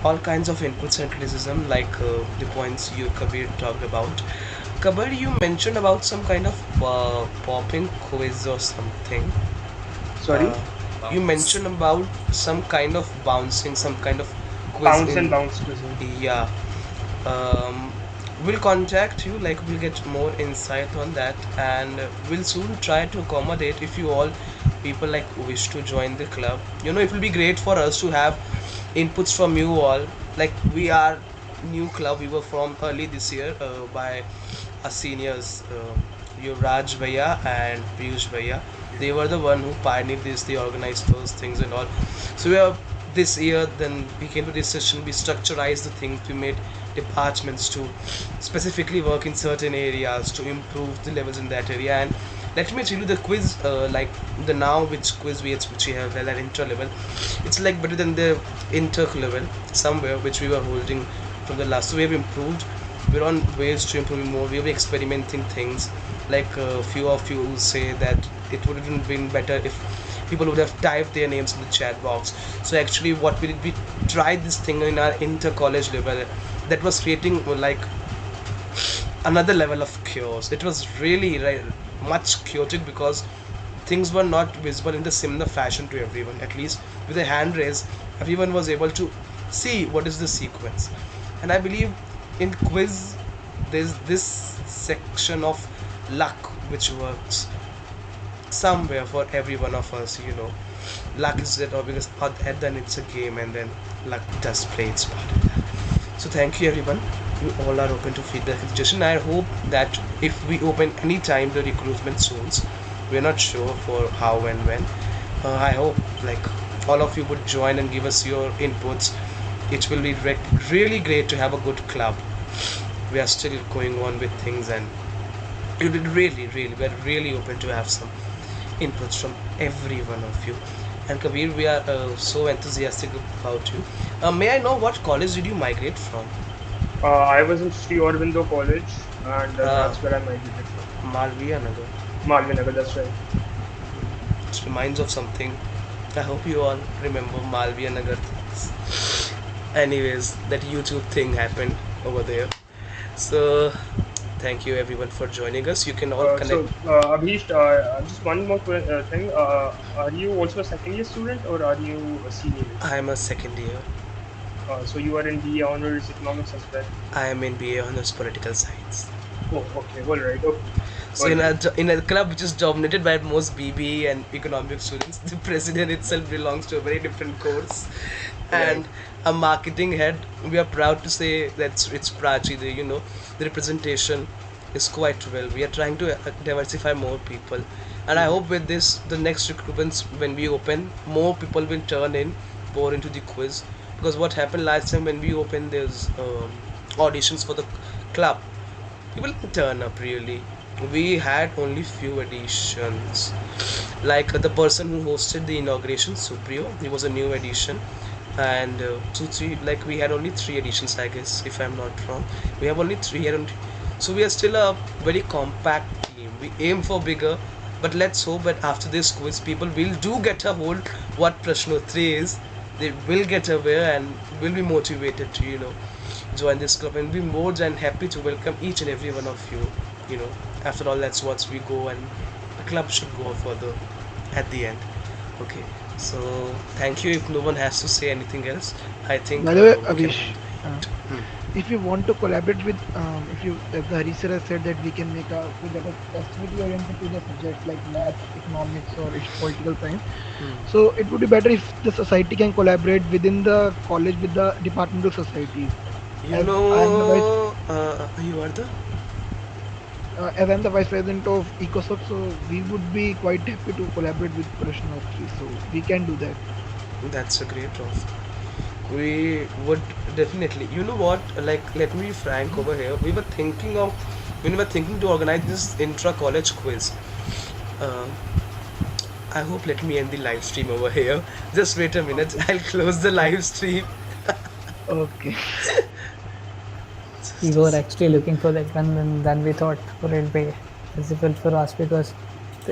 All kinds of inputs and criticism, like the points you, Kabir, talked about. Kabir, you mentioned about some kind of popping quiz or something. Sorry? You mentioned about some kind of bouncing, some kind of quiz. Bounce and bounce quizzing. Yeah. We'll contact you, like we'll get more insight on that, and we'll soon try to accommodate if you all people like wish to join the club. It will be great for us to have inputs from you all. Like, we are new club, we were formed early this year by our seniors, Raj Bhaiya and Piyush Bhaiya. They were the one who pioneered this, they organized those things and all. So we are this year, then we came to this session, we structurized the things, we made departments to specifically work in certain areas to improve the levels in that area. And let me tell you, the quiz, like the now which quiz which we have at intra level, it's like better than the inter level somewhere which we were holding from the last. So we have improved, we're on ways to improve more, we are experimenting things. Like a few of you will say that it would have been better if people would have typed their names in the chat box. So actually what we did, we tried this thing in our inter-college level that was creating like another level of chaos. It was really much chaotic because things were not visible in the similar fashion to everyone. At least with a hand raise, everyone was able to see what is the sequence. And I believe in quiz there's this section of luck which works somewhere for every one of us. Luck is that, or because at then it's a game, and then luck does play its part in that. So thank you everyone, you all are open to feedback and suggestion. I hope that if we open any time the recruitment soon, we're not sure for how and when, I hope like all of you would join and give us your inputs. It will be really great to have a good club. We are still going on with things, and it will be we're really open to have some inputs from every one of you. And Kabir, we are so enthusiastic about you. May I know what college did you migrate from? I was in Sri Aurobindo College, and that's where I migrated from. Malviya Nagar. Malviya Nagar, that's right. It reminds of something. I hope you all remember Malviya Nagar things. Anyways, that YouTube thing happened over there. So, thank you everyone for joining us. You can all connect. Abhish, just one more thing. Are you also a second year student or are you a senior? I am a second year. So you are in BA Honors Economics as well? I am in BA Honors Political Science. Oh, okay. All right. Okay. So in a club which is dominated by most BBA and economics students, the president itself belongs to a very different course. And a marketing head, we are proud to say that it's Prachi. The representation is quite well. We are trying to diversify more people. And I hope with this, the next recruitments, when we open, more people will turn in, pour into the quiz. Because what happened last time when we opened, there's auditions for the club. People didn't turn up really. We had only few additions. Like the person who hosted the inauguration, Supriyo, he was a new addition. And we had only 3 additions, I guess, if I'm not wrong. We have only 3 here. So we are still a very compact team. We aim for bigger, but let's hope that after this quiz, people will get a hold what Prashnottare is. They will get aware and will be motivated to, join this club, and be more than happy to welcome each and every one of you. After all, that's what we go, and the club should go further at the end. Okay, so thank you. If no one has to say anything else, I think. By the way, Abhish, if you want to collaborate with, if the Hari sir has said that we can make a quiz that is specifically oriented to the subject like math, economics, or political science. So it would be better if the society can collaborate within the college with the departmental societies. You are the. As I'm the vice president of ECOSOC, so we would be quite happy to collaborate with Prashnottare. So we can do that. That's a great offer. We would definitely. You know what? Like, let me be frank over here. We were thinking to organize this intra-college quiz. I hope. Let me end the live stream over here. Just wait a minute. I'll close the live stream. Okay. We were actually looking for that one, and then we thought it would be visible for us because